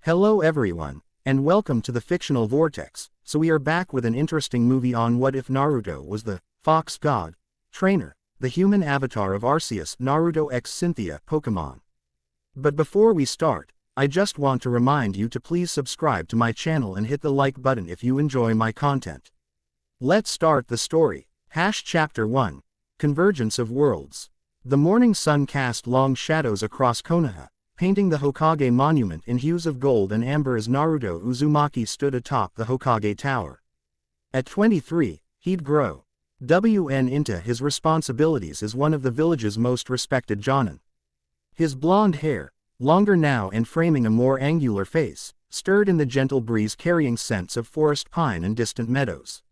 Hello everyone, and welcome to the Fictional Vortex. So we are back with an interesting movie on what if Naruto was the fox god trainer, the human avatar of Arceus, Naruto x Cynthia, Pokémon. But before we start, I just want to remind you to please subscribe to my channel and hit the like button if you enjoy my content. Let's start the story. Chapter 1. Convergence of Worlds. The morning sun cast long shadows across Konoha, painting the Hokage monument in hues of gold and amber as Naruto Uzumaki stood atop the Hokage Tower. At 23, he'd grow into his responsibilities as one of the village's most respected jonin. His blonde hair, longer now and framing a more angular face, stirred in the gentle breeze carrying scents of forest pine and distant meadows.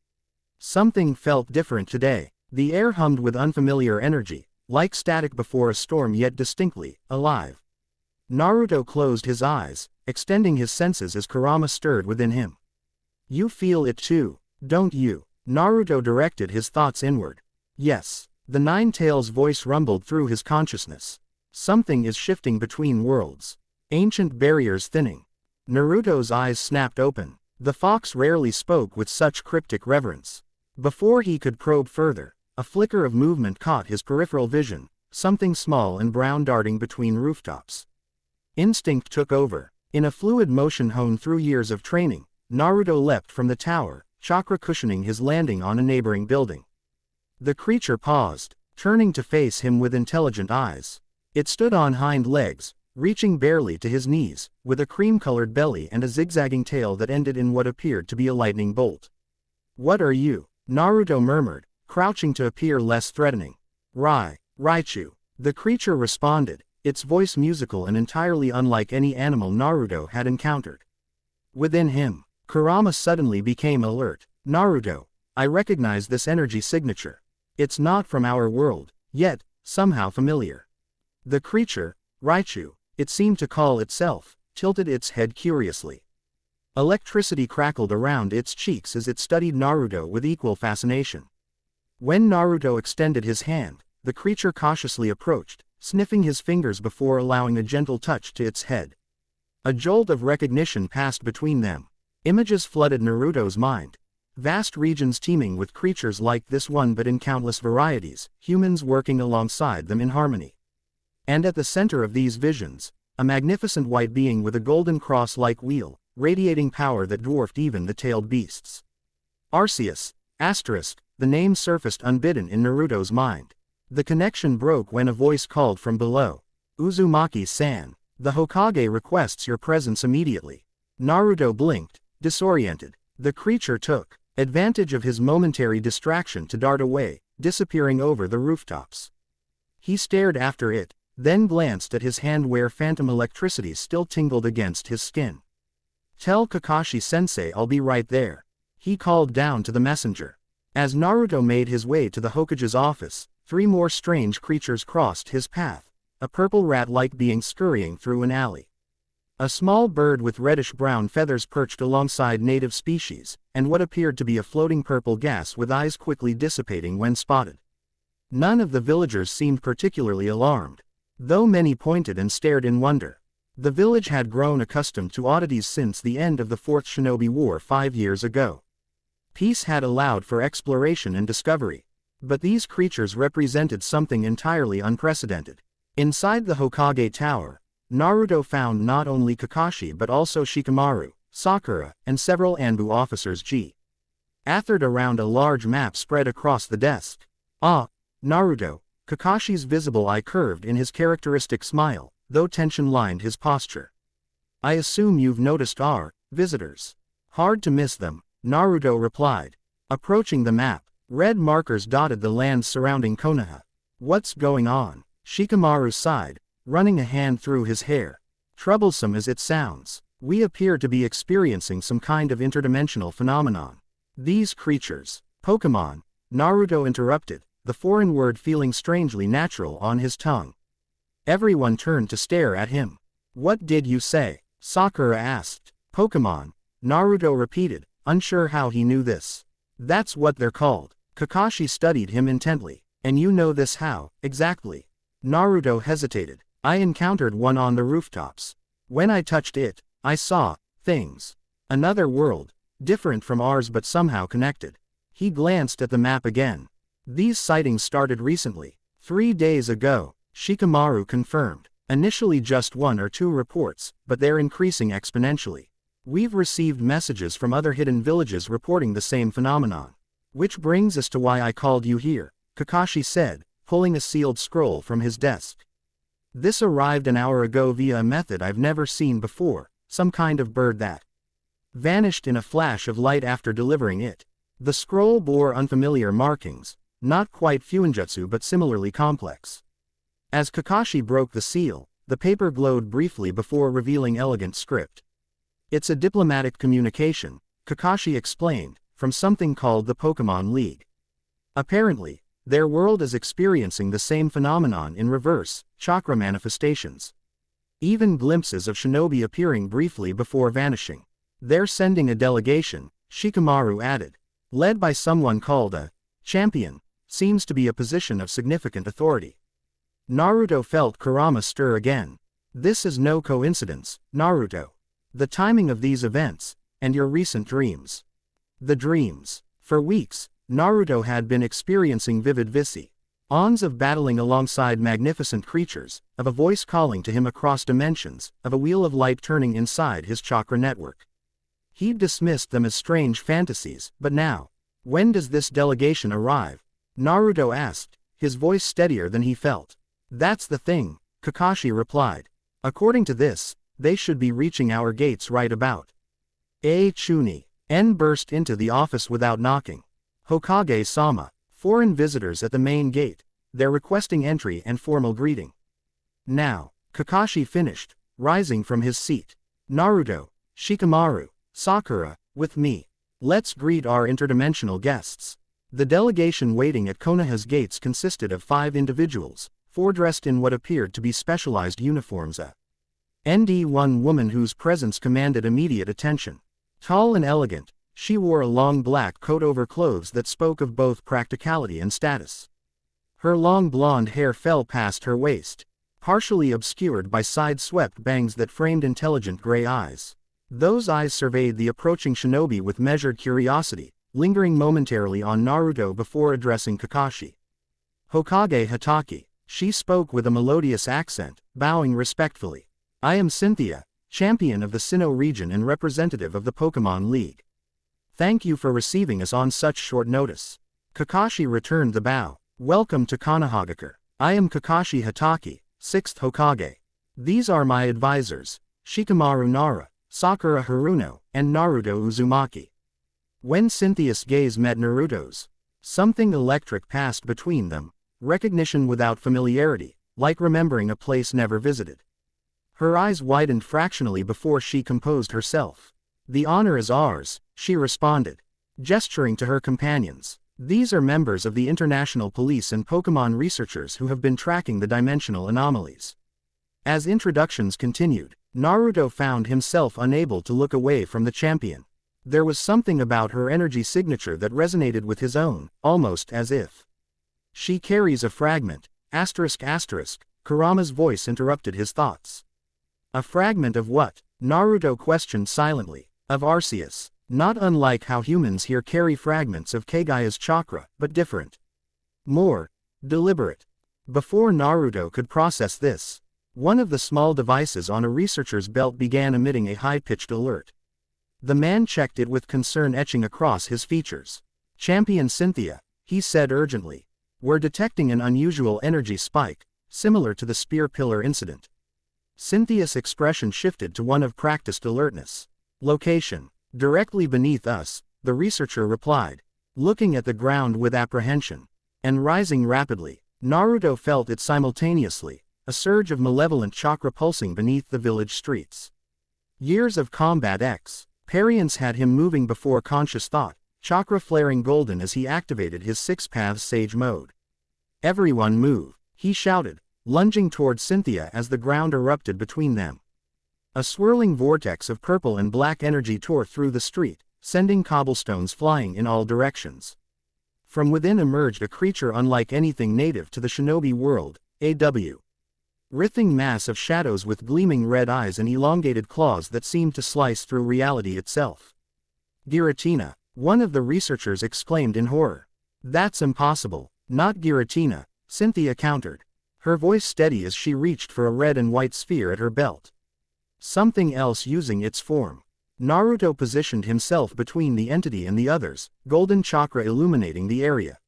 Something felt different today. The air hummed with unfamiliar energy, like static before a storm, yet distinctly alive. Naruto closed his eyes, extending his senses as Kurama stirred within him. You feel it too, don't you? Naruto directed his thoughts inward. Yes, the Nine-Tails' voice rumbled through his consciousness. Something is shifting between worlds. Ancient barriers thinning. Naruto's eyes snapped open. The fox rarely spoke with such cryptic reverence. Before he could probe further, a flicker of movement caught his peripheral vision, something small and brown darting between rooftops. Instinct took over. In a fluid motion honed through years of training, Naruto leapt from the tower, chakra cushioning his landing on a neighboring building. The creature paused, turning to face him with intelligent eyes. It stood on hind legs, reaching barely to his knees, with a cream-colored belly and a zigzagging tail that ended in what appeared to be a lightning bolt. "What are you?" Naruto murmured, crouching to appear less threatening. Raichu. The creature responded, its voice musical and entirely unlike any animal Naruto had encountered. Within him, Kurama suddenly became alert. Naruto, I recognize this energy signature. It's not from our world, yet, somehow familiar. The creature, Raichu, it seemed to call itself, tilted its head curiously. Electricity crackled around its cheeks as it studied Naruto with equal fascination. When Naruto extended his hand, the creature cautiously approached, sniffing his fingers before allowing a gentle touch to its head. A jolt of recognition passed between them. Images flooded Naruto's mind. Vast regions teeming with creatures like this one, but in countless varieties, humans working alongside them in harmony. And at the center of these visions, a magnificent white being with a golden cross-like wheel, radiating power that dwarfed even the tailed beasts. Arceus, the name surfaced unbidden in Naruto's mind. The connection broke when a voice called from below. Uzumaki-san, the Hokage requests your presence immediately. Naruto blinked, disoriented. The creature took advantage of his momentary distraction to dart away, disappearing over the rooftops. He stared after it, then glanced at his hand where phantom electricity still tingled against his skin. Tell Kakashi-sensei I'll be right there, he called down to the messenger. As Naruto made his way to the Hokage's office, 3 more strange creatures crossed his path, a purple rat-like being scurrying through an alley. A small bird with reddish-brown feathers perched alongside native species, and what appeared to be a floating purple gas with eyes quickly dissipating when spotted. None of the villagers seemed particularly alarmed, though many pointed and stared in wonder. The village had grown accustomed to oddities since the end of the Fourth Shinobi War 5 years ago. Peace had allowed for exploration and discovery. But these creatures represented something entirely unprecedented. Inside the Hokage Tower, Naruto found not only Kakashi but also Shikamaru, Sakura, and several Anbu officers gathered around a large map spread across the desk. Ah, Naruto, Kakashi's visible eye curved in his characteristic smile, though tension lined his posture. I assume you've noticed our visitors. Hard to miss them, Naruto replied. Approaching the map, red markers dotted the lands surrounding Konoha. What's going on? Shikamaru sighed, running a hand through his hair. Troublesome as it sounds, we appear to be experiencing some kind of interdimensional phenomenon. These creatures, Pokémon, Naruto interrupted, the foreign word feeling strangely natural on his tongue. Everyone turned to stare at him. What did you say? Sakura asked. Pokémon, Naruto repeated, unsure how he knew this. That's what they're called. Kakashi studied him intently. And you know this how, exactly? Naruto hesitated. I encountered one on the rooftops. When I touched it, I saw things. Another world, different from ours but somehow connected. He glanced at the map again. These sightings started recently. 3 days ago, Shikamaru confirmed. Initially just 1 or 2 reports, but they're increasing exponentially. We've received messages from other hidden villages reporting the same phenomenon. Which brings us to why I called you here, Kakashi said, pulling a sealed scroll from his desk. This arrived an hour ago via a method I've never seen before, some kind of bird that vanished in a flash of light after delivering it. The scroll bore unfamiliar markings, not quite fuinjutsu but similarly complex. As Kakashi broke the seal, the paper glowed briefly before revealing elegant script. It's a diplomatic communication, Kakashi explained, from something called the Pokémon League. Apparently, their world is experiencing the same phenomenon in reverse, chakra manifestations. Even glimpses of shinobi appearing briefly before vanishing. They're sending a delegation, Shikamaru added. Led by someone called a champion, seems to be a position of significant authority. Naruto felt Kurama stir again. This is no coincidence, Naruto. The timing of these events, and your recent dreams. The dreams. For weeks, Naruto had been experiencing vivid visions of battling alongside magnificent creatures, of a voice calling to him across dimensions, of a wheel of light turning inside his chakra network. He'd dismissed them as strange fantasies, but now, when does this delegation arrive? Naruto asked, his voice steadier than he felt. That's the thing, Kakashi replied. According to this, they should be reaching our gates right about. Chuni. En burst into the office without knocking. Hokage-sama. Foreign visitors at the main gate. They're requesting entry and formal greeting. Now, Kakashi finished, rising from his seat. Naruto, Shikamaru, Sakura, with me. Let's greet our interdimensional guests. The delegation waiting at Konoha's gates consisted of 5 individuals, 4 dressed in what appeared to be specialized uniforms. One woman whose presence commanded immediate attention. Tall and elegant, she wore a long black coat over clothes that spoke of both practicality and status. Her long blonde hair fell past her waist, partially obscured by side-swept bangs that framed intelligent gray eyes. Those eyes surveyed the approaching shinobi with measured curiosity, lingering momentarily on Naruto before addressing Kakashi. Hokage Hatake, she spoke with a melodious accent, bowing respectfully. I am Cynthia, champion of the Sinnoh region and representative of the Pokémon League. Thank you for receiving us on such short notice. Kakashi returned the bow. Welcome to Konohagakure. I am Kakashi Hatake, 6th Hokage. These are my advisors, Shikamaru Nara, Sakura Haruno, and Naruto Uzumaki. When Cynthia's gaze met Naruto's, something electric passed between them, recognition without familiarity, like remembering a place never visited. Her eyes widened fractionally before she composed herself. The honor is ours, she responded, gesturing to her companions. These are members of the International Police and Pokémon researchers who have been tracking the dimensional anomalies. As introductions continued, Naruto found himself unable to look away from the champion. There was something about her energy signature that resonated with his own, almost as if she carries a fragment, ****. Kurama's voice interrupted his thoughts. A fragment of what? Naruto questioned silently. Of Arceus. Not unlike how humans here carry fragments of Kagaya's chakra, but different. More deliberate. Before Naruto could process this, one of the small devices on a researcher's belt began emitting a high-pitched alert. The man checked it with concern etching across his features. Champion Cynthia, he said urgently. We're detecting an unusual energy spike, similar to the spear pillar incident. Cynthia's expression shifted to one of practiced alertness. Location. Directly beneath us, the researcher replied, looking at the ground with apprehension. And rising rapidly, Naruto felt it simultaneously, a surge of malevolent chakra pulsing beneath the village streets. Years of combat experience had him moving before conscious thought, chakra flaring golden as he activated his 6-path sage mode. Everyone move, he shouted, lunging toward Cynthia as the ground erupted between them. A swirling vortex of purple and black energy tore through the street, sending cobblestones flying in all directions. From within emerged a creature unlike anything native to the shinobi world, A.W. writhing mass of shadows with gleaming red eyes and elongated claws that seemed to slice through reality itself. Giratina, one of the researchers exclaimed in horror. That's impossible. Not Giratina, Cynthia countered, her voice steady as she reached for a red and white sphere at her belt. Something else using its form. Naruto positioned himself between the entity and the others, golden chakra illuminating the area.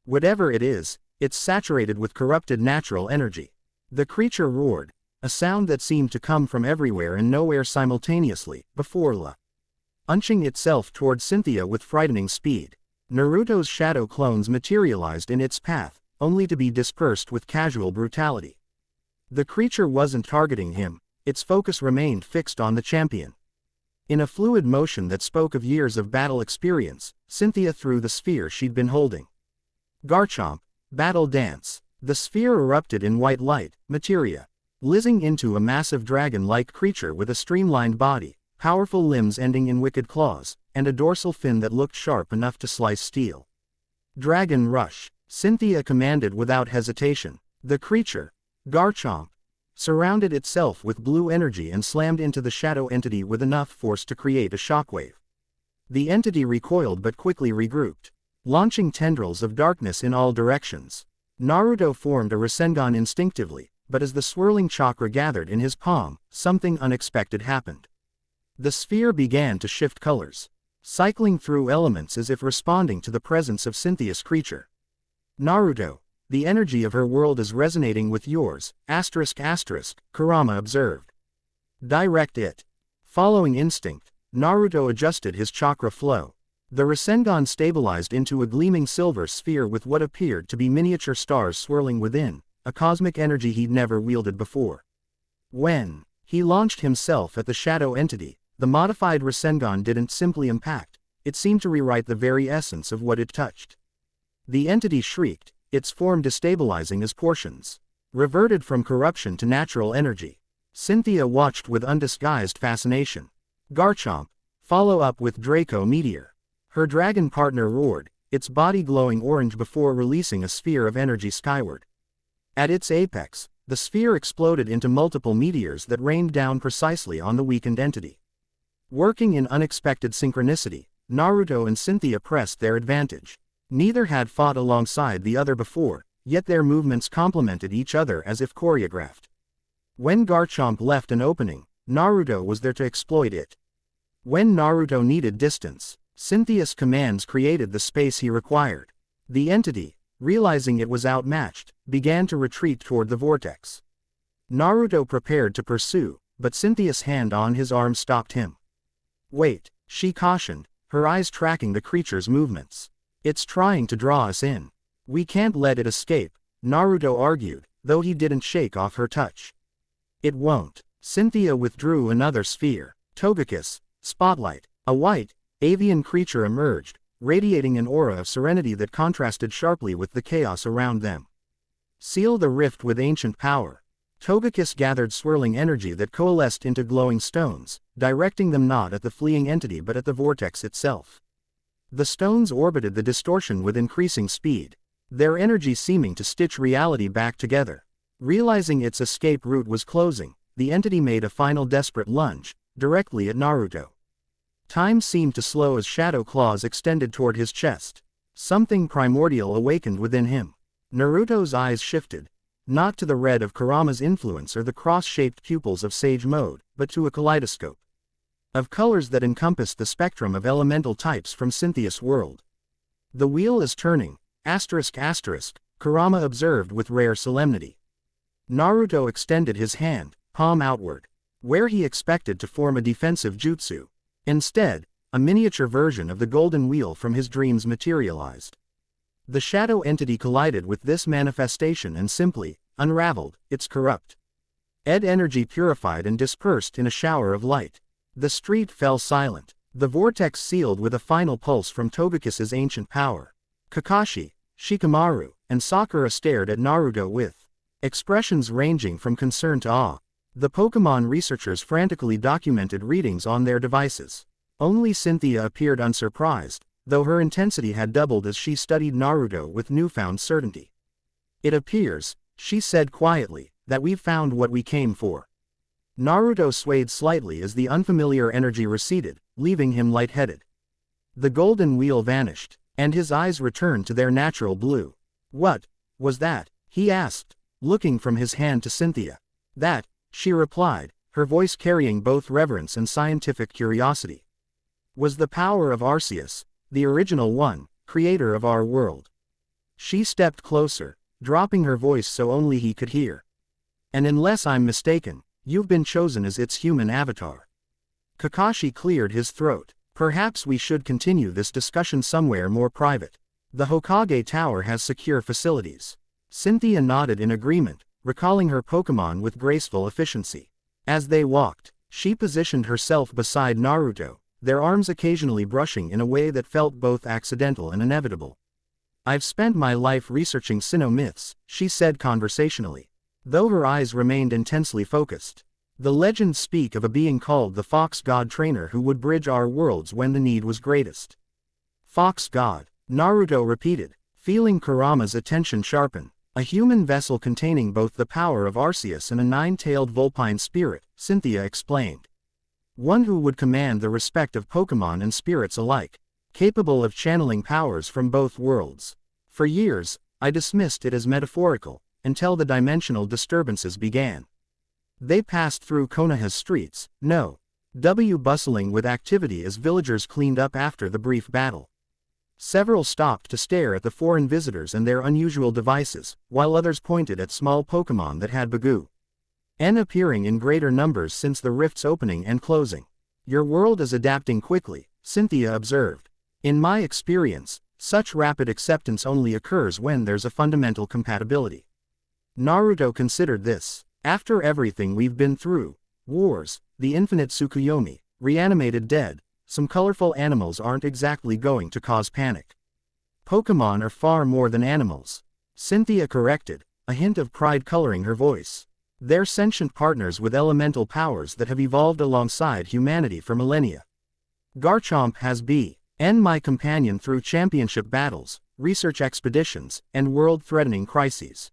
Whatever it is, it's saturated with corrupted natural energy. The creature roared, a sound that seemed to come from everywhere and nowhere simultaneously, before launching itself toward Cynthia with frightening speed. Naruto's shadow clones materialized in its path, only to be dispersed with casual brutality. The creature wasn't targeting him, its focus remained fixed on the champion. In a fluid motion that spoke of years of battle experience, Cynthia threw the sphere she'd been holding. Garchomp, battle dance. The sphere erupted in white light, materializing into a massive dragon-like creature with a streamlined body, powerful limbs ending in wicked claws, and a dorsal fin that looked sharp enough to slice steel. Dragon Rush, Cynthia commanded without hesitation. The creature, Garchomp, surrounded itself with blue energy and slammed into the shadow entity with enough force to create a shockwave. The entity recoiled but quickly regrouped, launching tendrils of darkness in all directions. Naruto formed a Rasengan instinctively, but as the swirling chakra gathered in his palm, something unexpected happened. The sphere began to shift colors, cycling through elements as if responding to the presence of Cynthia's creature. Naruto, the energy of her world is resonating with yours, ***, Kurama observed. Direct it. Following instinct, Naruto adjusted his chakra flow. The Rasengan stabilized into a gleaming silver sphere with what appeared to be miniature stars swirling within, a cosmic energy he'd never wielded before. When he launched himself at the shadow entity, the modified Rasengan didn't simply impact, it seemed to rewrite the very essence of what it touched. The entity shrieked, its form destabilizing as portions reverted from corruption to natural energy. Cynthia watched with undisguised fascination. Garchomp, follow up with Draco Meteor. Her dragon partner roared, its body glowing orange before releasing a sphere of energy skyward. At its apex, the sphere exploded into multiple meteors that rained down precisely on the weakened entity. Working in unexpected synchronicity, Naruto and Cynthia pressed their advantage. Neither had fought alongside the other before, yet their movements complemented each other as if choreographed. When Garchomp left an opening, Naruto was there to exploit it. When Naruto needed distance, Cynthia's commands created the space he required. The entity, realizing it was outmatched, began to retreat toward the vortex. Naruto prepared to pursue, but Cynthia's hand on his arm stopped him. Wait, she cautioned, her eyes tracking the creature's movements. It's trying to draw us in. We can't let it escape, Naruto argued, though he didn't shake off her touch. It won't. Cynthia withdrew another sphere. Togekiss, Spotlight, a white, avian creature emerged, radiating an aura of serenity that contrasted sharply with the chaos around them. Seal the rift with ancient power. Togekiss gathered swirling energy that coalesced into glowing stones, directing them not at the fleeing entity but at the vortex itself. The stones orbited the distortion with increasing speed, their energy seeming to stitch reality back together. Realizing its escape route was closing, the entity made a final desperate lunge, directly at Naruto. Time seemed to slow as shadow claws extended toward his chest. Something primordial awakened within him. Naruto's eyes shifted, not to the red of Kurama's influence or the cross-shaped pupils of Sage Mode, but to a kaleidoscope of colors that encompassed the spectrum of elemental types from Cynthia's world. The wheel is turning, ***, Kurama observed with rare solemnity. Naruto extended his hand, palm outward, where he expected to form a defensive jutsu. Instead, a miniature version of the golden wheel from his dreams materialized. The shadow entity collided with this manifestation and simply unraveled. Its corrupt energy purified and dispersed in a shower of light. The street fell silent, the vortex sealed with a final pulse from Togekiss's ancient power. Kakashi, Shikamaru, and Sakura stared at Naruto with expressions ranging from concern to awe. The Pokémon researchers frantically documented readings on their devices. Only Cynthia appeared unsurprised, though her intensity had doubled as she studied Naruto with newfound certainty. It appears, she said quietly, that we've found what we came for. Naruto swayed slightly as the unfamiliar energy receded, leaving him lightheaded. The golden wheel vanished, and his eyes returned to their natural blue. What was that? He asked, looking from his hand to Cynthia. That, she replied, her voice carrying both reverence and scientific curiosity. Was the power of Arceus, the original one, creator of our world. She stepped closer, dropping her voice so only he could hear. And unless I'm mistaken, you've been chosen as its human avatar. Kakashi cleared his throat. Perhaps we should continue this discussion somewhere more private. The Hokage Tower has secure facilities. Cynthia nodded in agreement, recalling her Pokémon with graceful efficiency. As they walked, she positioned herself beside Naruto, their arms occasionally brushing in a way that felt both accidental and inevitable. I've spent my life researching Sinnoh myths, she said conversationally, though her eyes remained intensely focused. The legends speak of a being called the Fox God Trainer who would bridge our worlds when the need was greatest. Fox God, Naruto repeated, feeling Kurama's attention sharpen. A human vessel containing both the power of Arceus and a nine-tailed vulpine spirit, Cynthia explained. One who would command the respect of Pokémon and spirits alike, capable of channeling powers from both worlds. For years, I dismissed it as metaphorical, until the dimensional disturbances began. They passed through Konoha's streets, bustling with activity as villagers cleaned up after the brief battle. Several stopped to stare at the foreign visitors and their unusual devices, while others pointed at small Pokémon that had appearing in greater numbers since the rift's opening and closing. Your world is adapting quickly, Cynthia observed. In my experience, such rapid acceptance only occurs when there's a fundamental compatibility. Naruto considered this. After everything we've been through, wars, the infinite Tsukuyomi, reanimated dead, some colorful animals aren't exactly going to cause panic. Pokémon are far more than animals. Cynthia corrected, a hint of pride coloring her voice. They're sentient partners with elemental powers that have evolved alongside humanity for millennia. Garchomp has been my companion through championship battles, research expeditions, and world-threatening crises.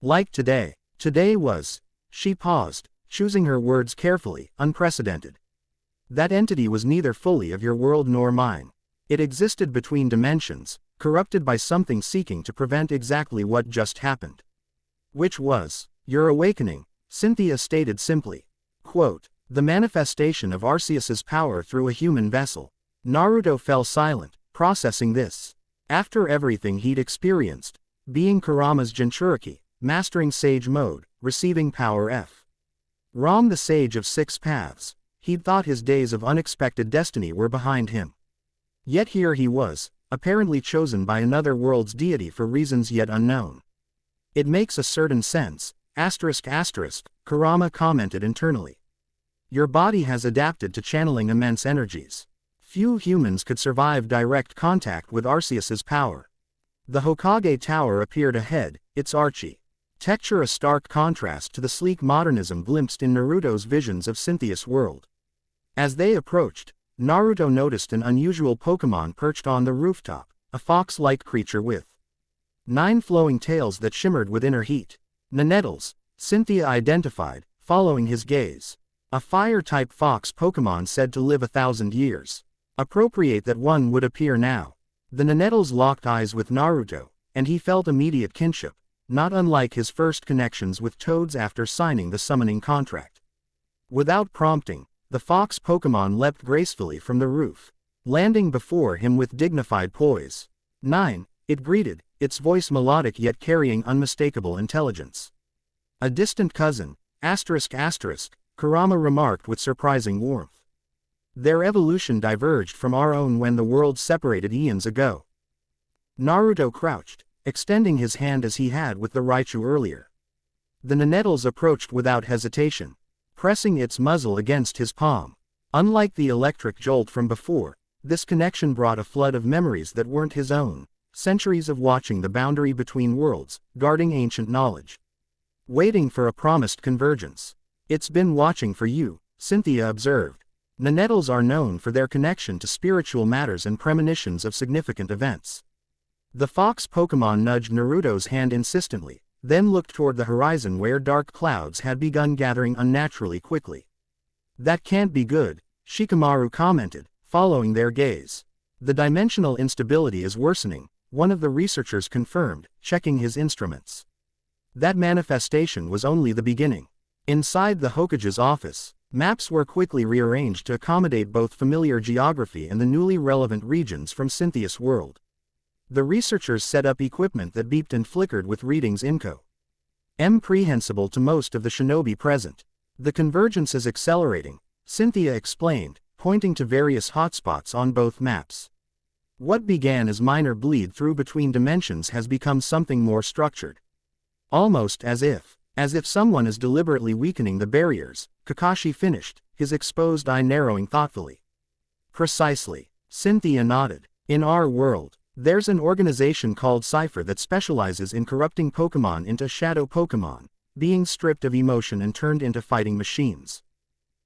Like today. Today was, she paused, choosing her words carefully, unprecedented. That entity was neither fully of your world nor mine. It existed between dimensions, corrupted by something seeking to prevent exactly what just happened. Which was, your awakening, Cynthia stated simply. Quote, the manifestation of Arceus's power through a human vessel. Naruto fell silent, processing this. After everything he'd experienced, being Kurama's Jinchuriki, mastering Sage Mode, receiving Power F. Rom the Sage of Six Paths, he'd thought his days of unexpected destiny were behind him. Yet here he was, apparently chosen by another world's deity for reasons yet unknown. It makes a certain sense, Kurama commented internally. Your body has adapted to channeling immense energies. Few humans could survive direct contact with Arceus's power. The Hokage Tower appeared ahead, its architecture a stark contrast to the sleek modernism glimpsed in Naruto's visions of Cynthia's world. As they approached, Naruto noticed an unusual Pokémon perched on the rooftop, a fox-like creature with 9 flowing tails that shimmered with inner heat. Nanettles, Cynthia identified, following his gaze. A fire-type fox Pokémon said to live 1,000 years. Appropriate that one would appear now. The Nanettles locked eyes with Naruto, and he felt immediate kinship, not unlike his first connections with toads after signing the summoning contract. Without prompting, the fox Pokémon leapt gracefully from the roof, landing before him with dignified poise. 9, it greeted, its voice melodic yet carrying unmistakable intelligence. A distant cousin, Kurama remarked with surprising warmth. Their evolution diverged from our own when the worlds separated eons ago. Naruto crouched, extending his hand as he had with the Raichu earlier. The Nanettles approached without hesitation, pressing its muzzle against his palm. Unlike the electric jolt from before, this connection brought a flood of memories that weren't his own, centuries of watching the boundary between worlds, guarding ancient knowledge. Waiting for a promised convergence. It's been watching for you, Cynthia observed. Nanettles are known for their connection to spiritual matters and premonitions of significant events. The fox Pokémon nudged Naruto's hand insistently, then looked toward the horizon where dark clouds had begun gathering unnaturally quickly. "That can't be good," Shikamaru commented, following their gaze. "The dimensional instability is worsening," one of the researchers confirmed, checking his instruments. That manifestation was only the beginning. Inside the Hokage's office, maps were quickly rearranged to accommodate both familiar geography and the newly relevant regions from Cynthia's world. The researchers set up equipment that beeped and flickered with readings incomprehensible to most of the shinobi present. "The convergence is accelerating," Cynthia explained, pointing to various hotspots on both maps. "What began as minor bleed-through between dimensions has become something more structured. Almost as if someone is deliberately weakening the barriers," Kakashi finished, his exposed eye narrowing thoughtfully. "Precisely," Cynthia nodded. "In our world, there's an organization called Cypher that specializes in corrupting Pokémon into shadow Pokémon, being stripped of emotion and turned into fighting machines.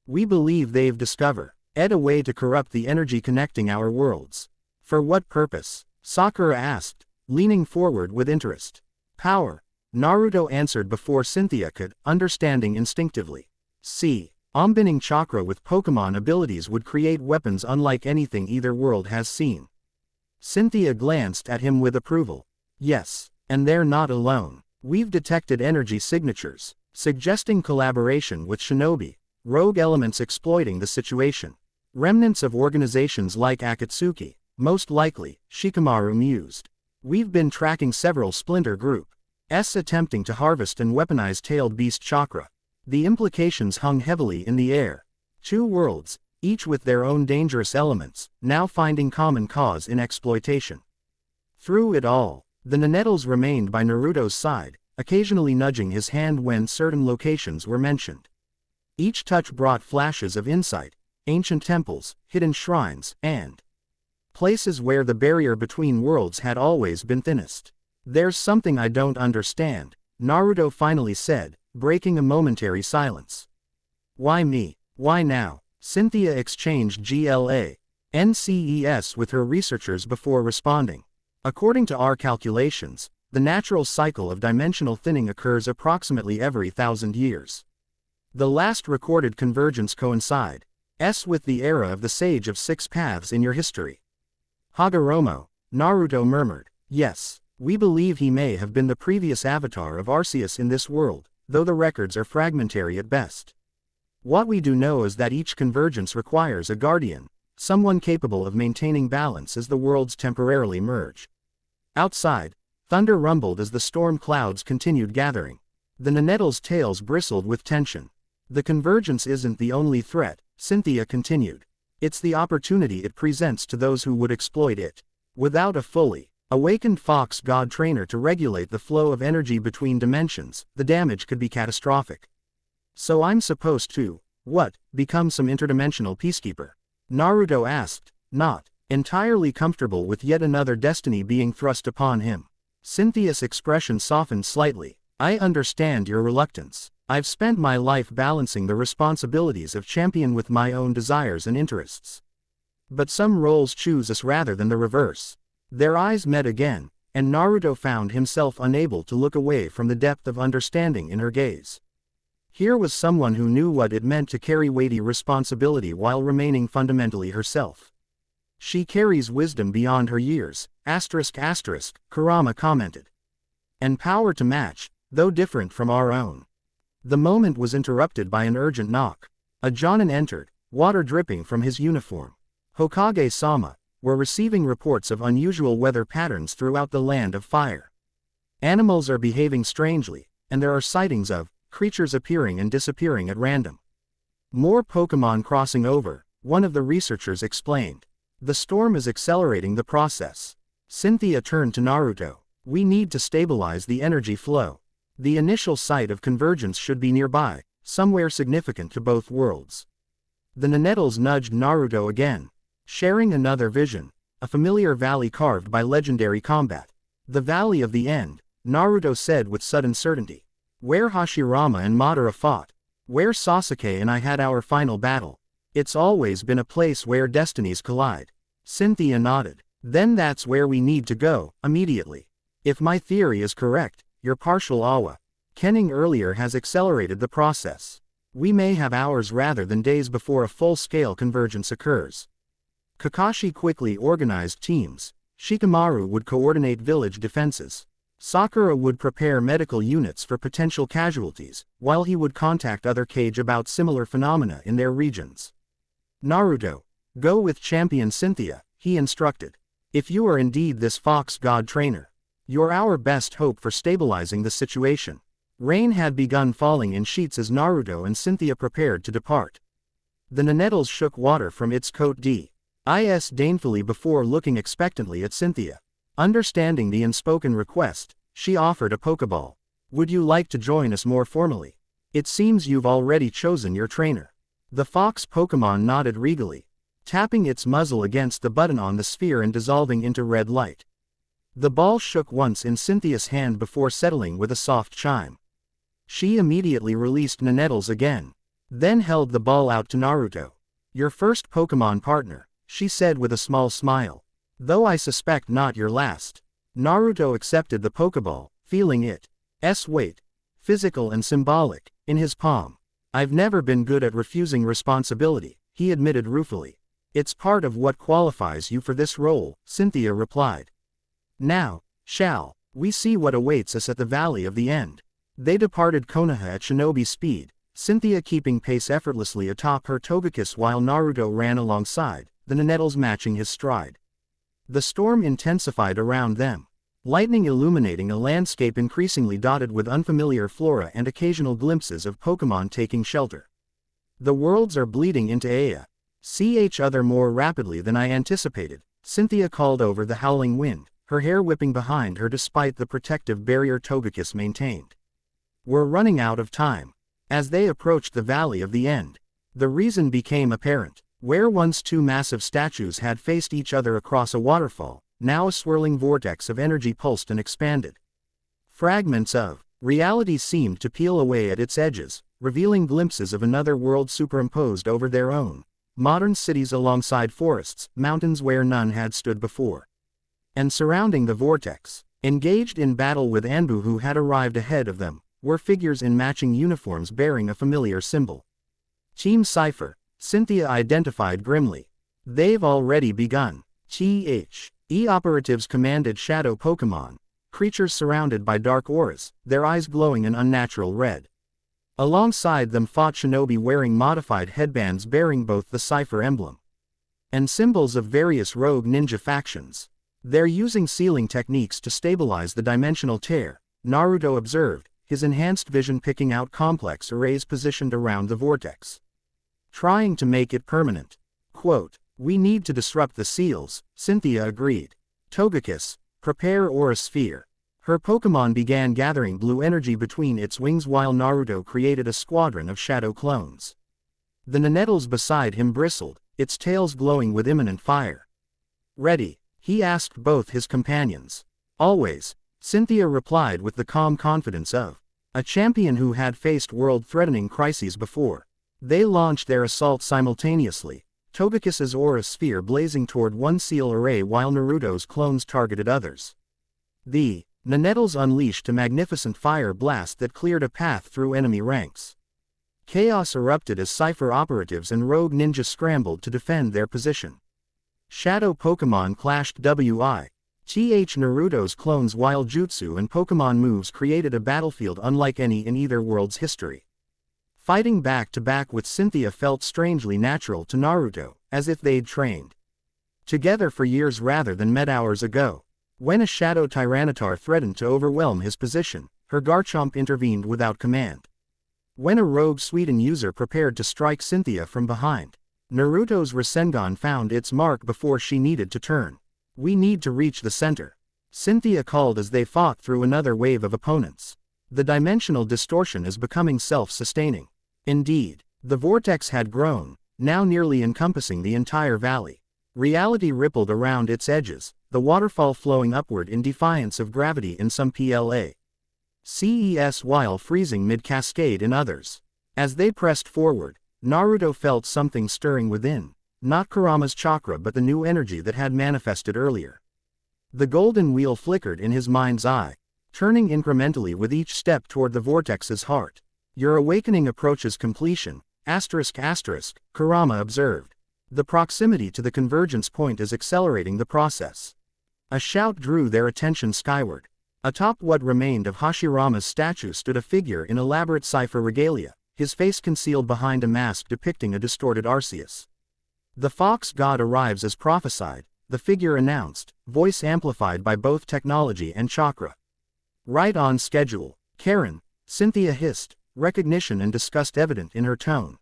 We believe they've discovered a way to corrupt the energy connecting our worlds." "For what purpose?" Sakura asked, leaning forward with interest. "Power," Naruto answered before Cynthia could, understanding instinctively. "See, combining chakra with Pokémon abilities would create weapons unlike anything either world has seen." Cynthia glanced at him with approval. "Yes, and they're not alone. We've detected energy signatures, suggesting collaboration with shinobi, rogue elements exploiting the situation. Remnants of organizations like Akatsuki, most likely," Shikamaru mused. "We've been tracking several splinter groups attempting to harvest and weaponize tailed beast chakra." The implications hung heavily in the air. Two worlds, each with their own dangerous elements, now finding common cause in exploitation. Through it all, the Nenettles remained by Naruto's side, occasionally nudging his hand when certain locations were mentioned. Each touch brought flashes of insight: ancient temples, hidden shrines, and places where the barrier between worlds had always been thinnest. "There's something I don't understand," Naruto finally said, breaking a momentary silence. "Why me? Why now?" Cynthia exchanged GLANCES with her researchers before responding. "According to our calculations, the natural cycle of dimensional thinning occurs approximately every 1,000 years. The last recorded convergence coincides with the era of the Sage of Six Paths in your history." "Hagoromo," Naruto murmured. "Yes, we believe he may have been the previous avatar of Arceus in this world, though the records are fragmentary at best. What we do know is that each convergence requires a guardian, someone capable of maintaining balance as the worlds temporarily merge." Outside, thunder rumbled as the storm clouds continued gathering. The Nenettles' tails bristled with tension. "The convergence isn't the only threat," Cynthia continued. "It's the opportunity it presents to those who would exploit it. Without a fully awakened fox god trainer to regulate the flow of energy between dimensions, the damage could be catastrophic." "So I'm supposed to, become some interdimensional peacekeeper?" Naruto asked, not entirely comfortable with yet another destiny being thrust upon him. Cynthia's expression softened slightly. "I understand your reluctance. I've spent my life balancing the responsibilities of champion with my own desires and interests. But some roles choose us rather than the reverse." Their eyes met again, and Naruto found himself unable to look away from the depth of understanding in her gaze. Here was someone who knew what it meant to carry weighty responsibility while remaining fundamentally herself. "She carries wisdom beyond her years, Kurama commented. "And power to match, though different from our own." The moment was interrupted by an urgent knock. A Jonin entered, water dripping from his uniform. "Hokage-sama, we're receiving reports of unusual weather patterns throughout the Land of Fire. Animals are behaving strangely, and there are sightings of creatures appearing and disappearing at random. More Pokémon crossing over," one of the researchers explained. "The storm is accelerating the process." Cynthia turned to Naruto. "We need to stabilize the energy flow. The initial site of convergence should be nearby, somewhere significant to both worlds." The Nenettles nudged Naruto again, sharing another vision, a familiar valley carved by legendary combat. "The Valley of the End," Naruto said with sudden certainty. "Where Hashirama and Madara fought. Where Sasuke and I had our final battle. It's always been a place where destinies collide." Cynthia nodded. "Then that's where we need to go, immediately. If my theory is correct, your partial awa. Kenning earlier has accelerated the process. We may have hours rather than days before a full-scale convergence occurs. Kakashi quickly organized teams. Shikamaru would coordinate village defenses. Sakura would prepare medical units for potential casualties, while he would contact other Kage about similar phenomena in their regions. Naruto, go with champion Cynthia, he instructed. If you are indeed this fox god trainer, you're our best hope for stabilizing the situation. Rain had begun falling in sheets as Naruto and Cynthia prepared to depart. The Nenettles shook water from its coat disdainfully before looking expectantly at Cynthia. Understanding the unspoken request, she offered a Pokeball. Would you like to join us more formally? It seems you've already chosen your trainer. The fox Pokémon nodded regally, tapping its muzzle against the button on the sphere and dissolving into red light. The ball shook once in Cynthia's hand before settling with a soft chime. She immediately released Nenettles again, then held the ball out to Naruto. Your first Pokémon partner, she said with a small smile. Though I suspect not your last. Naruto accepted the Pokeball, feeling its weight, physical and symbolic, in his palm. I've never been good at refusing responsibility, he admitted ruefully. It's part of what qualifies you for this role, Cynthia replied. Now, shall we see what awaits us at the Valley of the End? They departed Konoha at shinobi speed, Cynthia keeping pace effortlessly atop her Togekiss while Naruto ran alongside, the Nenettles matching his stride. The storm intensified around them, lightning illuminating a landscape increasingly dotted with unfamiliar flora and occasional glimpses of Pokémon taking shelter. The worlds are bleeding into Aya. See each other more rapidly than I anticipated, Cynthia called over the howling wind, her hair whipping behind her despite the protective barrier Togekiss maintained. We're running out of time. As they approached the Valley of the End, the reason became apparent. Where once two massive statues had faced each other across a waterfall, now a swirling vortex of energy pulsed and expanded. Fragments of reality seemed to peel away at its edges, revealing glimpses of another world superimposed over their own. Modern cities alongside forests, mountains where none had stood before. And surrounding the vortex, engaged in battle with Anbu who had arrived ahead of them, were figures in matching uniforms bearing a familiar symbol. Team Cypher, Cynthia identified grimly. They've already begun. THE operatives commanded shadow Pokémon, creatures surrounded by dark auras, their eyes glowing an unnatural red. Alongside them fought shinobi wearing modified headbands bearing both the Cypher emblem and symbols of various rogue ninja factions. They're using sealing techniques to stabilize the dimensional tear, Naruto observed, his enhanced vision picking out complex arrays positioned around the vortex. Trying to make it permanent. Quote, we need to disrupt the seals, Cynthia agreed. Togekiss, prepare Aura Sphere. Her Pokémon began gathering blue energy between its wings while Naruto created a squadron of shadow clones. The Nenettles beside him bristled, its tails glowing with imminent fire. Ready, he asked both his companions. Always, Cynthia replied with the calm confidence of a champion who had faced world-threatening crises before. They launched their assault simultaneously, Togekiss's aura sphere blazing toward one seal array while Naruto's clones targeted others. The Nenettles unleashed a magnificent fire blast that cleared a path through enemy ranks. Chaos erupted as Cypher operatives and rogue ninja scrambled to defend their position. Shadow Pokémon clashed Naruto's clones while jutsu and Pokémon moves created a battlefield unlike any in either world's history. Fighting back-to-back with Cynthia felt strangely natural to Naruto, as if they'd trained together for years rather than met hours ago. When a Shadow Tyranitar threatened to overwhelm his position, her Garchomp intervened without command. When a rogue Suiden user prepared to strike Cynthia from behind, Naruto's Rasengan found its mark before she needed to turn. We need to reach the center, Cynthia called as they fought through another wave of opponents. The dimensional distortion is becoming self-sustaining. Indeed, the vortex had grown, now nearly encompassing the entire valley. Reality rippled around its edges, the waterfall flowing upward in defiance of gravity in some places while freezing mid-cascade in others. As they pressed forward, Naruto felt something stirring within, not Kurama's chakra but the new energy that had manifested earlier. The golden wheel flickered in his mind's eye. turning incrementally with each step toward the vortex's heart. Your awakening approaches completion, Kurama observed. The proximity to the convergence point is accelerating the process. A shout drew their attention skyward. Atop what remained of Hashirama's statue stood a figure in elaborate cipher regalia, his face concealed behind a mask depicting a distorted Arceus. The fox god arrives as prophesied, the figure announced, voice amplified by both technology and chakra. Right on schedule, Karen, Cynthia hissed, recognition and disgust evident in her tone.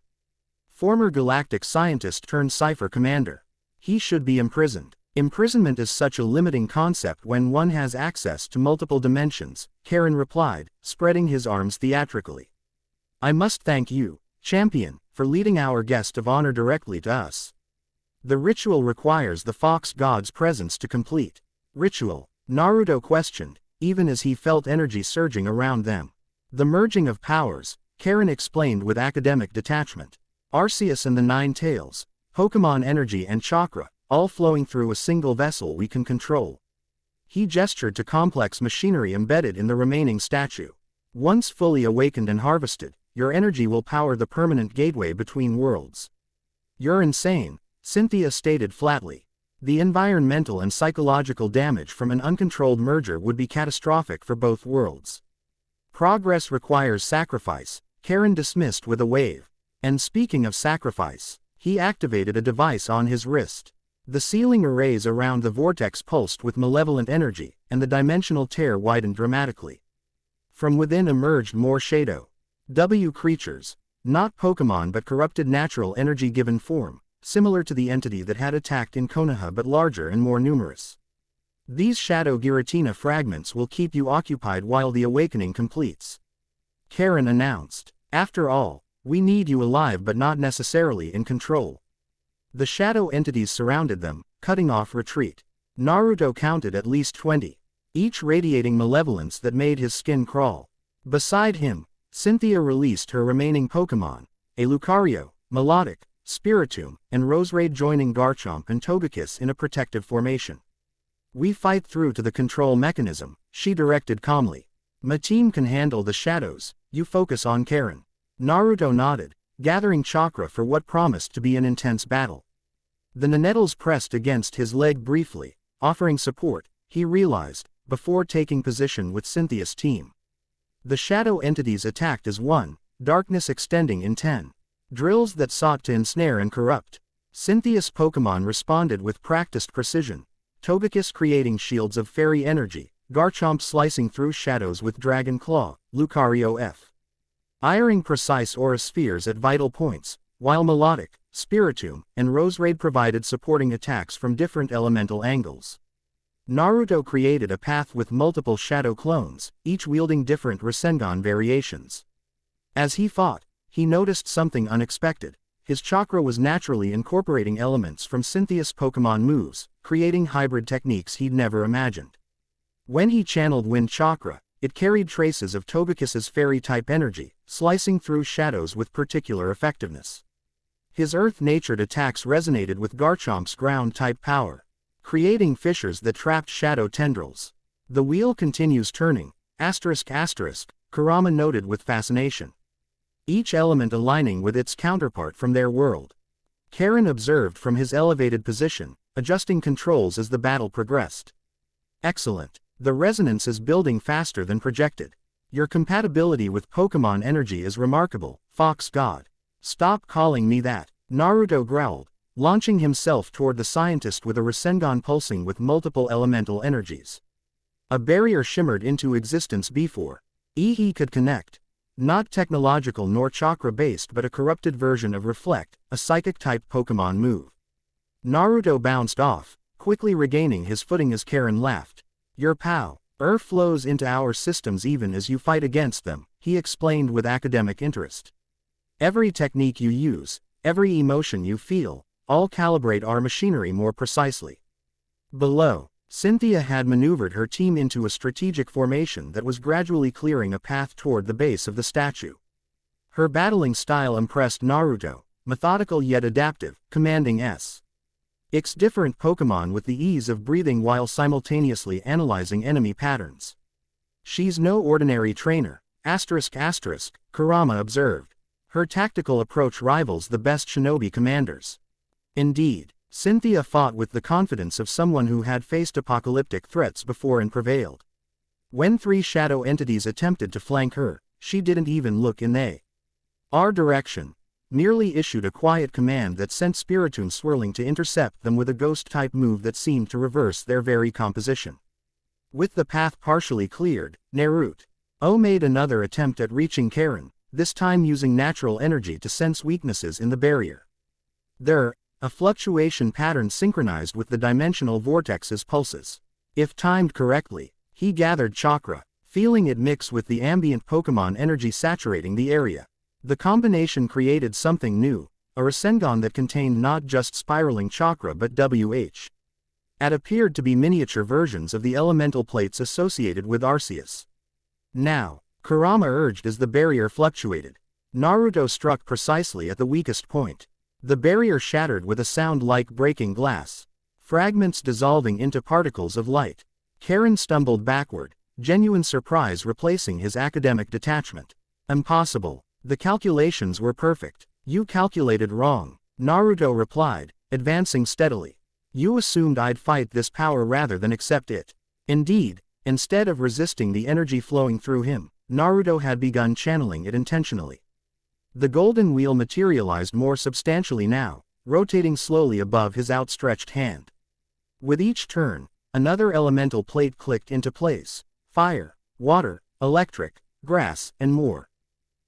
Former galactic scientist turned cipher commander. He should be imprisoned. Imprisonment is such a limiting concept when one has access to multiple dimensions, Karen replied, spreading his arms theatrically. I must thank you, champion, for leading our guest of honor directly to us. The ritual requires the fox god's presence to complete. Ritual? Naruto questioned, even as he felt energy surging around them. The merging of powers, Karen explained with academic detachment. Arceus and the Nine Tails, Pokémon energy and chakra, all flowing through a single vessel we can control. He gestured to complex machinery embedded in the remaining statue. Once fully awakened and harvested, your energy will power the permanent gateway between worlds. You're insane, Cynthia stated flatly. The environmental and psychological damage from an uncontrolled merger would be catastrophic for both worlds. Progress requires sacrifice, Karen dismissed with a wave. And speaking of sacrifice, he activated a device on his wrist. The sealing arrays around the vortex pulsed with malevolent energy, and the dimensional tear widened dramatically. From within emerged more Shadow W creatures, not Pokémon but corrupted natural energy given form, similar to the entity that had attacked in Konoha but larger and more numerous. These Shadow Giratina fragments will keep you occupied while the awakening completes, Karen announced. After all, we need you alive but not necessarily in control. The shadow entities surrounded them, cutting off retreat. Naruto counted at least 20, each radiating malevolence that made his skin crawl. Beside him, Cynthia released her remaining Pokémon, a Lucario, Melodic, Spiritomb, and Roserade joining Garchomp and Togekiss in a protective formation. We fight through to the control mechanism, she directed calmly. My team can handle the shadows, you focus on Karen. Naruto nodded, gathering chakra for what promised to be an intense battle. The Nenettles pressed against his leg briefly, offering support, he realized, before taking position with Cynthia's team. The shadow entities attacked as one, darkness extending in 10. Drills that sought to ensnare and corrupt. Cynthia's Pokémon responded with practiced precision, Togekiss creating shields of fairy energy, Garchomp slicing through shadows with Dragon Claw, Lucario firing precise aura spheres at vital points, while Melodic, Spiritomb, and Roserade provided supporting attacks from different elemental angles. Naruto created a path with multiple shadow clones, each wielding different Rasengan variations. As he fought, he noticed something unexpected. His chakra was naturally incorporating elements from Cynthia's Pokémon moves, creating hybrid techniques he'd never imagined. When he channeled Wind Chakra, it carried traces of Togekiss's fairy-type energy, slicing through shadows with particular effectiveness. His earth-natured attacks resonated with Garchomp's ground-type power, creating fissures that trapped shadow tendrils. The wheel continues turning, Kurama noted with fascination. Each element aligning with its counterpart from their world. Karen observed from his elevated position, adjusting controls as the battle progressed. Excellent. The resonance is building faster than projected. Your compatibility with Pokémon energy is remarkable, Fox God. Stop calling me that, Naruto growled, launching himself toward the scientist with a Rasengan pulsing with multiple elemental energies. A barrier shimmered into existence before he could connect. Not technological nor chakra-based but a corrupted version of Reflect, a psychic-type Pokémon move. Naruto bounced off, quickly regaining his footing as Karen laughed. Your flows into our systems even as you fight against them, he explained with academic interest. Every technique you use, every emotion you feel, all calibrate our machinery more precisely. Below, Cynthia had maneuvered her team into a strategic formation that was gradually clearing a path toward the base of the statue. Her battling style impressed Naruto, methodical yet adaptive, commanding its different Pokémon with the ease of breathing while simultaneously analyzing enemy patterns. She's no ordinary trainer, Kurama observed. Her tactical approach rivals the best shinobi commanders. Indeed, Cynthia fought with the confidence of someone who had faced apocalyptic threats before and prevailed. When 3 shadow entities attempted to flank her, she didn't even look in our direction, merely issued a quiet command that sent Spiritoon swirling to intercept them with a ghost-type move that seemed to reverse their very composition. With the path partially cleared, Naruto made another attempt at reaching Karen, this time using natural energy to sense weaknesses in the barrier. A fluctuation pattern synchronized with the dimensional vortex's pulses. If timed correctly, he gathered chakra, feeling it mix with the ambient Pokémon energy saturating the area. The combination created something new, a Rasengan that contained not just spiraling chakra but appeared to be miniature versions of the elemental plates associated with Arceus. Now, Kurama urged as the barrier fluctuated. Naruto struck precisely at the weakest point. The barrier shattered with a sound like breaking glass, fragments dissolving into particles of light. Karen stumbled backward, genuine surprise replacing his academic detachment. Impossible. The calculations were perfect. You calculated wrong, Naruto replied, advancing steadily. You assumed I'd fight this power rather than accept it. Indeed, instead of resisting the energy flowing through him, Naruto had begun channeling it intentionally. The golden wheel materialized more substantially now, rotating slowly above his outstretched hand. With each turn, another elemental plate clicked into place: fire, water, electric, grass, and more.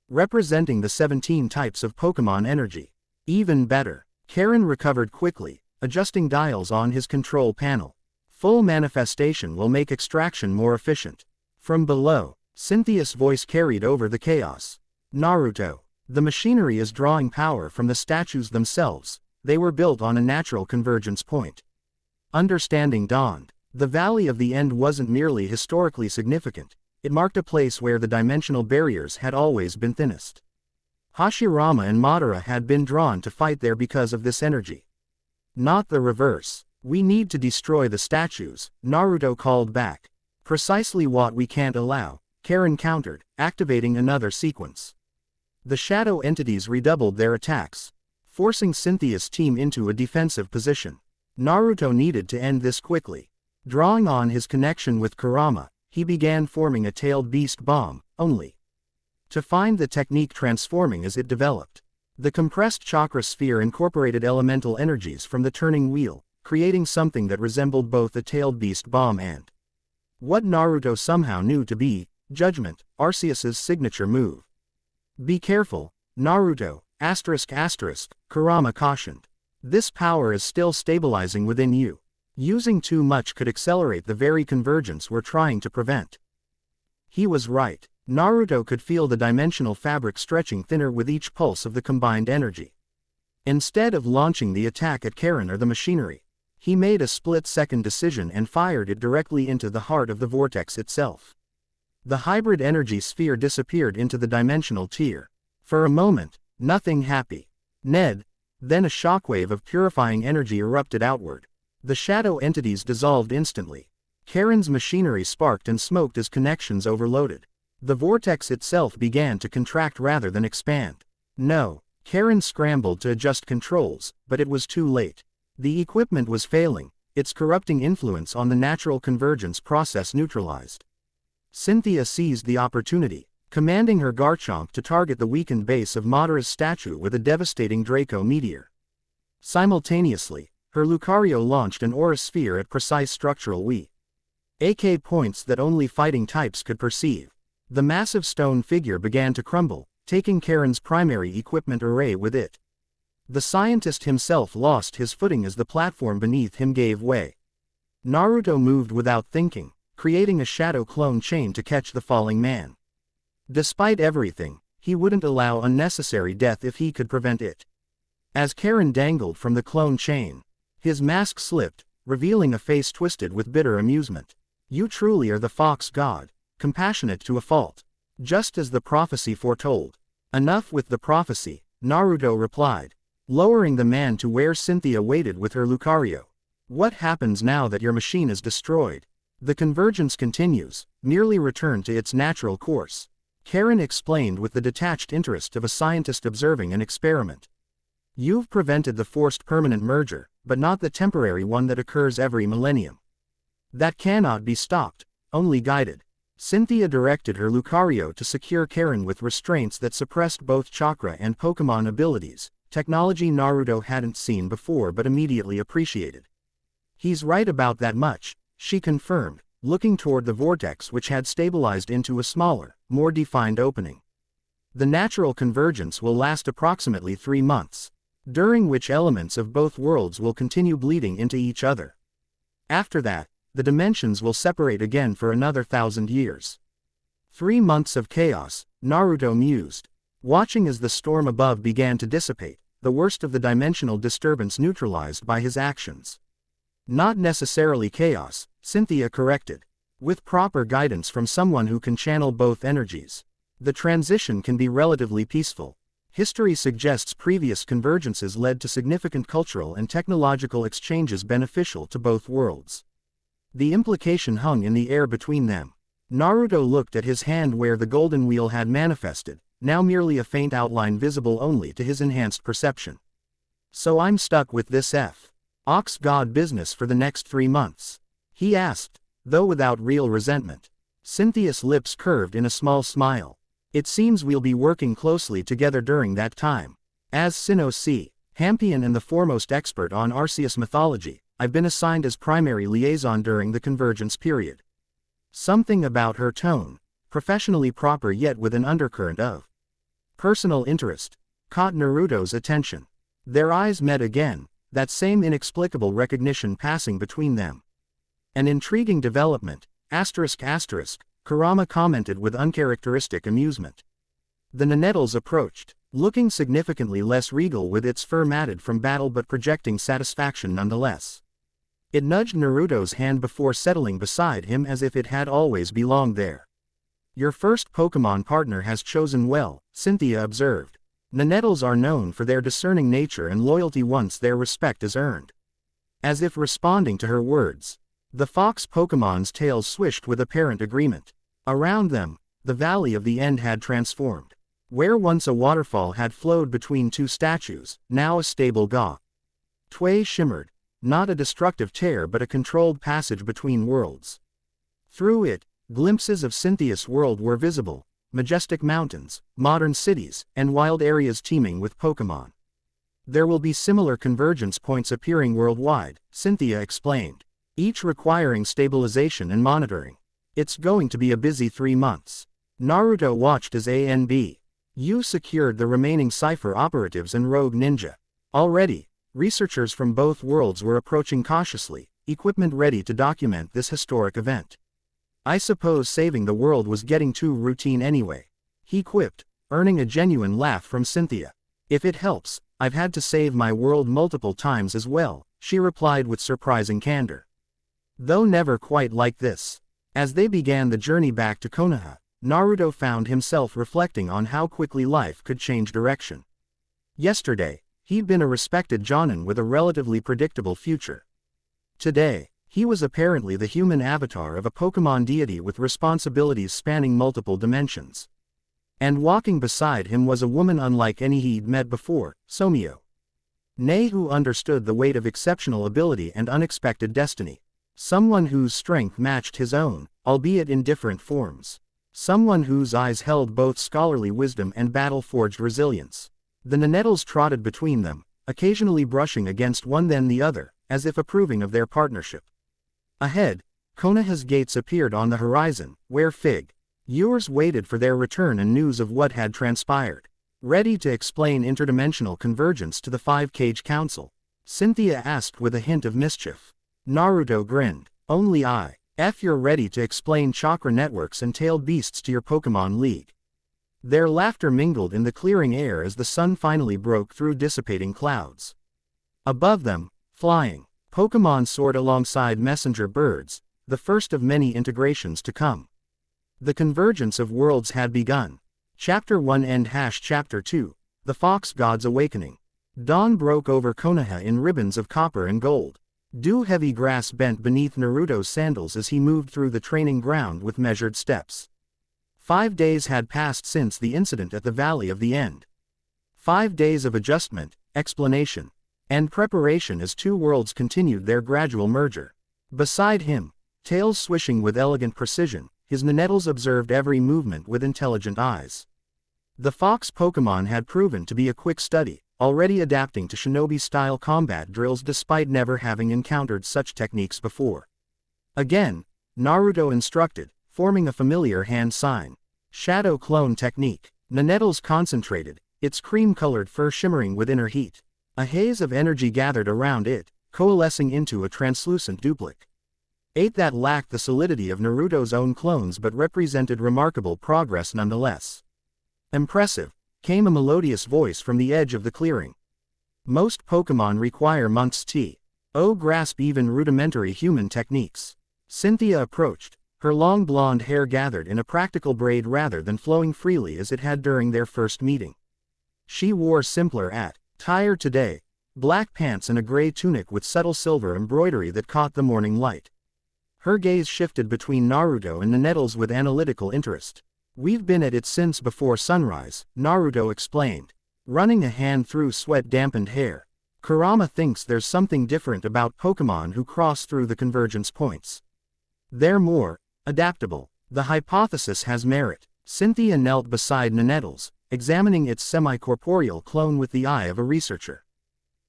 Representing the 17 types of Pokémon energy. Even better, Karen recovered quickly, adjusting dials on his control panel. Full manifestation will make extraction more efficient. From below, Cynthia's voice carried over the chaos. Naruto, the machinery is drawing power from the statues themselves. They were built on a natural convergence point. Understanding dawned. The Valley of the End wasn't merely historically significant, it marked a place where the dimensional barriers had always been thinnest. Hashirama and Madara had been drawn to fight there because of this energy. Not the reverse. We need to destroy the statues, Naruto called back. Precisely what we can't allow, Karen countered, activating another sequence. The shadow entities redoubled their attacks, forcing Cynthia's team into a defensive position. Naruto needed to end this quickly. Drawing on his connection with Kurama, he began forming a tailed beast bomb, only to find the technique transforming as it developed. The compressed chakra sphere incorporated elemental energies from the turning wheel, creating something that resembled both a tailed beast bomb and what Naruto somehow knew to be Judgment, Arceus's signature move. Be careful, Naruto, Kurama cautioned. This power is still stabilizing within you. Using too much could accelerate the very convergence we're trying to prevent. He was right. Naruto could feel the dimensional fabric stretching thinner with each pulse of the combined energy. Instead of launching the attack at Karen or the machinery, he made a split-second decision and fired it directly into the heart of the vortex itself. The hybrid energy sphere disappeared into the dimensional tier. For a moment, nothing happened. Then a shockwave of purifying energy erupted outward. The shadow entities dissolved instantly. Karen's machinery sparked and smoked as connections overloaded. The vortex itself began to contract rather than expand. No, Karen scrambled to adjust controls, but it was too late. The equipment was failing, its corrupting influence on the natural convergence process neutralized. Cynthia seized the opportunity, commanding her Garchomp to target the weakened base of Madara's statue with a devastating Draco meteor. Simultaneously, her Lucario launched an aura sphere at precise structural AK points that only fighting types could perceive. The massive stone figure began to crumble, taking Karen's primary equipment array with it. The scientist himself lost his footing as the platform beneath him gave way. Naruto moved without thinking, creating a shadow clone chain to catch the falling man. Despite everything, he wouldn't allow unnecessary death if he could prevent it. As Karen dangled from the clone chain, his mask slipped, revealing a face twisted with bitter amusement. You truly are the fox god, compassionate to a fault. Just as the prophecy foretold. Enough with the prophecy, Naruto replied, lowering the man to where Cynthia waited with her Lucario. What happens now that your machine is destroyed? The convergence continues, merely returned to its natural course. Karen explained with the detached interest of a scientist observing an experiment. You've prevented the forced permanent merger, but not the temporary one that occurs every millennium. That cannot be stopped, only guided. Cynthia directed her Lucario to secure Karen with restraints that suppressed both chakra and Pokémon abilities, technology Naruto hadn't seen before but immediately appreciated. He's right about that much, she confirmed, looking toward the vortex which had stabilized into a smaller, more defined opening. The natural convergence will last approximately 3 months, during which elements of both worlds will continue bleeding into each other. After that, the dimensions will separate again for another 1,000 years. 3 months of chaos, Naruto mused, watching as the storm above began to dissipate, the worst of the dimensional disturbance neutralized by his actions. Not necessarily chaos, Cynthia corrected. With proper guidance from someone who can channel both energies, the transition can be relatively peaceful. History suggests previous convergences led to significant cultural and technological exchanges beneficial to both worlds. The implication hung in the air between them. Naruto looked at his hand where the golden wheel had manifested, now merely a faint outline visible only to his enhanced perception. So I'm stuck with this Ox God business for the next 3 months? He asked, though without real resentment. Cynthia's lips curved in a small smile. It seems we'll be working closely together during that time. As Sinnoh C. Hampion and the foremost expert on Arceus mythology, I've been assigned as primary liaison during the convergence period. Something about her tone, professionally proper yet with an undercurrent of personal interest, caught Naruto's attention. Their eyes met again, that same inexplicable recognition passing between them. An intriguing development, Kurama commented with uncharacteristic amusement. The Nenettles approached, looking significantly less regal with its fur matted from battle but projecting satisfaction nonetheless. It nudged Naruto's hand before settling beside him as if it had always belonged there. Your first Pokémon partner has chosen well, Cynthia observed. Nenettles are known for their discerning nature and loyalty once their respect is earned. As if responding to her words, the fox Pokémon's tails swished with apparent agreement. Around them, the Valley of the End had transformed. Where once a waterfall had flowed between 2 statues, now a stable Tway shimmered, not a destructive tear but a controlled passage between worlds. Through it, glimpses of Cynthia's world were visible, majestic mountains, modern cities, and wild areas teeming with Pokémon. There will be similar convergence points appearing worldwide, Cynthia explained, each requiring stabilization and monitoring. It's going to be a busy 3 months. Naruto watched as ANBU secured the remaining Cypher operatives and rogue ninja. Already, researchers from both worlds were approaching cautiously, equipment ready to document this historic event. I suppose saving the world was getting too routine anyway, he quipped, earning a genuine laugh from Cynthia. If it helps, I've had to save my world multiple times as well, she replied with surprising candor. Though never quite like this. As they began the journey back to Konoha, Naruto found himself reflecting on how quickly life could change direction. Yesterday, he'd been a respected jonin with a relatively predictable future. Today, he was apparently the human avatar of a Pokémon deity with responsibilities spanning multiple dimensions. And walking beside him was a woman unlike any he'd met before, Somio. Nay, who understood the weight of exceptional ability and unexpected destiny. Someone whose strength matched his own, albeit in different forms. Someone whose eyes held both scholarly wisdom and battle-forged resilience. The Nenettles trotted between them, occasionally brushing against one then the other, as if approving of their partnership. Ahead, Konoha's gates appeared on the horizon, where figures waited for their return and news of what had transpired. Ready to explain interdimensional convergence to the 5-Cage Council? Cynthia asked with a hint of mischief. Naruto grinned. Only if you're ready to explain chakra networks and tailed beasts to your Pokémon League. Their laughter mingled in the clearing air as the sun finally broke through dissipating clouds. Above them, flying, Pokémon soared alongside messenger birds, the first of many integrations to come. The convergence of worlds had begun. Chapter 1 End Chapter 2, The Fox God's Awakening. Dawn broke over Konoha in ribbons of copper and gold. Dew-heavy grass bent beneath Naruto's sandals as he moved through the training ground with measured steps. 5 days had passed since the incident at the Valley of the End. 5 days of adjustment, explanation, and preparation as two worlds continued their gradual merger. Beside him, tails swishing with elegant precision, his Ninetales observed every movement with intelligent eyes. The fox Pokémon had proven to be a quick study, already adapting to shinobi-style combat drills despite never having encountered such techniques before. Again, Naruto instructed, forming a familiar hand sign. Shadow clone technique. Ninetales concentrated, its cream-colored fur shimmering with inner heat. A haze of energy gathered around it, coalescing into a translucent duplicate. That lacked the solidity of Naruto's own clones but represented remarkable progress nonetheless. Impressive, came a melodious voice from the edge of the clearing. Most Pokémon require months to grasp even rudimentary human techniques. Cynthia approached, her long blonde hair gathered in a practical braid rather than flowing freely as it had during their first meeting. She wore simpler attire today, black pants and a gray tunic with subtle silver embroidery that caught the morning light. Her gaze shifted between Naruto and Ninetales with analytical interest. "We've been at it since before sunrise," Naruto explained, running a hand through sweat-dampened hair. "Kurama thinks there's something different about Pokémon who cross through the convergence points. They're more adaptable. The hypothesis has merit." Cynthia knelt beside Ninetales, examining its semi-corporeal clone with the eye of a researcher.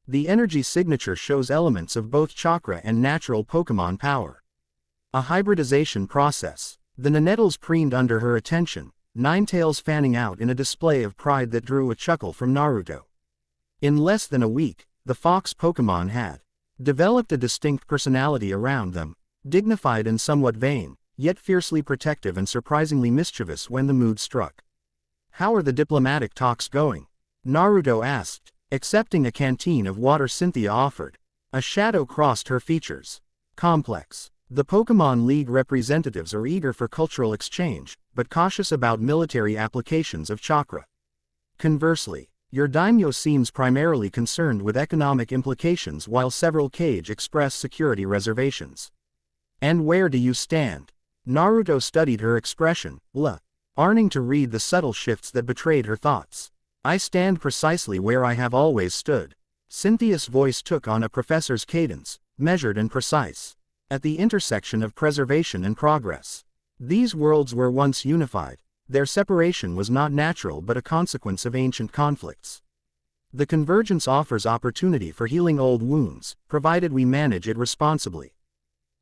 The energy signature shows elements of both chakra and natural Pokémon power. A hybridization process. The Ninetales preened under her attention, Ninetales fanning out in a display of pride that drew a chuckle from Naruto. In less than a week, the fox Pokémon had developed a distinct personality around them, dignified and somewhat vain, yet fiercely protective and surprisingly mischievous when the mood struck. "How are the diplomatic talks going?" Naruto asked, accepting a canteen of water Cynthia offered. A shadow crossed her features. "Complex. The Pokémon League representatives are eager for cultural exchange, but cautious about military applications of chakra. Conversely, your daimyo seems primarily concerned with economic implications while several Kage express security reservations. And where do you stand?" Naruto studied her expression, yearning to read the subtle shifts that betrayed her thoughts. "I stand precisely where I have always stood." Cynthia's voice took on a professor's cadence, measured and precise. "At the intersection of preservation and progress. These worlds were once unified. Their separation was not natural but a consequence of ancient conflicts. The convergence offers opportunity for healing old wounds, provided we manage it responsibly."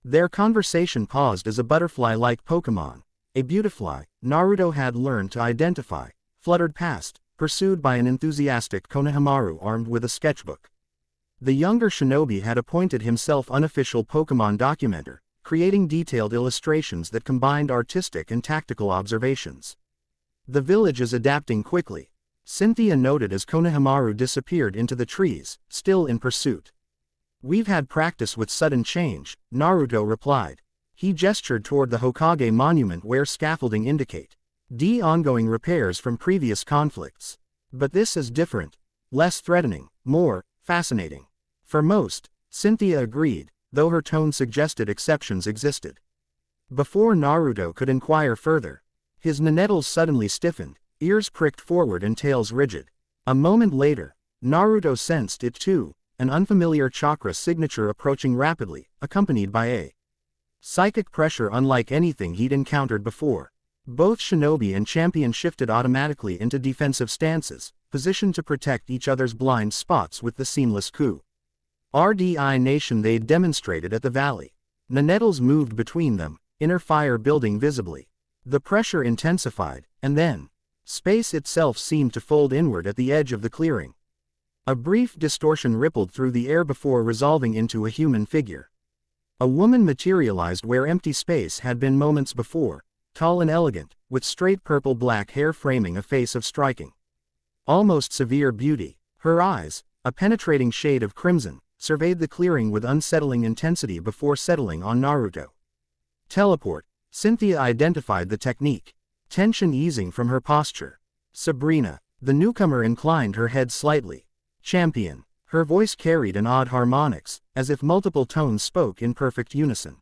Their conversation paused as a butterfly-like Pokémon, a beautifly, Naruto had learned to identify, fluttered past, pursued by an enthusiastic Konohamaru armed with a sketchbook. The younger shinobi had appointed himself unofficial Pokémon documenter, creating detailed illustrations that combined artistic and tactical observations. "The village is adapting quickly," Cynthia noted as Konohamaru disappeared into the trees, still in pursuit. "We've had practice with sudden change," Naruto replied. He gestured toward the Hokage monument where scaffolding indicate ongoing repairs from previous conflicts. "But this is different. Less threatening, more fascinating." "For most," Cynthia agreed, though her tone suggested exceptions existed. Before Naruto could inquire further, his Ninetales suddenly stiffened, ears pricked forward and tails rigid. A moment later, Naruto sensed it too, an unfamiliar chakra signature approaching rapidly, accompanied by a psychic pressure unlike anything he'd encountered before. Both shinobi and champion shifted automatically into defensive stances, positioned to protect each other's blind spots with the seamless coup Nation they'd demonstrated at the valley. Ninetales moved between them, inner fire building visibly. The pressure intensified, and then space itself seemed to fold inward at the edge of the clearing. A brief distortion rippled through the air before resolving into a human figure. A woman materialized where empty space had been moments before, tall and elegant, with straight purple-black hair framing a face of striking, almost severe beauty. Her eyes, a penetrating shade of crimson, surveyed the clearing with unsettling intensity before settling on Naruto. Teleport. Cynthia identified the technique, tension easing from her posture. "Sabrina." The newcomer inclined her head slightly. "Champion." Her voice carried an odd harmonics, as if multiple tones spoke in perfect unison.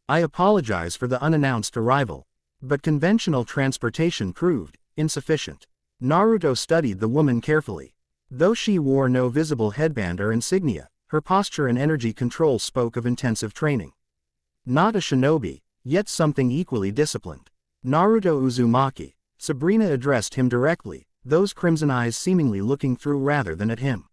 I apologize for the unannounced arrival. But conventional transportation proved insufficient. Naruto studied the woman carefully. Though she wore no visible headband or insignia, her posture and energy control spoke of intensive training. Not a shinobi, yet something equally disciplined. Naruto Uzumaki. Sabrina addressed him directly, those crimson eyes seemingly looking through rather than at him.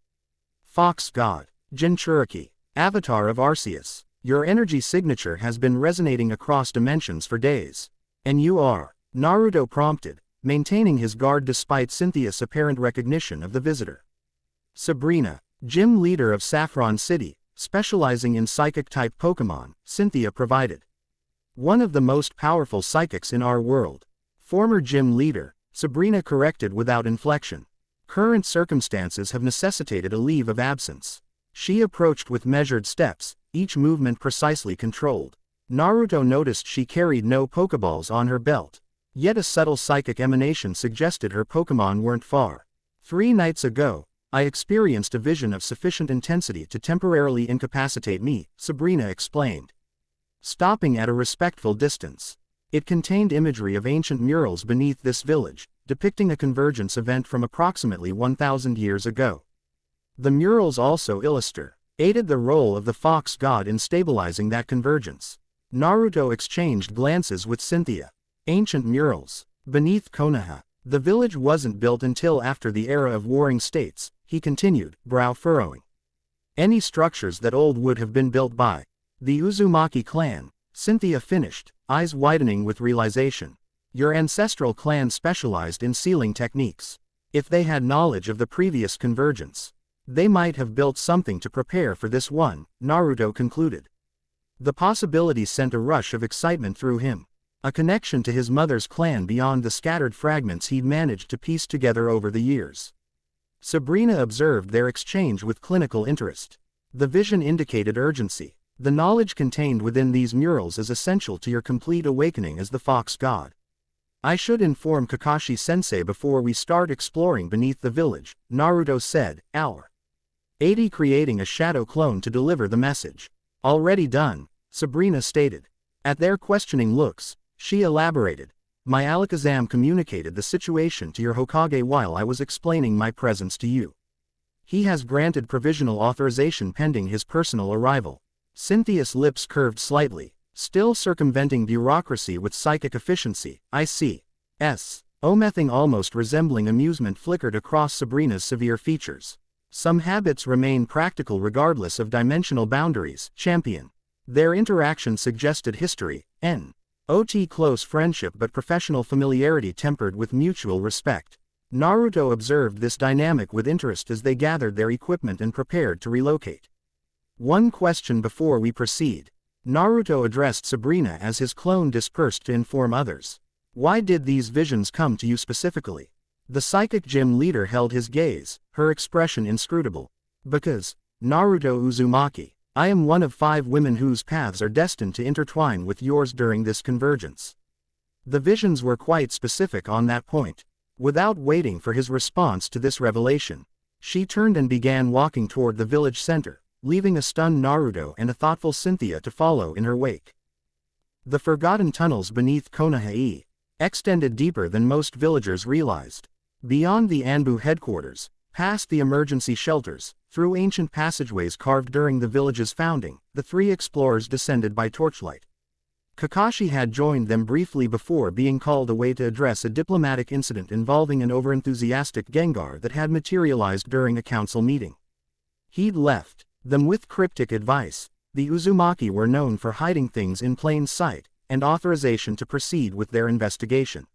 Fox God. Jinchuriki. Avatar of Arceus. Your energy signature has been resonating across dimensions for days. And you are, Naruto prompted, maintaining his guard despite Cynthia's apparent recognition of the visitor. Sabrina. Gym leader of Saffron City, specializing in psychic-type Pokémon, Cynthia provided. One of the most powerful psychics in our world. Former gym leader, Sabrina corrected without inflection. Current circumstances have necessitated a leave of absence. She approached with measured steps, each movement precisely controlled. Naruto noticed she carried no Pokeballs on her belt. Yet a subtle psychic emanation suggested her Pokémon weren't far. 3 nights ago, I experienced a vision of sufficient intensity to temporarily incapacitate me, Sabrina explained. Stopping at a respectful distance. It contained imagery of ancient murals beneath this village, depicting a convergence event from approximately 1,000 years ago. The murals also illustrated the role of the fox god in stabilizing that convergence. Naruto exchanged glances with Cynthia. Ancient murals. Beneath Konoha. The village wasn't built until after the era of warring states, he continued, brow furrowing. Any structures that old would have been built by the Uzumaki clan, Cynthia finished, eyes widening with realization. Your ancestral clan specialized in sealing techniques. If they had knowledge of the previous convergence, they might have built something to prepare for this one, Naruto concluded. The possibility sent a rush of excitement through him. A connection to his mother's clan beyond the scattered fragments he'd managed to piece together over the years. Sabrina observed their exchange with clinical interest. The vision indicated urgency. The knowledge contained within these murals is essential to your complete awakening as the fox god. I should inform Kakashi-sensei before we start exploring beneath the village, Naruto said, Hour 80 creating a shadow clone to deliver the message. Already done, Sabrina stated. At their questioning looks, she elaborated. My Alakazam communicated the situation to your Hokage while I was explaining my presence to you. He has granted provisional authorization pending his personal arrival. Cynthia's lips curved slightly, still circumventing bureaucracy with psychic efficiency. I see. Omething almost resembling amusement flickered across Sabrina's severe features. Some habits remain practical regardless of dimensional boundaries, champion. Their interaction suggested history, not close friendship but professional familiarity tempered with mutual respect. Naruto observed this dynamic with interest as they gathered their equipment and prepared to relocate. One question before we proceed. Naruto addressed Sabrina as his clone dispersed to inform others. Why did these visions come to you specifically? The psychic gym leader held his gaze, her expression inscrutable. Because, Naruto Uzumaki, I am one of 5 women whose paths are destined to intertwine with yours during this convergence. The visions were quite specific on that point. Without waiting for his response to this revelation, she turned and began walking toward the village center, leaving a stunned Naruto and a thoughtful Cynthia to follow in her wake. The forgotten tunnels beneath Konoha extended deeper than most villagers realized. Beyond the Anbu headquarters, past the emergency shelters, through ancient passageways carved during the village's founding, the 3 explorers descended by torchlight. Kakashi had joined them briefly before being called away to address a diplomatic incident involving an overenthusiastic Gengar that had materialized during a council meeting. He'd left them with cryptic advice. The Uzumaki were known for hiding things in plain sight, and authorization to proceed with their investigation.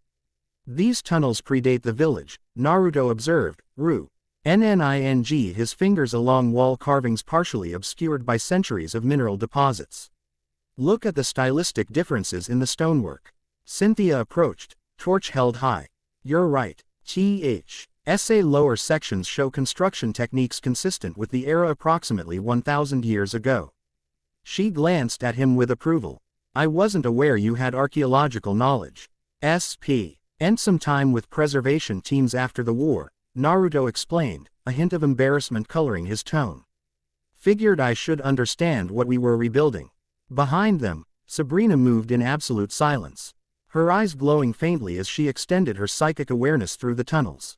These tunnels predate the village, Naruto observed, Nning his fingers along wall carvings partially obscured by centuries of mineral deposits. Look at the stylistic differences in the stonework. Cynthia approached, torch held high. You're right. Essay lower sections show construction techniques consistent with the era approximately 1,000 years ago. She glanced at him with approval. I wasn't aware you had archaeological knowledge. Spent some time with preservation teams after the war, Naruto explained, a hint of embarrassment coloring his tone. Figured I should understand what we were rebuilding. Behind them, Sabrina moved in absolute silence, her eyes glowing faintly as she extended her psychic awareness through the tunnels.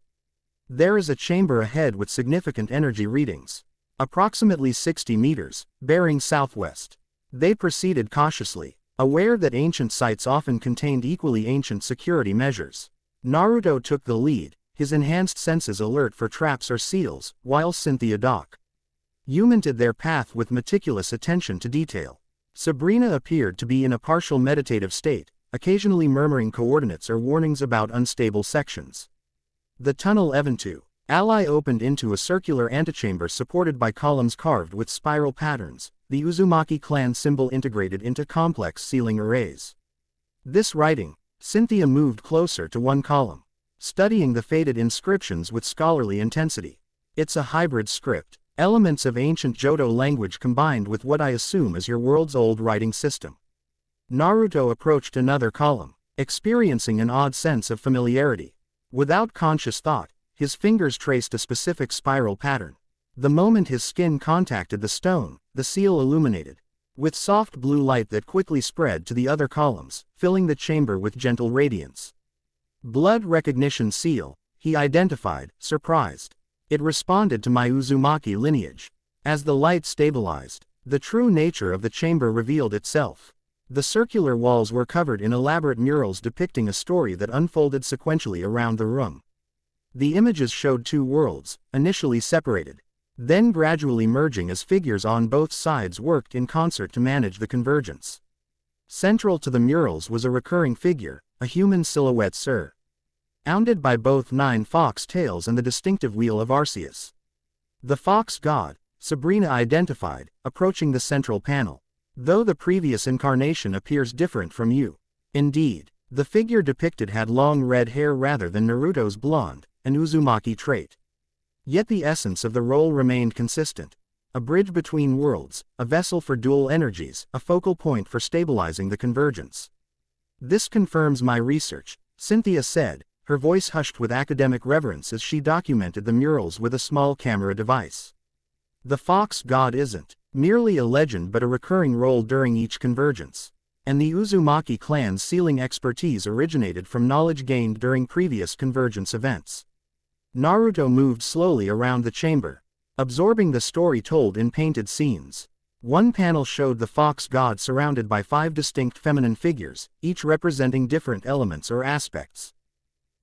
There is a chamber ahead with significant energy readings. Approximately 60 meters, bearing southwest. They proceeded cautiously, aware that ancient sites often contained equally ancient security measures. Naruto took the lead, his enhanced senses alert for traps or seals, while Cynthia documented their path with meticulous attention to detail. Sabrina appeared to be in a partial meditative state, occasionally murmuring coordinates or warnings about unstable sections. The tunnel Eventu Ally opened into a circular antechamber supported by columns carved with spiral patterns, the Uzumaki clan symbol integrated into complex ceiling arrays. This writing, Cynthia moved closer to one column, studying the faded inscriptions with scholarly intensity. It's a hybrid script, elements of ancient Johto language combined with what I assume is your world's old writing system. Naruto approached another column, experiencing an odd sense of familiarity. Without conscious thought, his fingers traced a specific spiral pattern. The moment his skin contacted the stone, the seal illuminated, with soft blue light that quickly spread to the other columns, filling the chamber with gentle radiance. Blood recognition seal, he identified, surprised. It responded to my Uzumaki lineage. As the light stabilized, the true nature of the chamber revealed itself. The circular walls were covered in elaborate murals depicting a story that unfolded sequentially around the room. The images showed two worlds, initially separated, then gradually merging as figures on both sides worked in concert to manage the convergence. Central to the murals was a recurring figure, a human silhouette surrounded by both 9 fox tails and the distinctive wheel of Arceus. The fox god, Sabrina identified, approaching the central panel. Though the previous incarnation appears different from you. Indeed, the figure depicted had long red hair rather than Naruto's blonde, an Uzumaki trait. Yet the essence of the role remained consistent. A bridge between worlds, a vessel for dual energies, a focal point for stabilizing the convergence. This confirms my research, Cynthia said, her voice hushed with academic reverence as she documented the murals with a small camera device. The fox god isn't merely a legend but a recurring role during each convergence. And the Uzumaki clan's sealing expertise originated from knowledge gained during previous convergence events. Naruto moved slowly around the chamber, absorbing the story told in painted scenes. One panel showed the fox god surrounded by 5 distinct feminine figures, each representing different elements or aspects.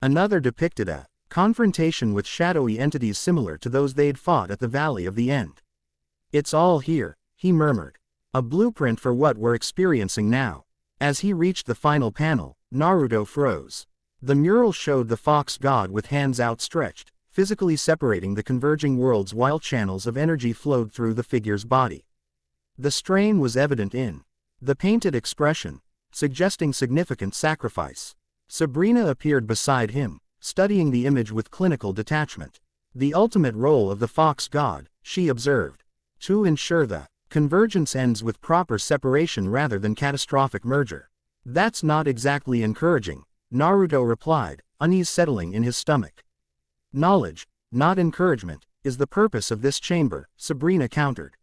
Another depicted a confrontation with shadowy entities similar to those they'd fought at the Valley of the End. It's all here, he murmured. A blueprint for what we're experiencing now. As he reached the final panel, Naruto froze. The mural showed the fox god with hands outstretched, physically separating the converging worlds while channels of energy flowed through the figure's body. The strain was evident in the painted expression, suggesting significant sacrifice. Sabrina appeared beside him, studying the image with clinical detachment. The ultimate role of the fox god, she observed, to ensure the convergence ends with proper separation rather than catastrophic merger. That's not exactly encouraging, Naruto replied, unease settling in his stomach. Knowledge, not encouragement, is the purpose of this chamber, Sabrina countered,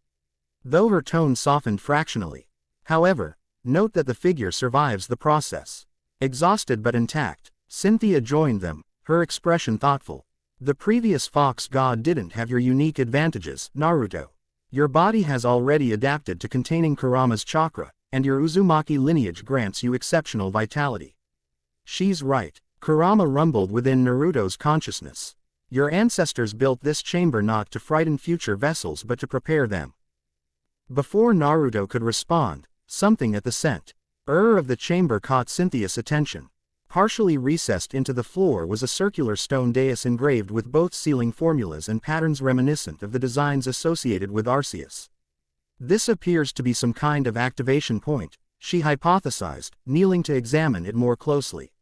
though her tone softened fractionally. However, note that the figure survives the process. Exhausted but intact, Cynthia joined them, her expression thoughtful. The previous fox god didn't have your unique advantages, Naruto. Your body has already adapted to containing Kurama's chakra, and your Uzumaki lineage grants you exceptional vitality. She's right, Kurama rumbled within Naruto's consciousness. Your ancestors built this chamber not to frighten future vessels but to prepare them. Before Naruto could respond, something at the center of the chamber caught Cynthia's attention. Partially recessed into the floor was a circular stone dais engraved with both ceiling formulas and patterns reminiscent of the designs associated with Arceus. This appears to be some kind of activation point, she hypothesized, kneeling to examine it more closely.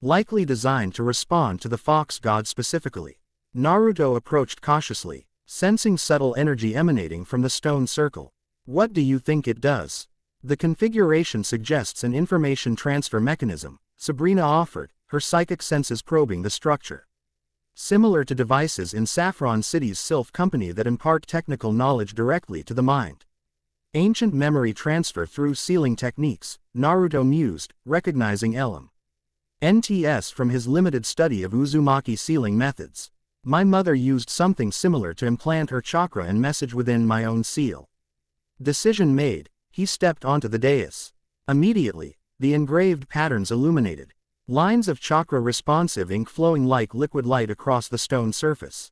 Likely designed to respond to the fox god specifically. Naruto approached cautiously, sensing subtle energy emanating from the stone circle. What do you think it does? The configuration suggests an information transfer mechanism, Sabrina offered, her psychic senses probing the structure. similar to devices in Saffron City's Sylph Company that impart technical knowledge directly to the mind. Ancient memory transfer through sealing techniques, Naruto mused, recognizing NTS from his limited study of Uzumaki sealing methods. My mother used something similar to implant her chakra and message within my own seal. Decision made, he stepped onto the dais. Immediately, the engraved patterns illuminated. Lines of chakra-responsive ink flowing like liquid light across the stone surface.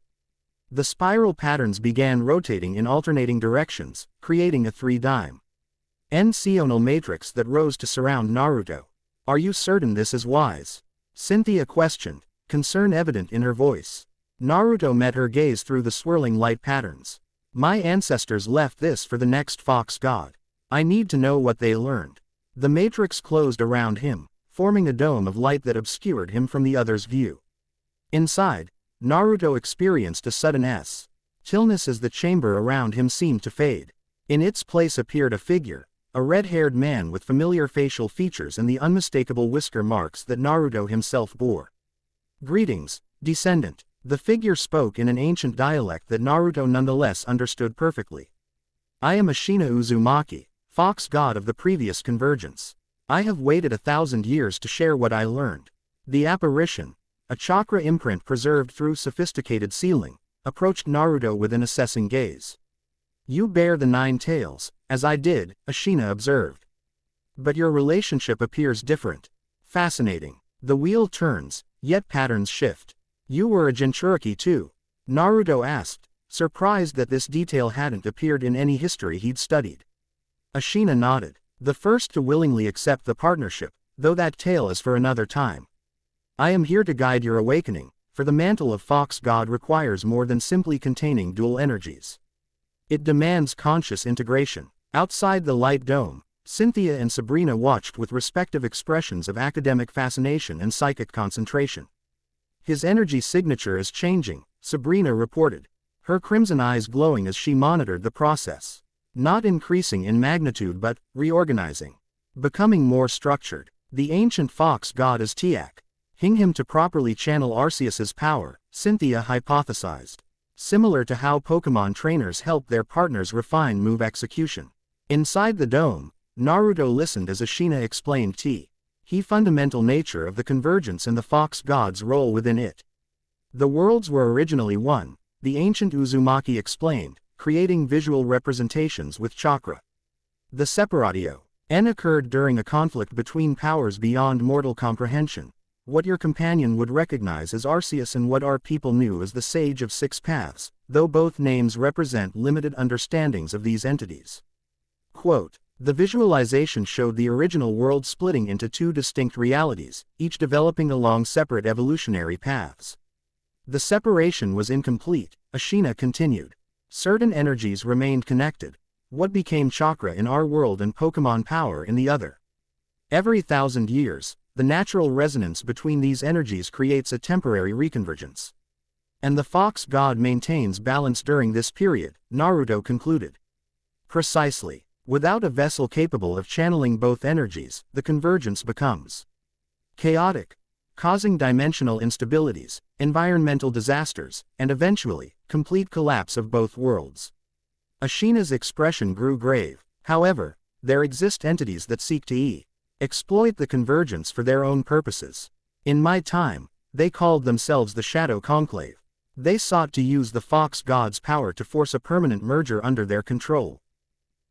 The spiral patterns began rotating in alternating directions, creating a three-dimensional matrix that rose to surround Naruto. Are you certain this is wise? Cynthia questioned, concern evident in her voice. Naruto met her gaze through the swirling light patterns. My ancestors left this for the next fox god. I need to know what they learned. The matrix closed around him, forming a dome of light that obscured him from the other's view. Inside, Naruto experienced a sudden stillness as the chamber around him seemed to fade. In its place appeared a figure, a red-haired man with familiar facial features and the unmistakable whisker marks that Naruto himself bore. Greetings, descendant. The figure spoke in an ancient dialect that Naruto nonetheless understood perfectly. I am Ashina Uzumaki, fox god of the previous convergence. I have waited 1,000 years to share what I learned. The apparition, a chakra imprint preserved through sophisticated sealing, approached Naruto with an assessing gaze. You bear the 9 tails, as I did, Ashina observed. But your relationship appears different. Fascinating. The wheel turns, yet patterns shift. You were a Jinchuriki too? Naruto asked, surprised that this detail hadn't appeared in any history he'd studied. Ashina nodded, the first to willingly accept the partnership, though that tale is for another time. I am here to guide your awakening, for the mantle of Fox God requires more than simply containing dual energies. It demands conscious integration. Outside the light dome, Cynthia and Sabrina watched with respective expressions of academic fascination and psychic concentration. His energy signature is changing, Sabrina reported, her crimson eyes glowing as she monitored the process. Not increasing in magnitude but reorganizing. Becoming more structured. The ancient fox god is Tiak. Him to properly channel Arceus's power, Cynthia hypothesized. Similar to how Pokémon trainers help their partners refine move execution. Inside the dome, Naruto listened as Ashina explained the fundamental nature of the convergence and the fox god's role within it. The worlds were originally one, the ancient Uzumaki explained, creating visual representations with chakra. The separatio occurred during a conflict between powers beyond mortal comprehension. What your companion would recognize as Arceus and what our people knew as the Sage of Six Paths, though both names represent limited understandings of these entities. Quote, the visualization showed the original world splitting into 2 distinct realities, each developing along separate evolutionary paths. The separation was incomplete, Ashina continued. Certain energies remained connected. What became chakra in our world and Pokémon power in the other? Every 1,000 years, the natural resonance between these energies creates a temporary reconvergence. And the fox god maintains balance during this period, Naruto concluded. Precisely. Without a vessel capable of channeling both energies, the convergence becomes chaotic, causing dimensional instabilities, environmental disasters, and eventually, complete collapse of both worlds. Ashina's expression grew grave. However, there exist entities that seek to exploit the convergence for their own purposes. In my time, they called themselves the Shadow Conclave. They sought to use the fox god's power to force a permanent merger under their control.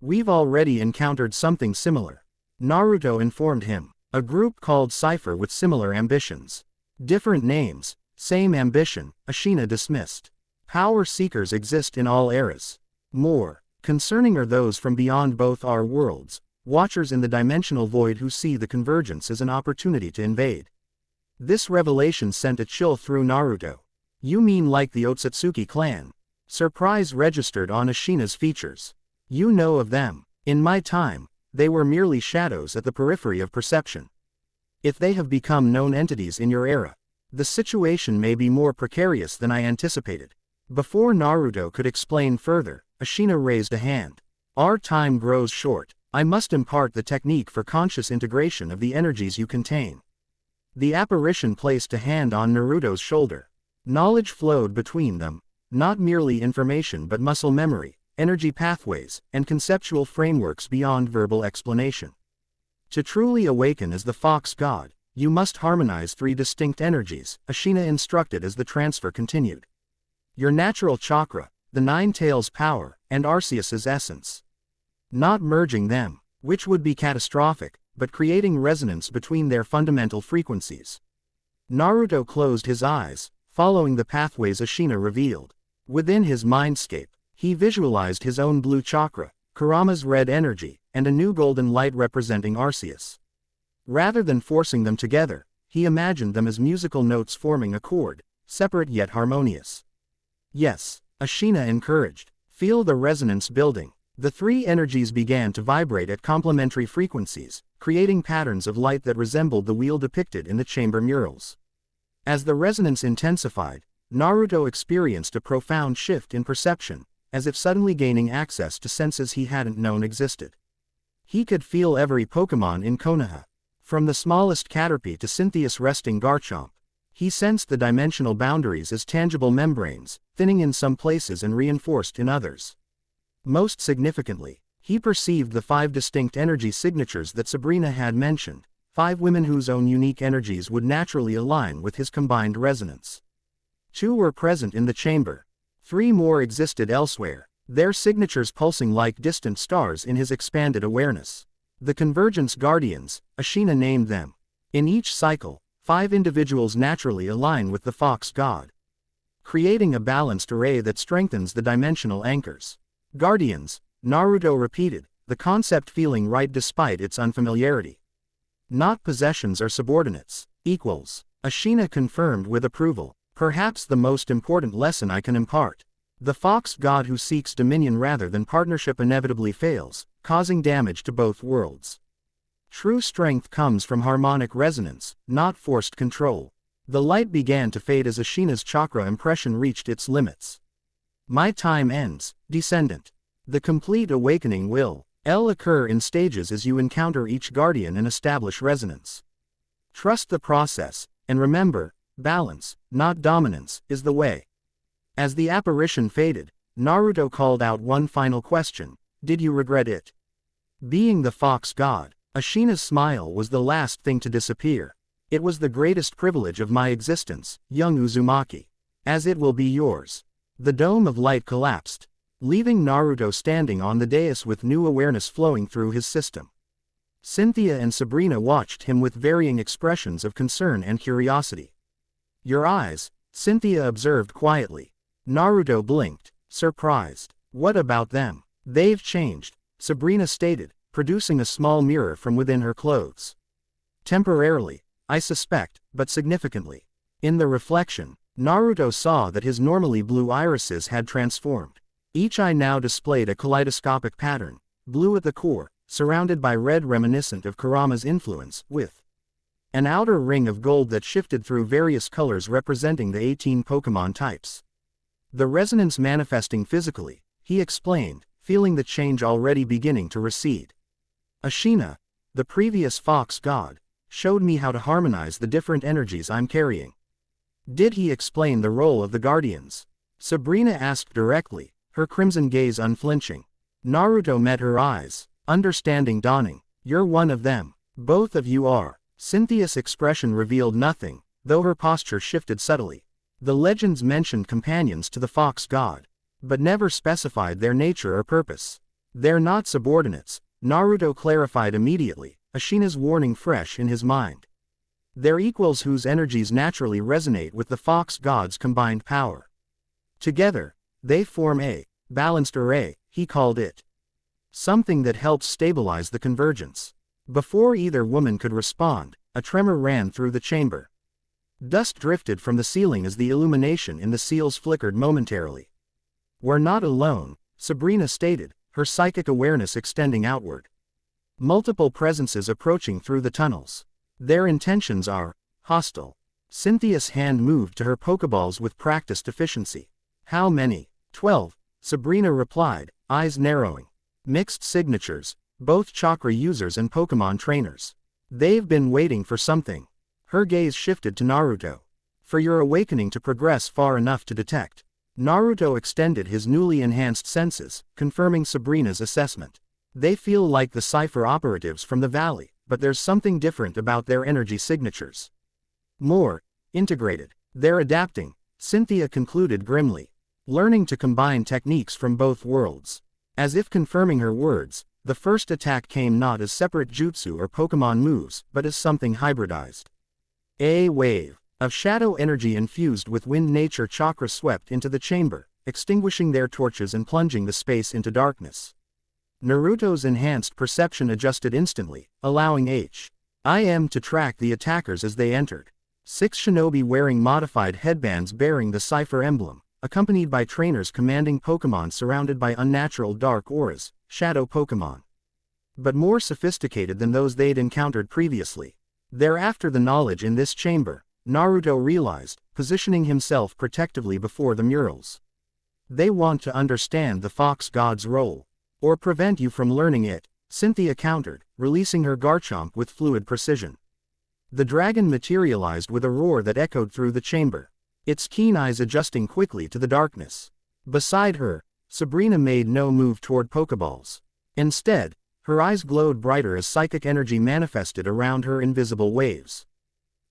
We've already encountered something similar. Naruto informed him. A group called Cypher with similar ambitions. Different names, same ambition, Ashina dismissed. Power seekers exist in all eras. More concerning are those from beyond both our worlds, watchers in the dimensional void who see the convergence as an opportunity to invade. This revelation sent a chill through Naruto. You mean like the Otsutsuki clan? Surprise registered on Ashina's features. You know of them. In my time, they were merely shadows at the periphery of perception. If they have become known entities in your era, the situation may be more precarious than I anticipated. Before Naruto could explain further, Ashina raised a hand. Our time grows short. I must impart the technique for conscious integration of the energies you contain. The apparition placed a hand on Naruto's shoulder. Knowledge flowed between them, not merely information but muscle memory, energy pathways, and conceptual frameworks beyond verbal explanation. To truly awaken as the fox god, you must harmonize 3 distinct energies, Ashina instructed as the transfer continued. Your natural chakra, the 9 tails power, and Arceus's essence. Not merging them, which would be catastrophic, but creating resonance between their fundamental frequencies. Naruto closed his eyes, following the pathways Ashina revealed. Within his mindscape, he visualized his own blue chakra, Kurama's red energy, and a new golden light representing Arceus. Rather than forcing them together, he imagined them as musical notes forming a chord, separate yet harmonious. Yes, Ashina encouraged. Feel the resonance building. The 3 energies began to vibrate at complementary frequencies, creating patterns of light that resembled the wheel depicted in the chamber murals. As the resonance intensified, Naruto experienced a profound shift in perception, as if suddenly gaining access to senses he hadn't known existed. He could feel every Pokémon in Konoha. From the smallest Caterpie to Cynthia's resting Garchomp. He sensed the dimensional boundaries as tangible membranes, thinning in some places and reinforced in others. Most significantly, he perceived the 5 distinct energy signatures that Sabrina had mentioned, 5 women whose own unique energies would naturally align with his combined resonance. 2 were present in the chamber. 3 more existed elsewhere, their signatures pulsing like distant stars in his expanded awareness. The Convergence Guardians, Ashina named them. In each cycle, 5 individuals naturally align with the fox god, creating a balanced array that strengthens the dimensional anchors. Guardians, Naruto repeated, the concept feeling right despite its unfamiliarity. Not possessions or subordinates, equals. Ashina confirmed with approval. Perhaps the most important lesson I can impart. The fox god who seeks dominion rather than partnership inevitably fails, causing damage to both worlds. True strength comes from harmonic resonance, not forced control. The light began to fade as Ashina's chakra impression reached its limits. My time ends, descendant. The complete awakening will occur in stages as you encounter each guardian and establish resonance. Trust the process, and remember, balance, not dominance, is the way. As the apparition faded, Naruto called out one final question: did you regret it? Being the fox god, Ashina's smile was the last thing to disappear. It was the greatest privilege of my existence, young Uzumaki. As it will be yours. The dome of light collapsed, leaving Naruto standing on the dais with new awareness flowing through his system. Cynthia and Sabrina watched him with varying expressions of concern and curiosity. Your eyes, Cynthia observed quietly. Naruto blinked, surprised. What about them? They've changed, Sabrina stated, producing a small mirror from within her clothes. Temporarily, I suspect, but significantly. In the reflection, Naruto saw that his normally blue irises had transformed. Each eye now displayed a kaleidoscopic pattern, blue at the core, surrounded by red reminiscent of Kurama's influence, with an outer ring of gold that shifted through various colors representing the 18 Pokémon types. The resonance manifesting physically, he explained, feeling the change already beginning to recede. Ashina, the previous fox god, showed me how to harmonize the different energies I'm carrying. Did he explain the role of the guardians? Sabrina asked directly, her crimson gaze unflinching. Naruto met her eyes, understanding dawning. You're one of them. Both of you are. Cynthia's expression revealed nothing, though her posture shifted subtly. The legends mentioned companions to the fox god, but never specified their nature or purpose. They're not subordinates, Naruto clarified immediately, Ashina's warning fresh in his mind. They're equals whose energies naturally resonate with the fox god's combined power. Together, they form a balanced array, he called it. Something that helps stabilize the convergence. Before either woman could respond, a tremor ran through the chamber. Dust drifted from the ceiling as the illumination in the seals flickered momentarily. We're not alone, Sabrina stated, her psychic awareness extending outward. Multiple presences approaching through the tunnels. Their intentions are hostile. Cynthia's hand moved to her Pokeballs with practiced efficiency. How many? 12, Sabrina replied, eyes narrowing. Mixed signatures, both chakra users and Pokemon trainers. They've been waiting for something. Her gaze shifted to Naruto. for your awakening to progress far enough to detect. Naruto extended his newly enhanced senses, confirming Sabrina's assessment. They feel like the cipher operatives from the valley, but there's something different about their energy signatures. More integrated. They're adapting, Cynthia concluded grimly. Learning to combine techniques from both worlds. As if confirming her words, the first attack came not as separate jutsu or Pokémon moves, but as something hybridized. A wave of shadow energy infused with wind nature chakra swept into the chamber, extinguishing their torches and plunging the space into darkness. Naruto's enhanced perception adjusted instantly, allowing him to track the attackers as they entered. 6 shinobi wearing modified headbands bearing the cipher emblem, accompanied by trainers commanding Pokémon surrounded by unnatural dark auras, shadow Pokémon. But more sophisticated than those they'd encountered previously. Thereafter the knowledge in this chamber, Naruto realized, positioning himself protectively before the murals. They want to understand the fox god's role. Or prevent you from learning it, Cynthia countered, releasing her Garchomp with fluid precision. The dragon materialized with a roar that echoed through the chamber, its keen eyes adjusting quickly to the darkness. Beside her, Sabrina made no move toward Pokeballs. Instead, her eyes glowed brighter as psychic energy manifested around her invisible waves.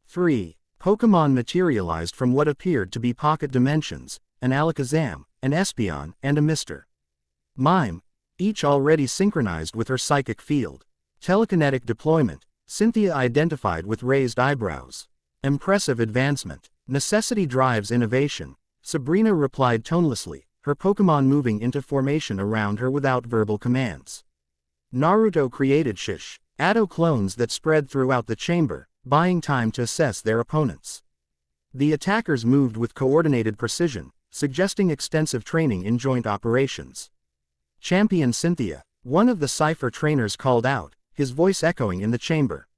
3. Pokémon materialized from what appeared to be pocket dimensions, an Alakazam, an Espeon, and a Mr. Mime, each already synchronized with her psychic field. Telekinetic deployment, Cynthia identified with raised eyebrows. Impressive advancement. Necessity drives innovation, Sabrina replied tonelessly, her Pokémon moving into formation around her without verbal commands. Naruto created shadow clones that spread throughout the chamber, buying time to assess their opponents. The attackers moved with coordinated precision, suggesting extensive training in joint operations. Champion Cynthia, one of the cipher trainers called out, his voice echoing in the chamber.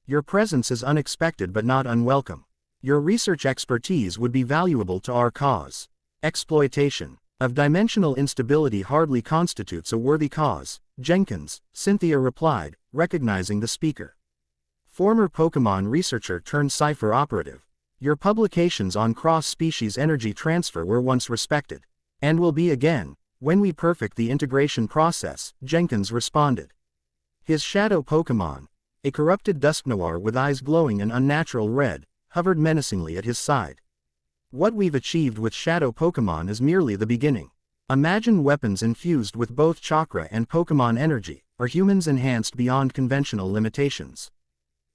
Your presence is unexpected but not unwelcome. Your research expertise would be valuable to our cause. Exploitation of dimensional instability hardly constitutes a worthy cause, Jenkins, Cynthia replied, recognizing the speaker. Former Pokémon researcher turned cipher operative. Your publications on cross-species energy transfer were once respected. And will be again, when we perfect the integration process, Jenkins responded. His shadow Pokémon, a corrupted Dusknoir with eyes glowing an unnatural red, hovered menacingly at his side. What we've achieved with shadow Pokémon is merely the beginning. Imagine weapons infused with both chakra and Pokémon energy, or humans enhanced beyond conventional limitations.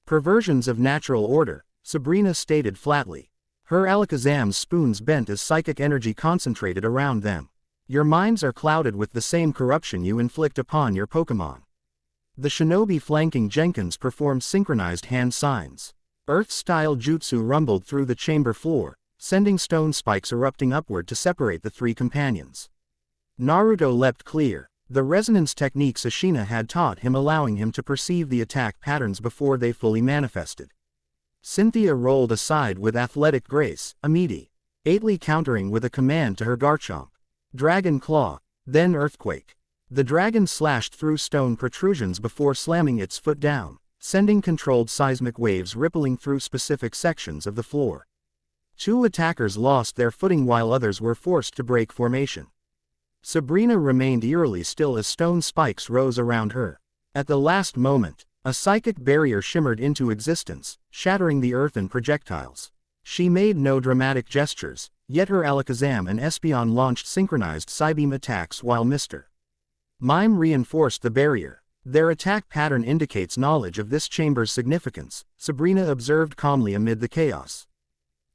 Perversions of natural order, Sabrina stated flatly. Her Alakazam's spoons bent as psychic energy concentrated around them. Your minds are clouded with the same corruption you inflict upon your Pokémon. The shinobi flanking Jenkins performed synchronized hand signs. Earth-style jutsu rumbled through the chamber floor, sending stone spikes erupting upward to separate the 3 companions. Naruto leapt clear, the resonance techniques Ashina had taught him allowing him to perceive the attack patterns before they fully manifested. Cynthia rolled aside with athletic grace, immediately countering with a command to her Garchomp. Dragon Claw, then Earthquake. The dragon slashed through stone protrusions before slamming its foot down, sending controlled seismic waves rippling through specific sections of the floor. 2 attackers lost their footing while others were forced to break formation. Sabrina remained eerily still as stone spikes rose around her. At the last moment, a psychic barrier shimmered into existence, shattering the earthen projectiles. She made no dramatic gestures, yet her Alakazam and Espeon launched synchronized Psybeam attacks while Mr. Mime reinforced the barrier. Their attack pattern indicates knowledge of this chamber's significance, Sabrina observed calmly amid the chaos.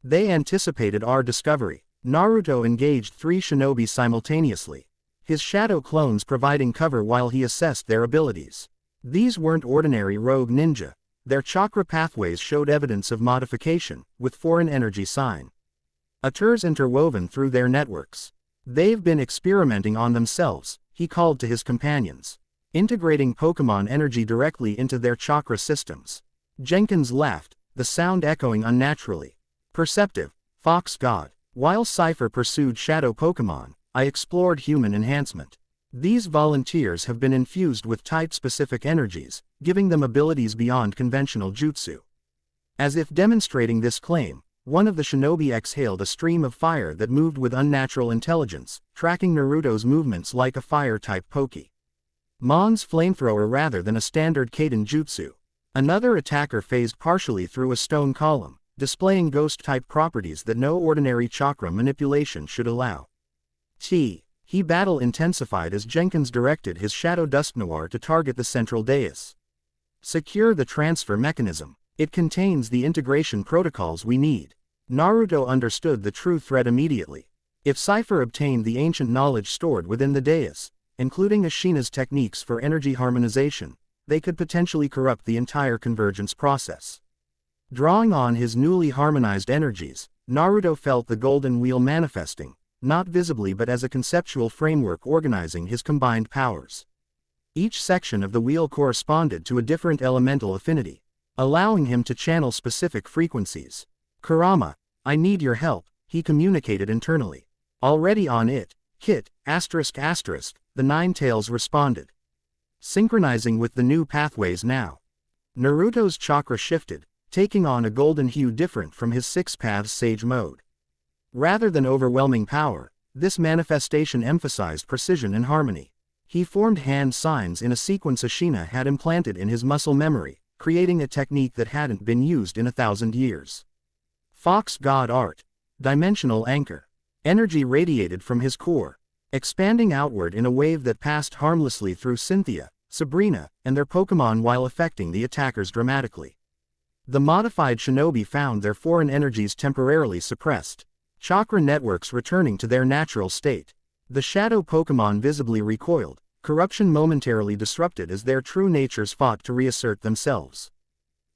They anticipated our discovery. Naruto engaged 3 shinobi simultaneously, his shadow clones providing cover while he assessed their abilities. These weren't ordinary rogue ninja. Their chakra pathways showed evidence of modification, with foreign energy signatures interwoven through their networks. They've been experimenting on themselves, he called to his companions, integrating Pokémon energy directly into their chakra systems. Jenkins laughed, the sound echoing unnaturally. Perceptive, Fox God. While Cypher pursued shadow Pokémon, I explored human enhancement. These volunteers have been infused with type-specific energies, giving them abilities beyond conventional jutsu. As if demonstrating this claim, One of the shinobi exhaled a stream of fire that moved with unnatural intelligence, tracking Naruto's movements like a fire-type Pokémon's flamethrower rather than a standard Kaiden jutsu. Another attacker phased partially through a stone column, displaying ghost-type properties that no ordinary chakra manipulation should allow. Battle intensified as Jenkins directed his Shadow Dusknoir to target the central dais. Secure the transfer mechanism. It contains the integration protocols we need. Naruto understood the true threat immediately. If Cypher obtained the ancient knowledge stored within the dais, including Ashina's techniques for energy harmonization, they could potentially corrupt the entire convergence process. Drawing on his newly harmonized energies, Naruto felt the golden wheel manifesting, not visibly but as a conceptual framework organizing his combined powers. Each section of the wheel corresponded to a different elemental affinity, allowing him to channel specific frequencies. "Kurama, I need your help," he communicated internally. "Already on it, Kit, ****, the Nine-Tails responded. "Synchronizing with the new pathways now." Naruto's chakra shifted, taking on a golden hue different from his Six Paths Sage mode. Rather than overwhelming power, this manifestation emphasized precision and harmony. He formed hand signs in a sequence Ashina had implanted in his muscle memory, creating a technique that hadn't been used in 1,000 years. Fox God Art. Dimensional Anchor. Energy radiated from his core, expanding outward in a wave that passed harmlessly through Cynthia, Sabrina, and their Pokémon while affecting the attackers dramatically. The modified shinobi found their foreign energies temporarily suppressed, chakra networks returning to their natural state. The shadow Pokémon visibly recoiled, corruption momentarily disrupted as their true natures fought to reassert themselves.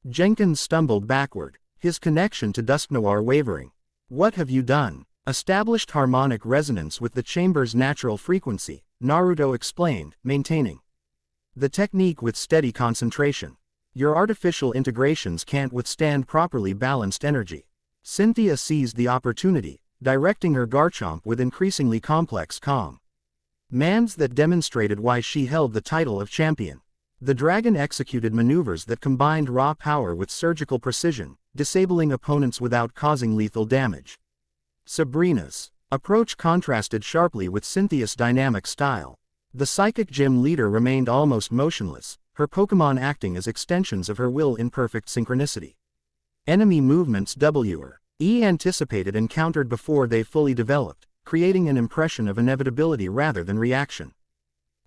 Jenkins stumbled backward, his connection to Dusknoir wavering. "What have you done?" "Established harmonic resonance with the chamber's natural frequency," Naruto explained, maintaining the technique with steady concentration. "Your artificial integrations can't withstand properly balanced energy." Cynthia seized the opportunity, directing her Garchomp with increasingly complex commands that demonstrated why she held the title of champion. The dragon executed maneuvers that combined raw power with surgical precision, disabling opponents without causing lethal damage. Sabrina's approach contrasted sharply with Cynthia's dynamic style. The psychic gym leader remained almost motionless, her Pokémon acting as extensions of her will in perfect synchronicity. Enemy movements were anticipated and countered before they fully developed, creating an impression of inevitability rather than reaction.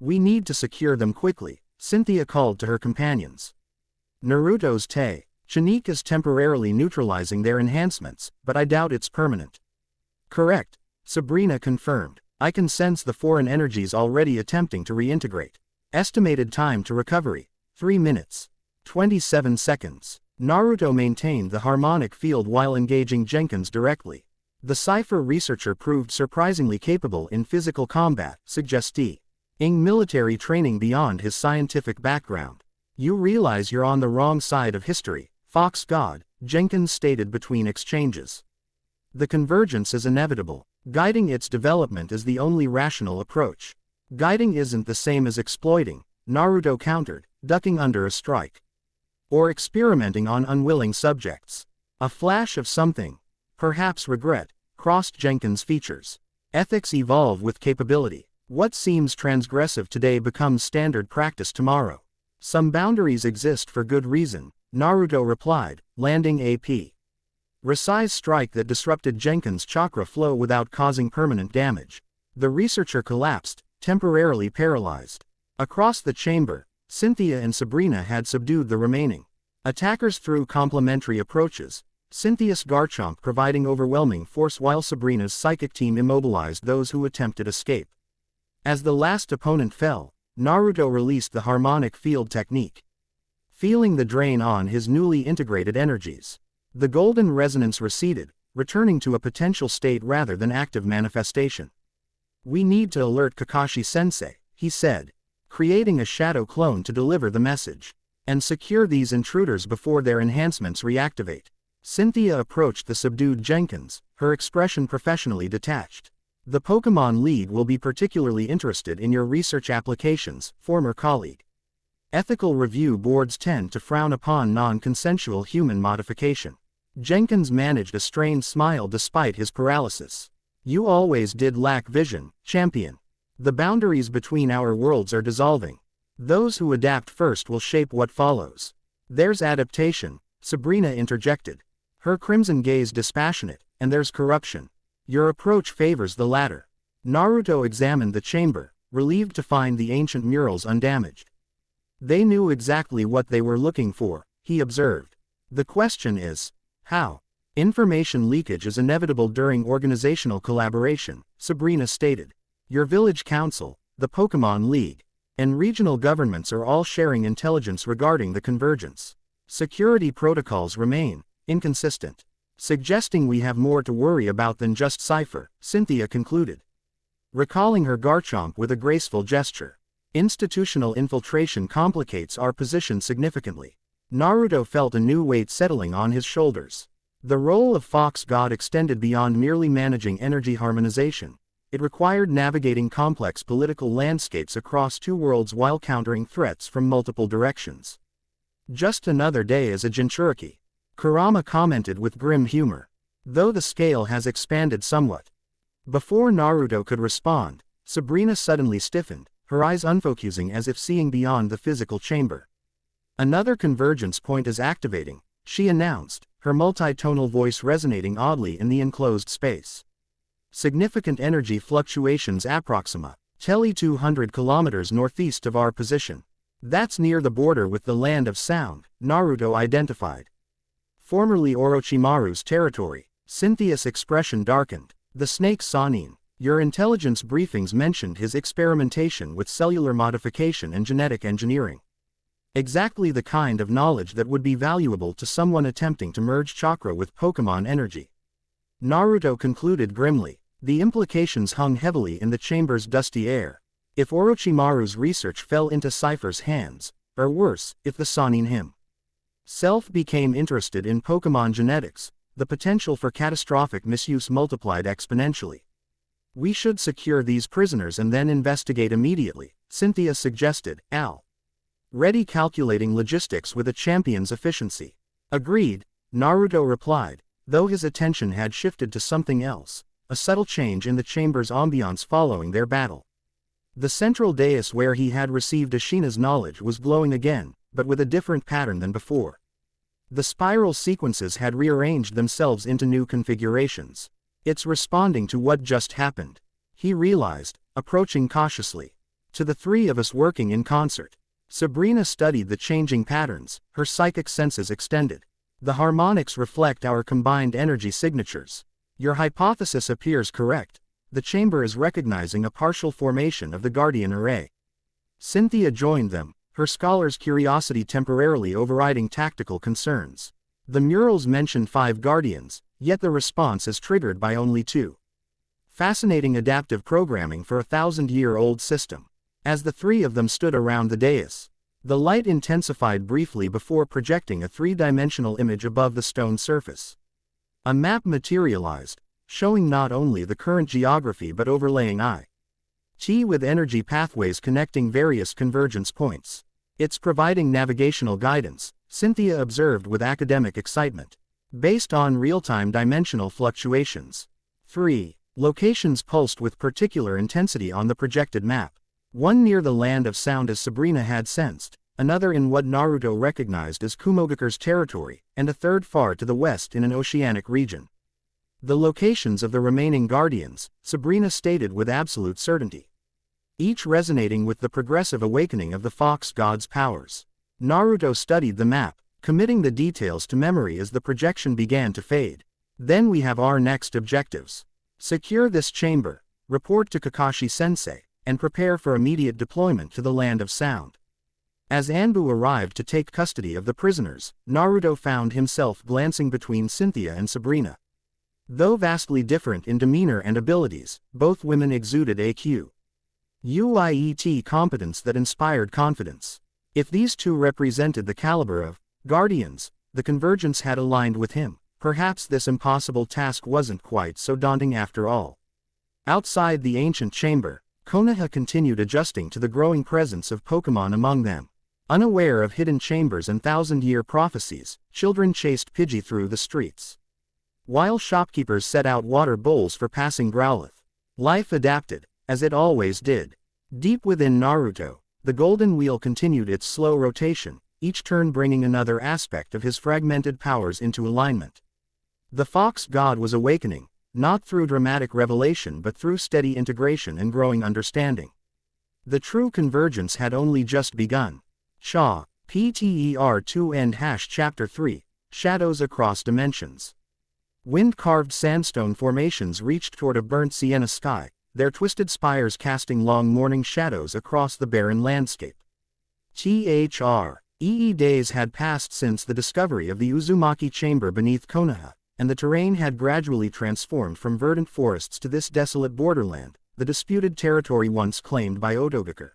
"We need to secure them quickly," Cynthia called to her companions. Naruto's technique is temporarily neutralizing their enhancements, but I doubt it's permanent. "Correct," Sabrina confirmed. "I can sense the foreign energies already attempting to reintegrate." Estimated time to recovery, 3 minutes, 27 seconds. Naruto maintained the harmonic field while engaging Jenkins directly. The Cypher researcher proved surprisingly capable in physical combat, suggesting military training beyond his scientific background. "You realize you're on the wrong side of history, Fox God," Jenkins stated between exchanges. "The convergence is inevitable. Guiding its development is the only rational approach." "Guiding isn't the same as exploiting," Naruto countered, ducking under a strike. "Or experimenting on unwilling subjects." A flash of something, perhaps regret, crossed Jenkins' features. Ethics evolve with capability. What seems transgressive today becomes standard practice tomorrow. "Some boundaries exist for good reason," Naruto replied, landing a precise strike that disrupted Jenkins' chakra flow without causing permanent damage. The researcher collapsed, temporarily paralyzed. Across the chamber, Cynthia and Sabrina had subdued the remaining attackers through complementary approaches, Cynthia's Garchomp providing overwhelming force while Sabrina's psychic team immobilized those who attempted escape. As the last opponent fell, Naruto released the harmonic field technique. Feeling the drain on his newly integrated energies, the golden resonance receded, returning to a potential state rather than active manifestation. "We need to alert Kakashi-sensei," he said, creating a shadow clone to deliver the message, "and secure these intruders before their enhancements reactivate." Cynthia approached the subdued Jenkins, her expression professionally detached. "The Pokémon League will be particularly interested in your research applications, former colleague. Ethical review boards tend to frown upon non-consensual human modification." Jenkins managed a strained smile despite his paralysis. You always did lack vision, champion. The boundaries between our worlds are dissolving. Those who adapt first will shape what follows. There's adaptation, Sabrina interjected. Her crimson gaze dispassionate, and there's corruption. Your approach favors the latter. Naruto examined the chamber, relieved to find the ancient murals undamaged. They knew exactly what they were looking for, he observed. The question is, how? Information leakage is inevitable during organizational collaboration, Sabrina stated. Your village council, the Pokémon League, and regional governments are all sharing intelligence regarding the convergence. Security protocols remain inconsistent, suggesting we have more to worry about than just Cypher, Cynthia concluded, recalling her Garchomp with a graceful gesture. Institutional infiltration complicates our position significantly. Naruto felt a new weight settling on his shoulders. The role of Fox God extended beyond merely managing energy harmonization. It required navigating complex political landscapes across two worlds while countering threats from multiple directions. Just another day as a Jinchuriki, Kurama commented with grim humor. Though the scale has expanded somewhat. Before Naruto could respond, Sabrina suddenly stiffened, her eyes unfocusing as if seeing beyond the physical chamber. Another convergence point is activating, she announced, her multi-tonal voice resonating oddly in the enclosed space. Significant energy fluctuations approxima, 200 kilometers northeast of our position. That's near the border with the Land of Sound, Naruto identified. Formerly Orochimaru's territory. Cynthia's expression darkened. The snake Sanin. Your intelligence briefings mentioned his experimentation with cellular modification and genetic engineering. Exactly the kind of knowledge that would be valuable to someone attempting to merge chakra with Pokémon energy. Naruto concluded grimly. The implications hung heavily in the chamber's dusty air. If Orochimaru's research fell into Cypher's hands, or worse, if the Sanin himself became interested in Pokémon genetics, the potential for catastrophic misuse multiplied exponentially. We should secure these prisoners and then investigate immediately, Cynthia suggested, ready calculating logistics with a champion's efficiency. Agreed, Naruto replied, though his attention had shifted to something else, a subtle change in the chamber's ambiance following their battle. The central dais where he had received Ashina's knowledge was glowing again, but with a different pattern than before. The spiral sequences had rearranged themselves into new configurations. It's responding to what just happened, he realized, approaching cautiously. To the three of us working in concert. Sabrina studied the changing patterns, her psychic senses extended. The harmonics reflect our combined energy signatures. Your hypothesis appears correct. The chamber is recognizing a partial formation of the Guardian Array. Cynthia joined them, her scholar's curiosity temporarily overriding tactical concerns. The murals mention 5 Guardians, yet the response is triggered by only 2. Fascinating adaptive programming for a 1,000-year-old system. As the three of them stood around the dais, the light intensified briefly before projecting a 3-dimensional image above the stone surface. A map materialized, showing not only the current geography but overlaying it with energy pathways connecting various convergence points. It's providing navigational guidance, Cynthia observed with academic excitement. Based on real-time dimensional fluctuations. 3 locations pulsed with particular intensity on the projected map. One near the Land of Sound as Sabrina had sensed, another in what Naruto recognized as Kumogakure's territory, and a third far to the west in an oceanic region. The locations of the remaining Guardians, Sabrina stated with absolute certainty. Each resonating with the progressive awakening of the Fox God's powers. Naruto studied the map, committing the details to memory as the projection began to fade. Then we have our next objectives. Secure this chamber, report to Kakashi-sensei, and prepare for immediate deployment to the Land of Sound. As Anbu arrived to take custody of the prisoners, Naruto found himself glancing between Cynthia and Sabrina. Though vastly different in demeanor and abilities, both women exuded a quiet competence that inspired confidence. If these two represented the caliber of Guardians, the convergence had aligned with him. Perhaps this impossible task wasn't quite so daunting after all. Outside the ancient chamber, Konoha continued adjusting to the growing presence of Pokémon among them. Unaware of hidden chambers and thousand-year prophecies, children chased Pidgey through the streets, while shopkeepers set out water bowls for passing Growlithe. Life adapted, as it always did. Deep within Naruto, the golden wheel continued its slow rotation, each turn bringing another aspect of his fragmented powers into alignment. The Fox God was awakening, not through dramatic revelation but through steady integration and growing understanding. The true convergence had only just begun. Shaw, Pter 2 End Chapter 3, Shadows Across Dimensions. Wind-carved sandstone formations reached toward a burnt sienna sky, their twisted spires casting long morning shadows across the barren landscape. Days had passed since the discovery of the Uzumaki chamber beneath Konoha, and the terrain had gradually transformed from verdant forests to this desolate borderland, the disputed territory once claimed by Otogakure.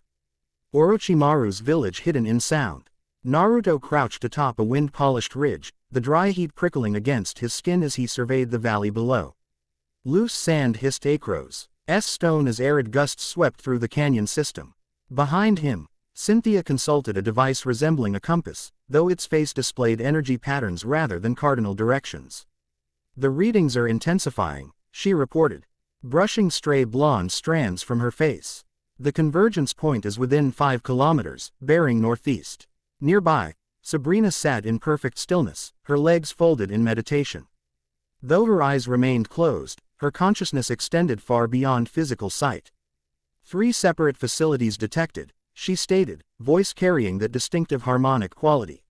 Orochimaru's village hidden in sound. Naruto crouched atop a wind-polished ridge, the dry heat prickling against his skin as he surveyed the valley below. Loose sand hissed acros. Stone as arid gusts swept through the canyon system. Behind him, Cynthia consulted a device resembling a compass, though its face displayed energy patterns rather than cardinal directions. "The readings are intensifying," she reported, brushing stray blonde strands from her face. "The convergence point is within 5 kilometers, bearing northeast." Nearby, Sabrina sat in perfect stillness, her legs folded in meditation. Though her eyes remained closed, her consciousness extended far beyond physical sight. 3 separate facilities detected, she stated, voice carrying that distinctive harmonic quality.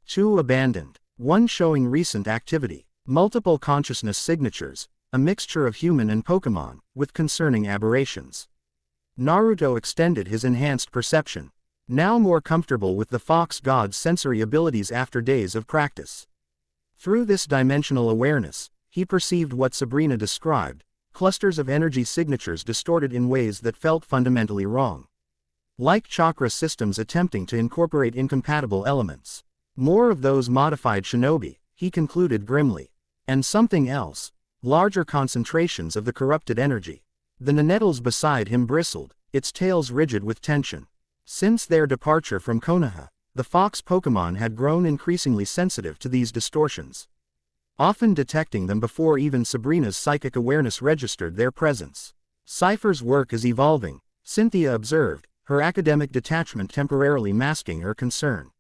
2 abandoned, 1 showing recent activity, multiple consciousness signatures, a mixture of human and Pokémon, with concerning aberrations. Naruto extended his enhanced perception, now more comfortable with the Fox God's sensory abilities after days of practice. Through this dimensional awareness, he perceived what Sabrina described, clusters of energy signatures distorted in ways that felt fundamentally wrong. Like chakra systems attempting to incorporate incompatible elements. More of those modified shinobi, he concluded grimly. And something else, larger concentrations of the corrupted energy. The Nenettles beside him bristled, its tails rigid with tension. Since their departure from Konoha, the fox Pokémon had grown increasingly sensitive to these distortions, often detecting them before even Sabrina's psychic awareness registered their presence. Cypher's work is evolving, Cynthia observed, her academic detachment temporarily masking her concern.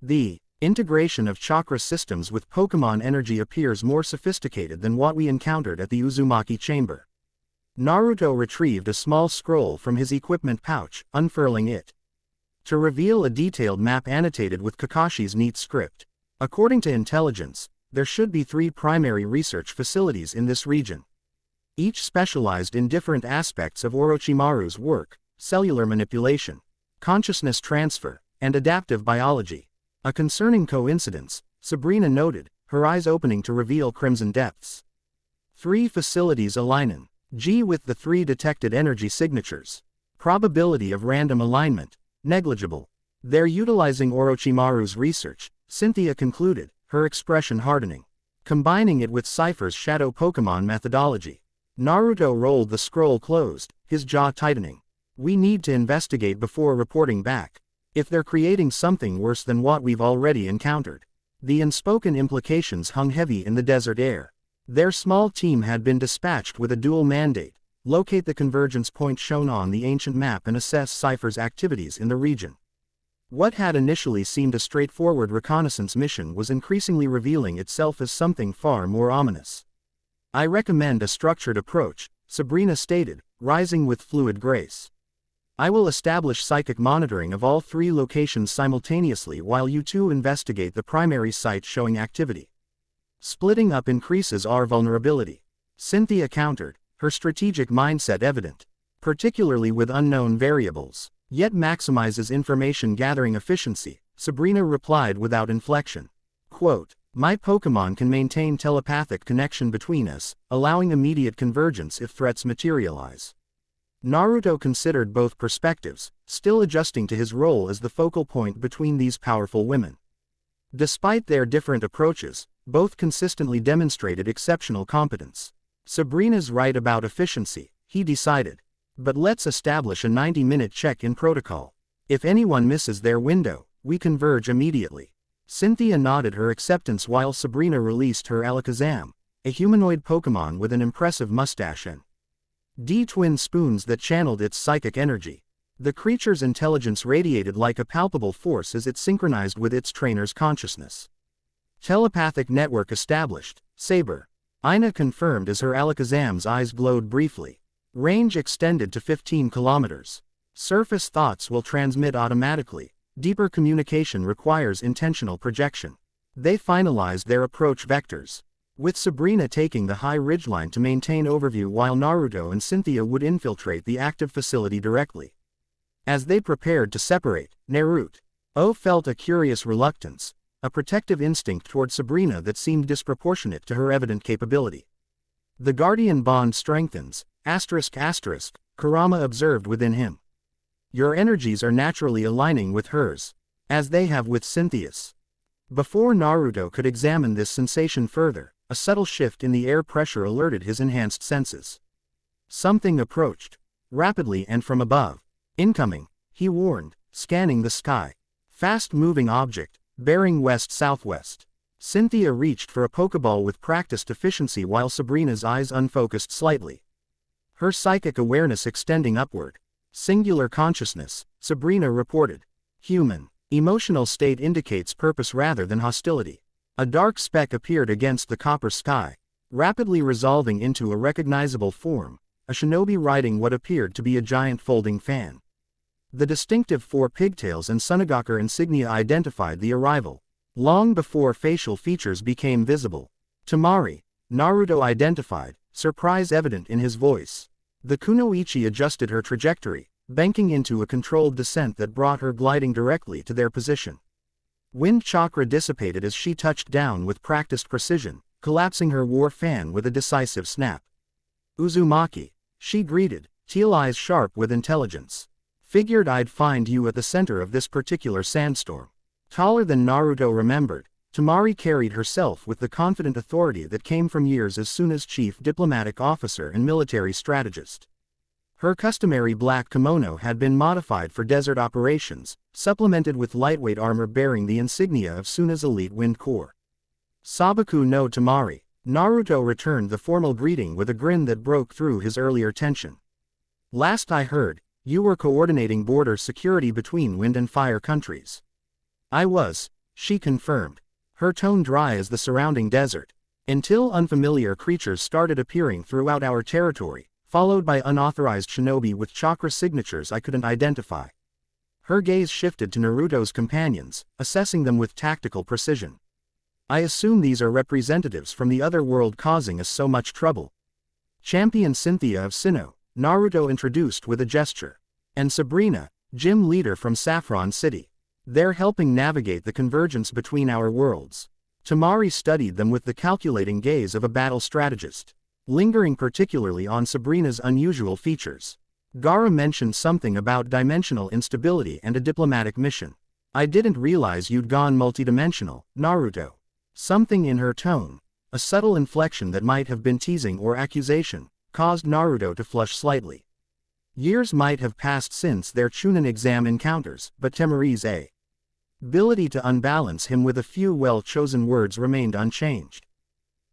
The integration of chakra systems with Pokémon energy appears more sophisticated than what we encountered at the Uzumaki chamber. Naruto retrieved a small scroll from his equipment pouch, unfurling it to reveal a detailed map annotated with Kakashi's neat script. According to intelligence, there should be 3 primary research facilities in this region, each specialized in different aspects of Orochimaru's work: cellular manipulation, consciousness transfer, and adaptive biology. A concerning coincidence, Sabrina noted, her eyes opening to reveal crimson depths. 3 facilities align G with the 3 detected energy signatures. Probability of random alignment, negligible. They're utilizing Orochimaru's research, Cynthia concluded, her expression hardening. Combining it with Cypher's shadow Pokémon methodology. Naruto rolled the scroll closed, his jaw tightening. We need to investigate before reporting back. If they're creating something worse than what we've already encountered. The unspoken implications hung heavy in the desert air. Their small team had been dispatched with a dual mandate: locate the convergence point shown on the ancient map and assess Cypher's activities in the region. What had initially seemed a straightforward reconnaissance mission was increasingly revealing itself as something far more ominous. I recommend a structured approach, Sabrina stated, rising with fluid grace. I will establish psychic monitoring of all 3 locations simultaneously while you 2 investigate the primary site showing activity. Splitting up increases our vulnerability, Cynthia countered, her strategic mindset evident, particularly with unknown variables, yet maximizes information gathering efficiency, Sabrina replied without inflection. Quote, "My Pokémon can maintain telepathic connection between us, allowing immediate convergence if threats materialize." Naruto considered both perspectives, still adjusting to his role as the focal point between these powerful women. Despite their different approaches, both consistently demonstrated exceptional competence. Sabrina's right about efficiency, he decided. But let's establish a 90-minute check-in protocol. If anyone misses their window, We converge immediately. Cynthia nodded her acceptance while Sabrina released her Alakazam, a humanoid Pokémon with an impressive mustache and twin spoons that channeled its psychic energy. The creature's intelligence radiated like a palpable force as it synchronized with its trainer's consciousness. Telepathic network established. Saber. Ina confirmed as her Alakazam's eyes glowed briefly. Range extended to 15 kilometers. Surface thoughts will transmit automatically. Deeper communication requires intentional projection. They finalized their approach vectors, with Sabrina taking the high ridgeline to maintain overview while Naruto and Cynthia would infiltrate the active facility directly. As they prepared to separate, Naruto felt a curious reluctance, a protective instinct toward Sabrina that seemed disproportionate to her evident capability. The guardian bond strengthens, Kurama observed within him. Your energies are naturally aligning with hers, as they have with Cynthia's. Before Naruto could examine this sensation further, a subtle shift in the air pressure alerted his enhanced senses. Something approached, rapidly and from above. Incoming, he warned, scanning the sky. Fast-moving object, bearing west-southwest. Cynthia reached for a Pokeball with practiced efficiency while Sabrina's eyes unfocused slightly. Her psychic awareness extending upward. Singular consciousness, Sabrina reported. Human. Emotional state indicates purpose rather than hostility. A dark speck appeared against the copper sky, rapidly resolving into a recognizable form, a shinobi riding what appeared to be a giant folding fan. The distinctive four pigtails and Sunagaker insignia identified the arrival, long before facial features became visible. Tamari, Naruto identified, surprise evident in his voice. The Kunoichi adjusted her trajectory, banking into a controlled descent that brought her gliding directly to their position. Wind chakra dissipated as she touched down with practiced precision, collapsing her war fan with a decisive snap. Uzumaki, she greeted, teal eyes sharp with intelligence. Figured I'd find you at the center of this particular sandstorm. Taller than Naruto remembered, Tamari carried herself with the confident authority that came from years as soon as chief diplomatic officer and military strategist. Her customary black kimono had been modified for desert operations, supplemented with lightweight armor bearing the insignia of Suna's elite wind corps. Sabaku no Tamari, Naruto returned the formal greeting with a grin that broke through his earlier tension. Last I heard, you were coordinating border security between wind and fire countries. I was, she confirmed, her tone dry as the surrounding desert, until unfamiliar creatures started appearing throughout our territory, followed by unauthorized shinobi with chakra signatures I couldn't identify. Her gaze shifted to Naruto's companions, assessing them with tactical precision. I assume these are representatives from the other world causing us so much trouble. Champion Cynthia of Sinnoh, Naruto introduced with a gesture. And Sabrina, gym leader from Saffron City. They're helping navigate the convergence between our worlds. Tamari studied them with the calculating gaze of a battle strategist, lingering particularly on Sabrina's unusual features. Gaara mentioned something about dimensional instability and a diplomatic mission. I didn't realize you'd gone multidimensional, Naruto. Something in her tone, a subtle inflection that might have been teasing or accusation, caused Naruto to flush slightly. Years might have passed since their Chunin exam encounters, but Tamari's ability to unbalance him with a few well-chosen words remained unchanged.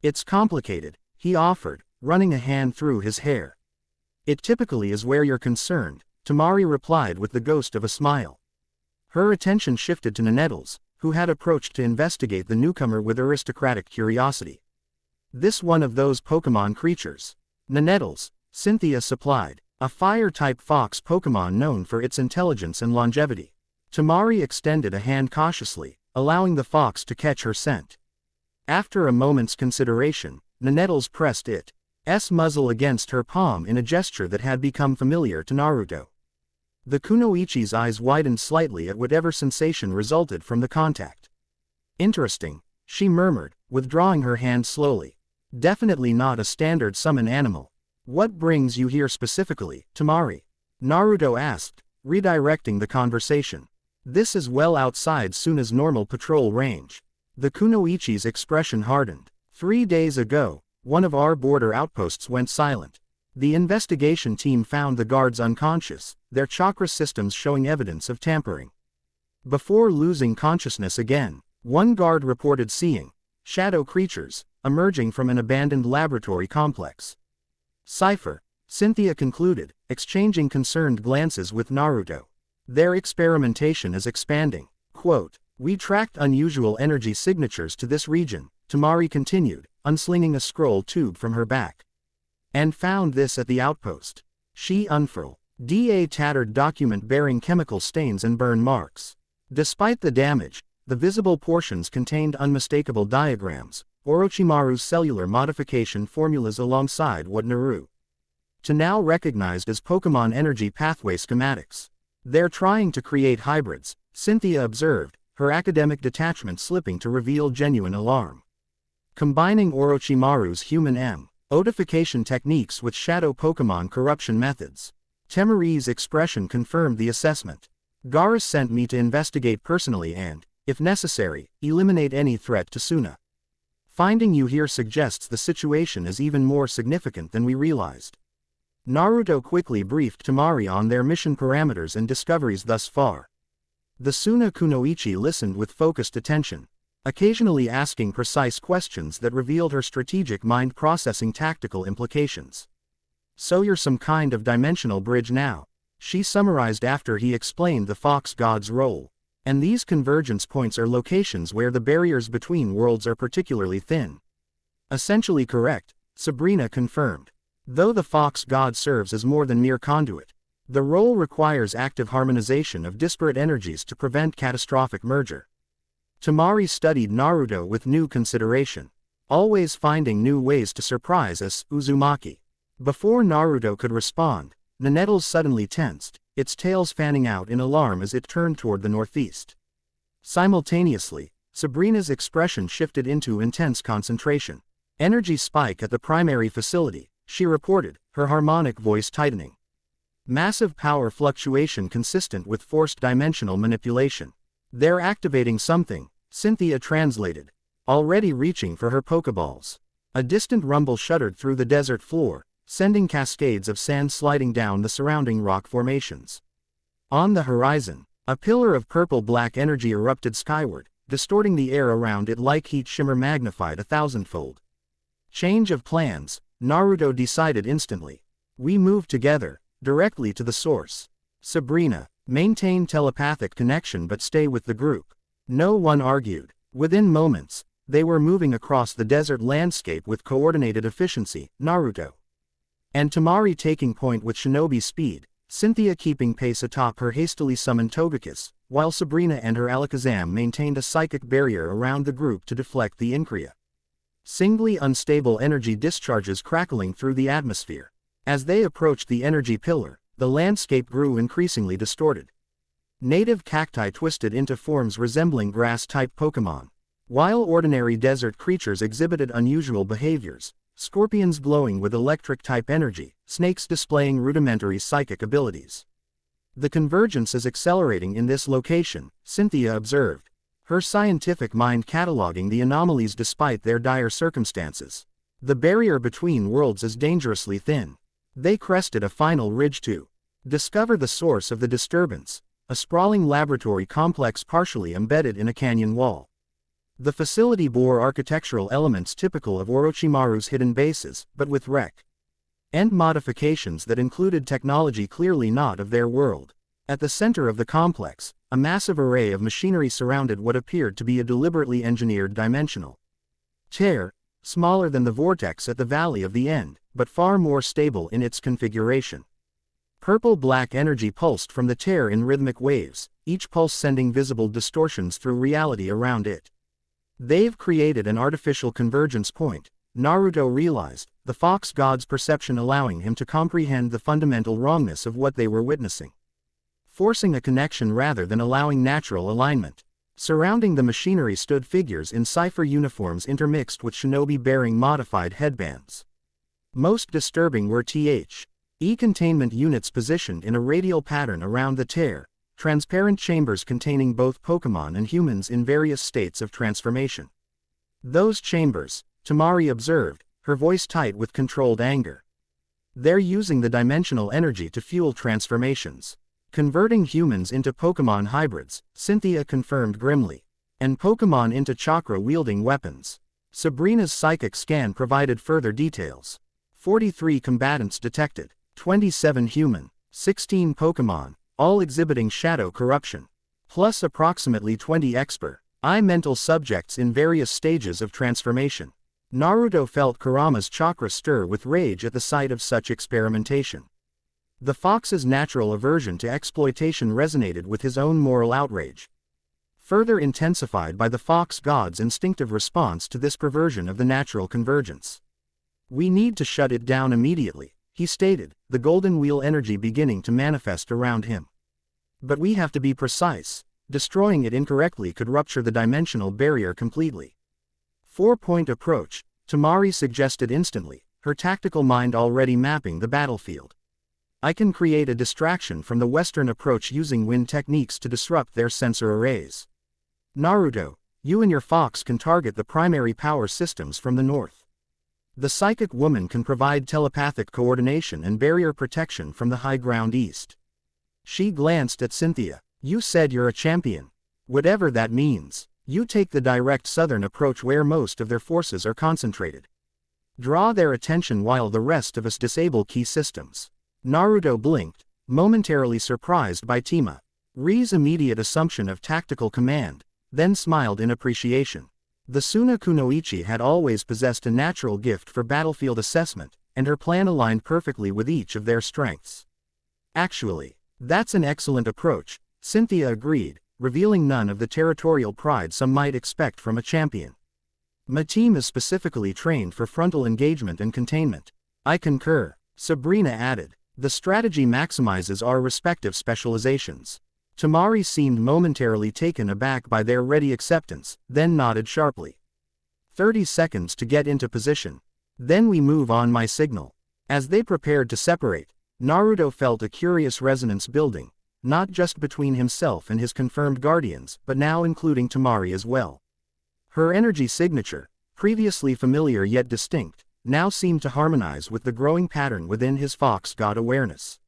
It's complicated, he offered, running a hand through his hair. It typically is where you're concerned, Tamari replied with the ghost of a smile. Her attention shifted to Nanettles, who had approached to investigate the newcomer with aristocratic curiosity. This one of those Pokémon creatures. Nanettles, Cynthia supplied, a fire-type fox Pokémon known for its intelligence and longevity. Tamari extended a hand cautiously, allowing the fox to catch her scent. After a moment's consideration, Nanettles pressed its muzzle against her palm in a gesture that had become familiar to Naruto. The Kunoichi's eyes widened slightly at whatever sensation resulted from the contact. Interesting, she murmured, withdrawing her hand slowly. Definitely not a standard summon animal. What brings you here specifically, Tamari? Naruto asked, redirecting the conversation. This is well outside Suna's normal patrol range. The Kunoichi's expression hardened. 3 days ago, one of our border outposts went silent. The investigation team found the guards unconscious, their chakra systems showing evidence of tampering. before losing consciousness again. One guard reported seeing shadow creatures emerging from an abandoned laboratory complex. Cipher, Cynthia concluded, exchanging concerned glances with Naruto. Their experimentation is expanding. Quote, "We tracked unusual energy signatures to this region," Tamari continued, unslinging a scroll tube from her back. "And found this at the outpost." She unfurled a tattered document bearing chemical stains and burn marks. Despite the damage, the visible portions contained unmistakable diagrams, Orochimaru's cellular modification formulas alongside what Naruto now recognized as Pokémon energy pathway schematics. "They're trying to create hybrids," Cynthia observed, her academic detachment slipping to reveal genuine alarm. "Combining Orochimaru's human modification techniques with shadow Pokémon corruption methods." Temari's expression confirmed the assessment. "Garas sent me to investigate personally and, if necessary, eliminate any threat to Suna. Finding you here suggests the situation is even more significant than we realized." Naruto quickly briefed Tamari on their mission parameters and discoveries thus far. The Suna Kunoichi listened with focused attention, occasionally asking precise questions that revealed her strategic mind processing tactical implications. "So you're some kind of dimensional bridge now," she summarized after he explained the Fox God's role. "And these convergence points are locations where the barriers between worlds are particularly thin." "Essentially correct," Sabrina confirmed. "Though the Fox God serves as more than mere conduit, the role requires active harmonization of disparate energies to prevent catastrophic merger." Tamari studied Naruto with new consideration, always finding new ways to surprise us, Uzumaki. Before Naruto could respond, the nettles suddenly tensed, its tails fanning out in alarm as it turned toward the northeast. Simultaneously, Sabrina's expression shifted into intense concentration. "Energy spike at the primary facility," she reported, her harmonic voice tightening. "Massive power fluctuation consistent with forced dimensional manipulation." "They're activating something," Cynthia translated, already reaching for her Pokeballs. A distant rumble shuddered through the desert floor, sending cascades of sand sliding down the surrounding rock formations. On the horizon, a pillar of purple-black energy erupted skyward, distorting the air around it like heat shimmer magnified 1,000-fold. Change of plans, Naruto decided instantly. "We move together, directly to the source." Sabrina, "Maintain telepathic connection but stay with the group." No one argued. Within moments, they were moving across the desert landscape with coordinated efficiency, Naruto and Tamari taking point with shinobi speed, Cynthia keeping pace atop her hastily summoned Togekiss, while Sabrina and her Alakazam maintained a psychic barrier around the group to deflect the Incria. Singly unstable energy discharges crackling through the atmosphere. As they approached the energy pillar, the landscape grew increasingly distorted. Native cacti twisted into forms resembling grass-type Pokémon, while ordinary desert creatures exhibited unusual behaviors, scorpions glowing with electric-type energy, snakes displaying rudimentary psychic abilities. "The convergence is accelerating in this location," Cynthia observed, her scientific mind cataloging the anomalies despite their dire circumstances. "The barrier between worlds is dangerously thin." They crested a final ridge to discover the source of the disturbance, a sprawling laboratory complex partially embedded in a canyon wall. The facility bore architectural elements typical of Orochimaru's hidden bases, but with and modifications that included technology clearly not of their world. At the center of the complex, a massive array of machinery surrounded what appeared to be a deliberately engineered dimensional tear, smaller than the vortex at the Valley of the End, but far more stable in its configuration. Purple-black energy pulsed from the tear in rhythmic waves, each pulse sending visible distortions through reality around it. "They've created an artificial convergence point," Naruto realized, the Fox God's perception allowing him to comprehend the fundamental wrongness of what they were witnessing. Forcing a connection rather than allowing natural alignment. Surrounding the machinery stood figures in cipher uniforms intermixed with shinobi-bearing modified headbands. Most disturbing were containment units positioned in a radial pattern around the tear, transparent chambers containing both Pokémon and humans in various states of transformation. "Those chambers," Tamari observed, her voice tight with controlled anger. "They're using the dimensional energy to fuel transformations." Converting humans into Pokémon hybrids, Cynthia confirmed grimly. And Pokémon into chakra-wielding weapons. Sabrina's psychic scan provided further details. 43 combatants detected, 27 human, 16 Pokémon, all exhibiting shadow corruption. Plus approximately 20 expert-eye mental subjects in various stages of transformation. Naruto felt Kurama's chakra stir with rage at the sight of such experimentation. The fox's natural aversion to exploitation resonated with his own moral outrage, further intensified by the fox god's instinctive response to this perversion of the natural convergence. "We need to shut it down immediately," he stated, the golden wheel energy beginning to manifest around him. "But we have to be precise. Destroying it incorrectly could rupture the dimensional barrier completely." 4-point approach, Tamari suggested instantly, her tactical mind already mapping the battlefield. "I can create a distraction from the Western approach using wind techniques to disrupt their sensor arrays. Naruto, you and your fox can target the primary power systems from the north. The psychic woman can provide telepathic coordination and barrier protection from the high ground east." She glanced at Cynthia. "You said you're a champion. Whatever that means, you take the direct southern approach where most of their forces are concentrated. Draw their attention while the rest of us disable key systems." Naruto blinked, momentarily surprised by Ri's immediate assumption of tactical command, then smiled in appreciation. The Suna Kunoichi had always possessed a natural gift for battlefield assessment, and her plan aligned perfectly with each of their strengths. "Actually, that's an excellent approach," Cynthia agreed, revealing none of the territorial pride some might expect from a champion. "My team is specifically trained for frontal engagement and containment." "I concur," Sabrina added. "The strategy maximizes our respective specializations." Tamari seemed momentarily taken aback by their ready acceptance, then nodded sharply. 30 seconds to get into position. Then we move on my signal." As they prepared to separate, Naruto felt a curious resonance building, not just between himself and his confirmed guardians, but now including Tamari as well. Her energy signature, previously familiar yet distinct, now seemed to harmonize with the growing pattern within his fox god awareness.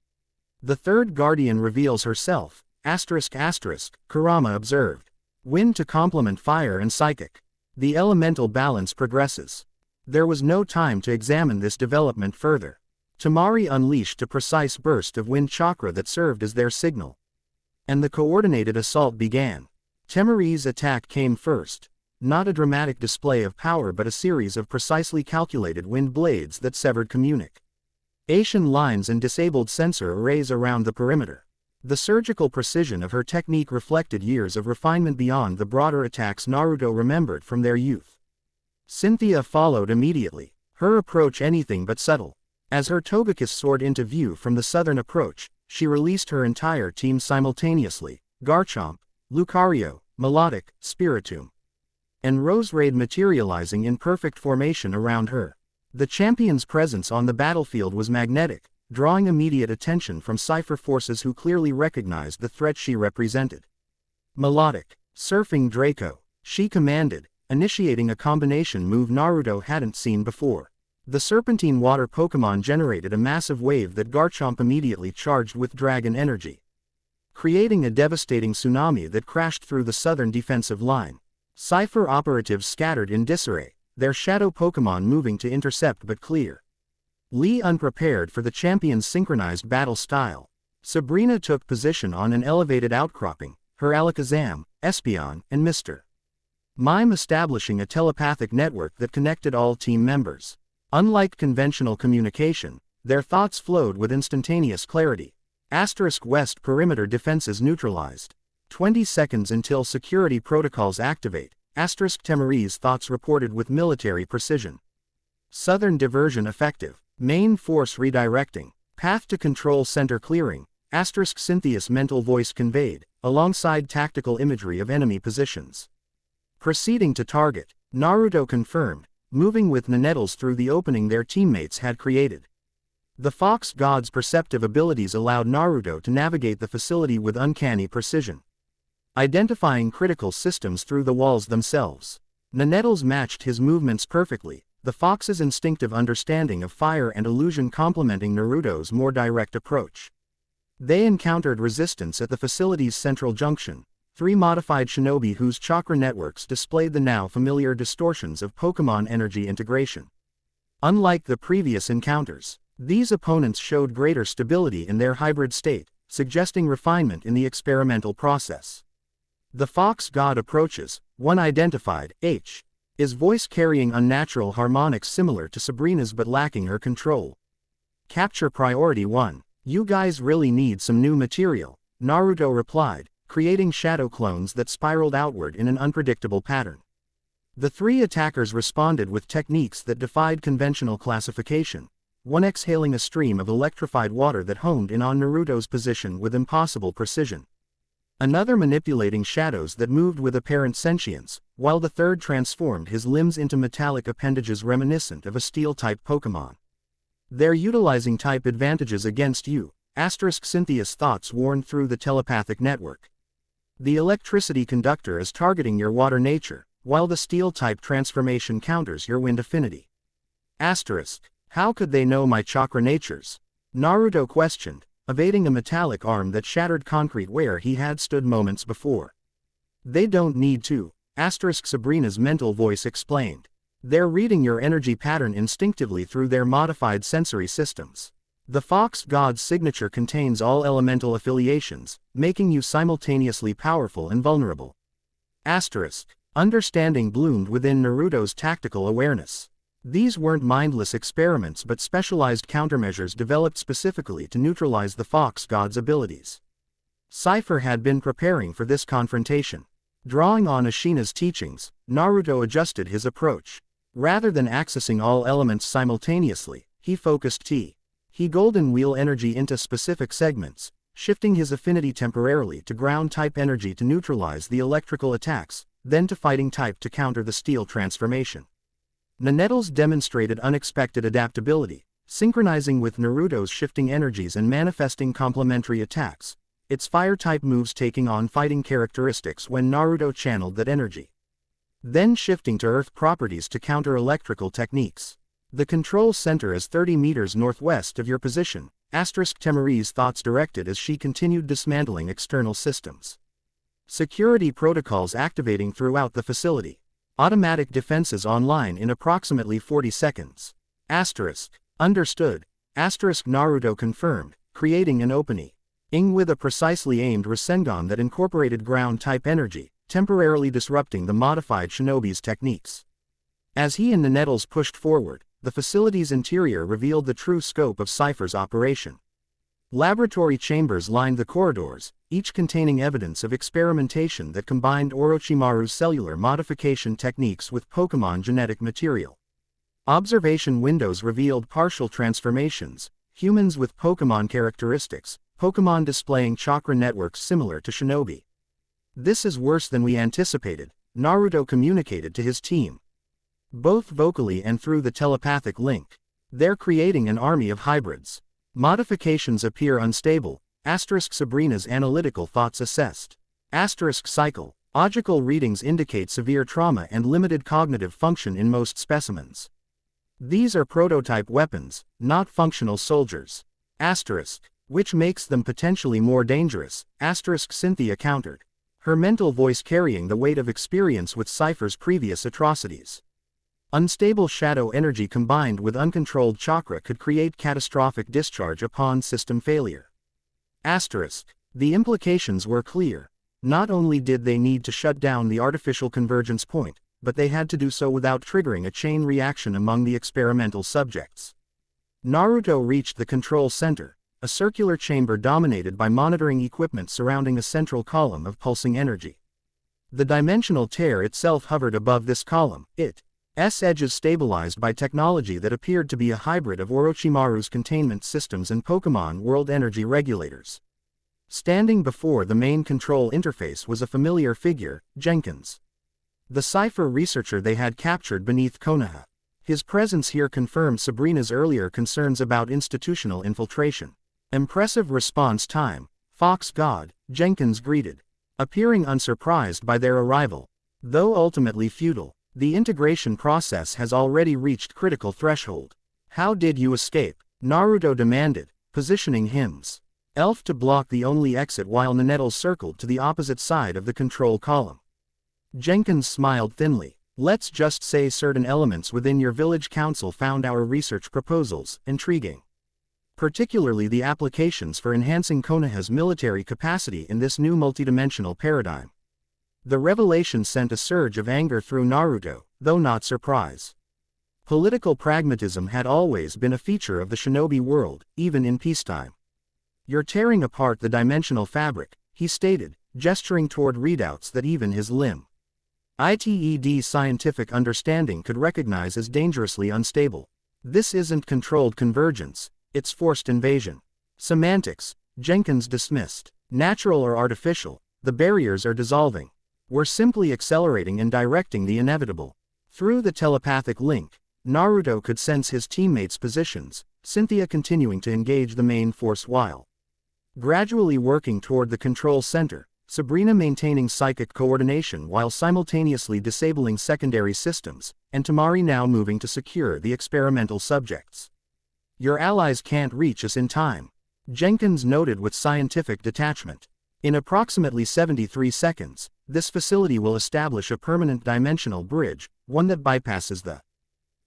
"The third guardian reveals herself, Kurama observed. Wind to complement fire and psychic. The elemental balance progresses." There was no time to examine this development further. Tamari unleashed a precise burst of wind chakra that served as their signal. And the coordinated assault began. Tamari's attack came first, not a dramatic display of power but a series of precisely calculated wind blades that severed communication lines and disabled sensor arrays around the perimeter. The surgical precision of her technique reflected years of refinement beyond the broader attacks Naruto remembered from their youth. Cynthia followed immediately, her approach anything but subtle. As her Togekiss soared into view from the southern approach, she released her entire team simultaneously, Garchomp, Lucario, Melodic, Spiritomb, and Roserade materializing in perfect formation around her. The champion's presence on the battlefield was magnetic, drawing immediate attention from Cypher forces who clearly recognized the threat she represented. "Melodic, Surfing Draco," she commanded, initiating a combination move Naruto hadn't seen before. The serpentine water Pokémon generated a massive wave that Garchomp immediately charged with dragon energy, creating a devastating tsunami that crashed through the southern defensive line. Cypher operatives scattered in disarray, their shadow Pokémon moving to intercept but clear. Lee unprepared for the champion's synchronized battle style. Sabrina took position on an elevated outcropping, her Alakazam, Espeon, and Mr. Mime establishing a telepathic network that connected all team members. Unlike conventional communication, their thoughts flowed with instantaneous clarity. West perimeter defenses neutralized. 20 seconds until security protocols activate. Tamari's thoughts reported with military precision. Southern diversion effective. Main force redirecting. Path to control center clearing. Cynthia's mental voice conveyed, alongside tactical imagery of enemy positions. Proceeding to target, Naruto confirmed, moving with Nanetals through the opening their teammates had created. The fox god's perceptive abilities allowed Naruto to navigate the facility with uncanny precision, identifying critical systems through the walls themselves. Nanetals matched his movements perfectly, the fox's instinctive understanding of fire and illusion complementing Naruto's more direct approach. They encountered resistance at the facility's central junction, 3 modified shinobi whose chakra networks displayed the now familiar distortions of Pokémon energy integration. Unlike the previous encounters, these opponents showed greater stability in their hybrid state, suggesting refinement in the experimental process. The Fox God approaches, one identified, H, is voice carrying unnatural harmonics similar to Sabrina's but lacking her control. Capture Priority 1. You guys really need some new material, Naruto replied, creating shadow clones that spiraled outward in an unpredictable pattern. The 3 attackers responded with techniques that defied conventional classification, one exhaling a stream of electrified water that honed in on Naruto's position with impossible precision. Another manipulating shadows that moved with apparent sentience, while the third transformed his limbs into metallic appendages reminiscent of a steel-type Pokémon. They're utilizing type advantages against you, Cynthia's thoughts warned through the telepathic network. The electricity conductor is targeting your water nature, while the steel-type transformation counters your wind affinity. How could they know my chakra natures? Naruto questioned, evading a metallic arm that shattered concrete where he had stood moments before. They don't need to, Sabrina's mental voice explained. They're reading your energy pattern instinctively through their modified sensory systems. The Fox God's signature contains all elemental affiliations, making you simultaneously powerful and vulnerable. Understanding bloomed within Naruto's tactical awareness. These weren't mindless experiments but specialized countermeasures developed specifically to neutralize the Fox God's abilities. Cypher had been preparing for this confrontation. Drawing on Ashina's teachings, Naruto adjusted his approach. Rather than accessing all elements simultaneously, he focused He golden wheel energy into specific segments, shifting his affinity temporarily to ground-type energy to neutralize the electrical attacks, then to fighting-type to counter the steel transformation. Nettles demonstrated unexpected adaptability, synchronizing with Naruto's shifting energies and manifesting complementary attacks, its fire-type moves taking on fighting characteristics when Naruto channeled that energy. Then shifting to earth properties to counter electrical techniques. The control center is 30 meters northwest of your position, Temari's thoughts directed as she continued dismantling external systems. Security protocols activating throughout the facility. Automatic defenses online in approximately 40 seconds. Understood. Naruto confirmed, creating an opening with a precisely aimed Rasengan that incorporated ground-type energy, temporarily disrupting the modified shinobi's techniques. As he and Nettles pushed forward, the facility's interior revealed the true scope of Cypher's operation. Laboratory chambers lined the corridors, each containing evidence of experimentation that combined Orochimaru's cellular modification techniques with Pokémon genetic material. Observation windows revealed partial transformations, humans with Pokémon characteristics, Pokémon displaying chakra networks similar to shinobi. This is worse than we anticipated, Naruto communicated to his team. Both vocally and through the telepathic link. They're creating an army of hybrids. Modifications appear unstable, Sabrina's analytical thoughts assessed. Cycle. Logical readings indicate severe trauma and limited cognitive function in most specimens. These are prototype weapons, not functional soldiers. Which makes them potentially more dangerous, Cynthia countered. Her mental voice carrying the weight of experience with Cypher's previous atrocities. Unstable shadow energy combined with uncontrolled chakra could create catastrophic discharge upon system failure. The implications were clear. Not only did they need to shut down the artificial convergence point, but they had to do so without triggering a chain reaction among the experimental subjects. Naruto reached the control center, a circular chamber dominated by monitoring equipment surrounding a central column of pulsing energy. The dimensional tear itself hovered above this column, its edges stabilized by technology that appeared to be a hybrid of Orochimaru's containment systems and Pokémon world energy regulators. Standing before the main control interface was a familiar figure, Jenkins. The Cypher researcher they had captured beneath Konoha. His presence here confirmed Sabrina's earlier concerns about institutional infiltration. Impressive response time, Fox God, Jenkins greeted. Appearing unsurprised by their arrival. Though ultimately futile, the integration process has already reached critical threshold. How did you escape? Naruto demanded, positioning hymns. Elf to block the only exit while Nenettles circled to the opposite side of the control column. Jenkins smiled thinly. Let's just say certain elements within your village council found our research proposals intriguing. Particularly the applications for enhancing Konoha's military capacity in this new multidimensional paradigm. The revelation sent a surge of anger through Naruto, though not surprise. Political pragmatism had always been a feature of the shinobi world, even in peacetime. You're tearing apart the dimensional fabric, he stated, gesturing toward readouts that even his limited scientific understanding could recognize as dangerously unstable. This isn't controlled convergence, it's forced invasion. Semantics, Jenkins dismissed. Natural or artificial, the barriers are dissolving. We're simply accelerating and directing the inevitable. Through the telepathic link, Naruto could sense his teammates' positions, Cynthia continuing to engage the main force while gradually working toward the control center, Sabrina maintaining psychic coordination while simultaneously disabling secondary systems, and Temari now moving to secure the experimental subjects. Your allies can't reach us in time, Jenkins noted with scientific detachment. In approximately 73 seconds, this facility will establish a permanent dimensional bridge, one that bypasses the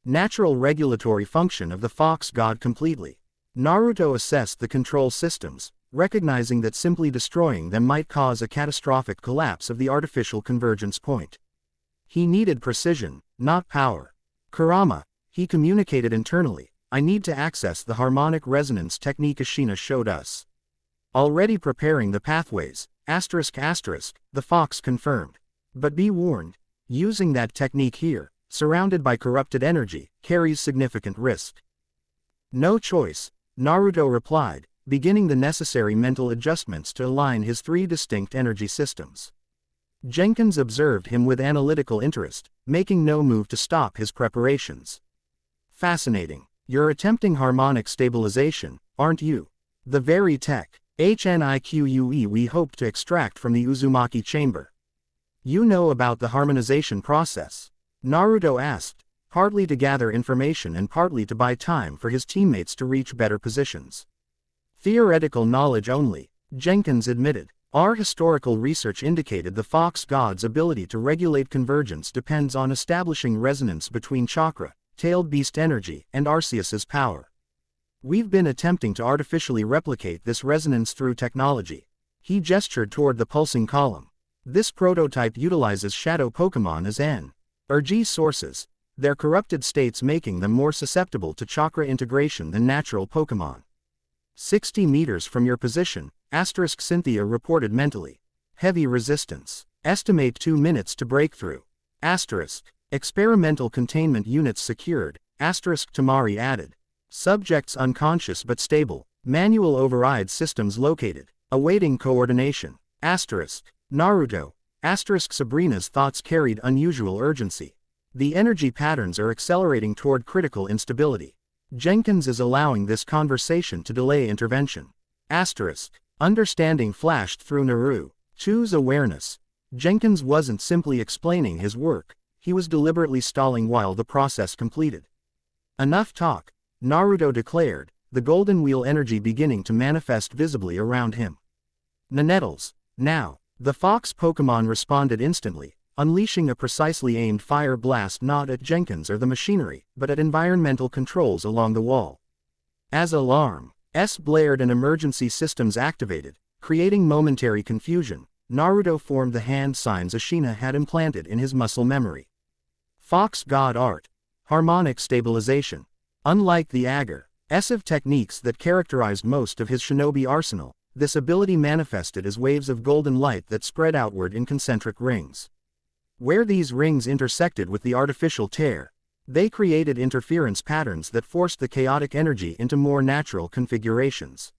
natural regulatory function of the Fox God completely. Naruto assessed the control systems, recognizing that simply destroying them might cause a catastrophic collapse of the artificial convergence point. He needed precision, not power. Kurama, he communicated internally, I need to access the harmonic resonance technique Ashina showed us. Already preparing the pathways, the Fox confirmed. But be warned, using that technique here, surrounded by corrupted energy, carries significant risk. No choice, Naruto replied, beginning the necessary mental adjustments to align his three distinct energy systems. Jenkins observed him with analytical interest, making no move to stop his preparations. Fascinating. You're attempting harmonic stabilization, aren't you? The very tech, HNIQUE we hoped to extract from the Uzumaki chamber. You know about the harmonization process? Naruto asked, partly to gather information and partly to buy time for his teammates to reach better positions. Theoretical knowledge only, Jenkins admitted. Our historical research indicated the Fox God's ability to regulate convergence depends on establishing resonance between chakra, tailed beast energy, and Arceus's power. We've been attempting to artificially replicate this resonance through technology. He gestured toward the pulsing column. This prototype utilizes shadow Pokémon as energy sources, their corrupted states making them more susceptible to chakra integration than natural Pokémon. 60 meters from your position, Cynthia reported mentally. Heavy resistance. Estimate 2 minutes to breakthrough. Experimental containment units secured, Temari added. Subjects unconscious but stable, manual override systems located, awaiting coordination. Naruto, Sabrina's thoughts carried unusual urgency. The energy patterns are accelerating toward critical instability. Jenkins is allowing this conversation to delay intervention. Understanding flashed through Naruto's awareness. Jenkins wasn't simply explaining his work, he was deliberately stalling while the process completed. Enough talk, Naruto declared, the golden wheel energy beginning to manifest visibly around him. Nenettles, now, the fox Pokémon responded instantly, unleashing a precisely aimed fire blast not at Jenkins or the machinery, but at environmental controls along the wall. As alarm blared and emergency systems activated, creating momentary confusion, Naruto formed the hand signs Ashina had implanted in his muscle memory. Fox God Art. Harmonic stabilization. Unlike the aggressive techniques that characterized most of his shinobi arsenal, this ability manifested as waves of golden light that spread outward in concentric rings. Where these rings intersected with the artificial tear, they created interference patterns that forced the chaotic energy into more natural configurations.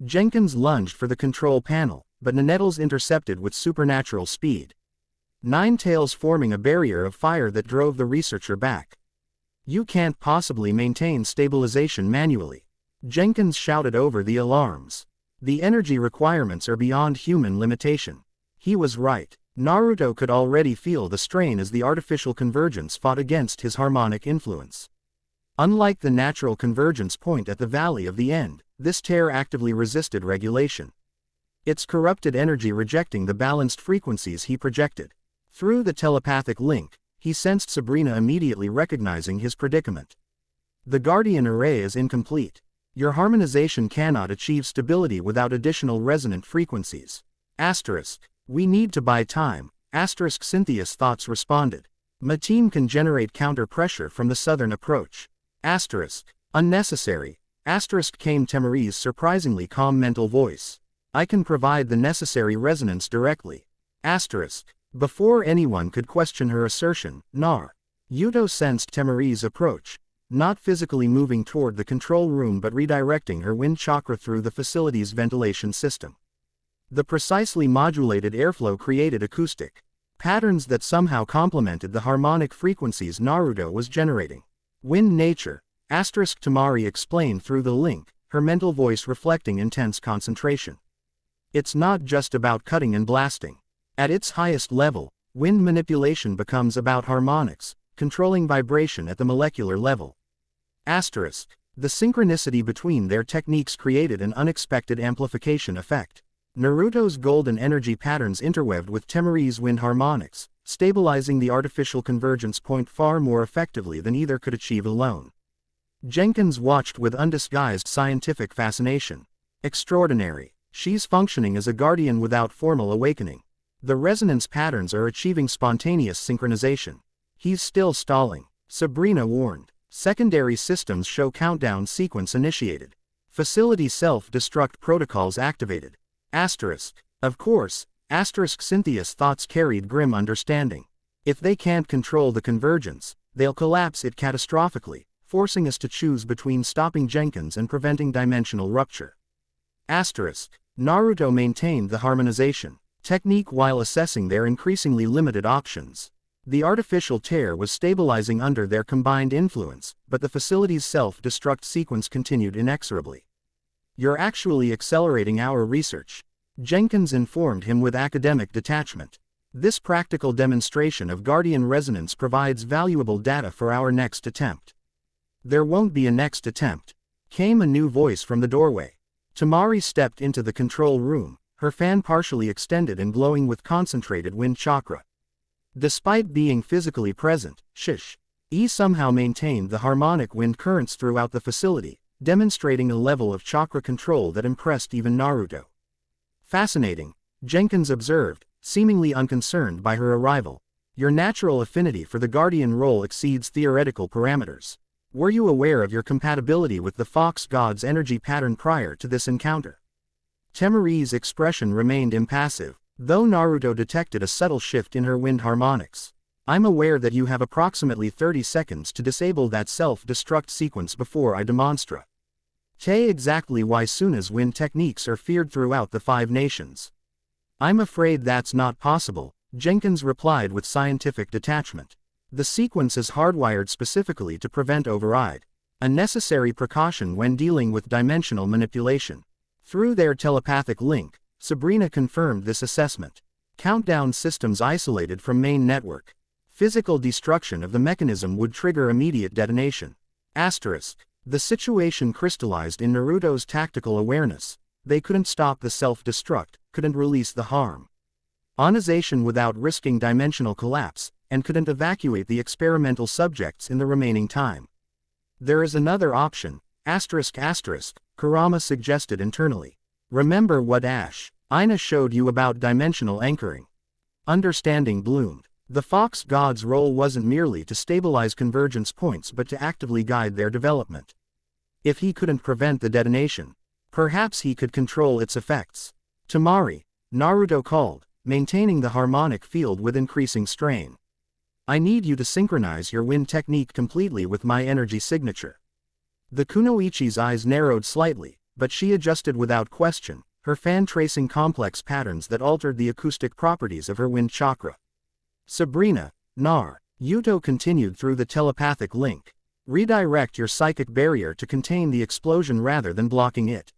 Jenkins lunged for the control panel, but Nenettles intercepted with supernatural speed. Nine tails forming a barrier of fire that drove the researcher back. You can't possibly maintain stabilization manually. Jenkins shouted over the alarms. The energy requirements are beyond human limitation. He was right. Naruto could already feel the strain as the artificial convergence fought against his harmonic influence. Unlike the natural convergence point at the Valley of the End, This tear actively resisted regulation. Its corrupted energy rejecting the balanced frequencies he projected. Through the telepathic link, he sensed Sabrina immediately recognizing his predicament. The Guardian array is incomplete. Your harmonization cannot achieve stability without additional resonant frequencies. Asterisk. We need to buy time. Asterisk. Cynthia's thoughts responded. My team can generate counter pressure from the southern approach. Asterisk. Unnecessary. Asterisk. Came Temeri's surprisingly calm mental voice. I can provide the necessary resonance directly. Asterisk. Before anyone could question her assertion, Naruto sensed Temeri's approach, not physically moving toward the control room but redirecting her wind chakra through the facility's ventilation system. The precisely modulated airflow created acoustic patterns that somehow complemented the harmonic frequencies Naruto was generating. Wind nature. Asterisk. Temari explained through the link, her mental voice reflecting intense concentration. It's not just about cutting and blasting. At its highest level, wind manipulation becomes about harmonics, controlling vibration at the molecular level. Asterisk. The synchronicity between their techniques created an unexpected amplification effect. Naruto's golden energy patterns interweaved with Temeri's wind harmonics, stabilizing the artificial convergence point far more effectively than either could achieve alone. Jenkins watched with undisguised scientific fascination. Extraordinary. She's functioning as a guardian without formal awakening. The resonance patterns are achieving spontaneous synchronization. He's still stalling, Sabrina warned. Secondary systems show countdown sequence initiated. Facility self-destruct protocols activated. Asterisk. Of course. Asterisk. Cynthia's thoughts carried grim understanding. If they can't control the convergence, they'll collapse it catastrophically, forcing us to choose between stopping Jenkins and preventing dimensional rupture. Asterisk. Naruto maintained the harmonization technique while assessing their increasingly limited options. The artificial tear was stabilizing under their combined influence, but the facility's self-destruct sequence continued inexorably. You're actually accelerating our research, Jenkins informed him with academic detachment. This practical demonstration of Guardian resonance provides valuable data for our next attempt. There won't be a next attempt, came a new voice from the doorway. Temari stepped into the control room, her fan partially extended and glowing with concentrated wind chakra. Despite being physically present, he somehow maintained the harmonic wind currents throughout the facility, demonstrating a level of chakra control that impressed even Naruto. Fascinating, Jenkins observed, seemingly unconcerned by her arrival. Your natural affinity for the guardian role exceeds theoretical parameters. Were you aware of your compatibility with the Fox God's energy pattern prior to this encounter? Temeri's expression remained impassive, though Naruto detected a subtle shift in her wind harmonics. I'm aware that you have approximately 30 seconds to disable that self-destruct sequence before I demonstrate. Exactly why Suna's wind techniques are feared throughout the 5 nations. I'm afraid that's not possible, Jenkins replied with scientific detachment. The sequence is hardwired specifically to prevent override, a necessary precaution when dealing with dimensional manipulation. Through their telepathic link, Sabrina confirmed this assessment. Countdown systems isolated from main network. Physical destruction of the mechanism would trigger immediate detonation. Asterisk. The situation crystallized in Naruto's tactical awareness. They couldn't stop the self-destruct, couldn't release the harm. Ionization without risking dimensional collapse, and couldn't evacuate the experimental subjects in the remaining time. There is another option, asterisk. Kurama suggested internally. Remember what Ina showed you about dimensional anchoring. Understanding bloomed. The Fox God's role wasn't merely to stabilize convergence points but to actively guide their development. If he couldn't prevent the detonation, perhaps he could control its effects. Temari, Naruto called, maintaining the harmonic field with increasing strain. I need you to synchronize your wind technique completely with my energy signature. The kunoichi's eyes narrowed slightly, but she adjusted without question, her fan tracing complex patterns that altered the acoustic properties of her wind chakra. Sabrina, Naruto continued through the telepathic link. Redirect your psychic barrier to contain the explosion rather than blocking it.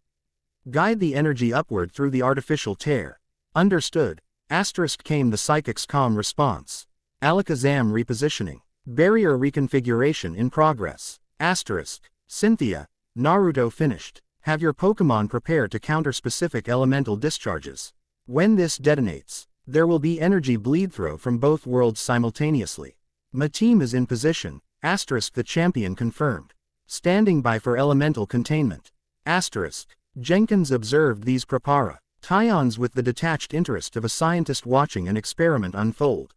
Guide the energy upward through the artificial tear. Understood. Asterisk came the psychic's calm response. Alakazam repositioning. Barrier reconfiguration in progress. Asterisk. Cynthia, Naruto finished. Have your Pokémon prepare to counter specific elemental discharges. When this detonates, there will be energy bleed through from both worlds simultaneously. My team is in position, *, the champion confirmed. Standing by for elemental containment. *. Jenkins observed these prepara tions with the detached interest of a scientist watching an experiment unfold.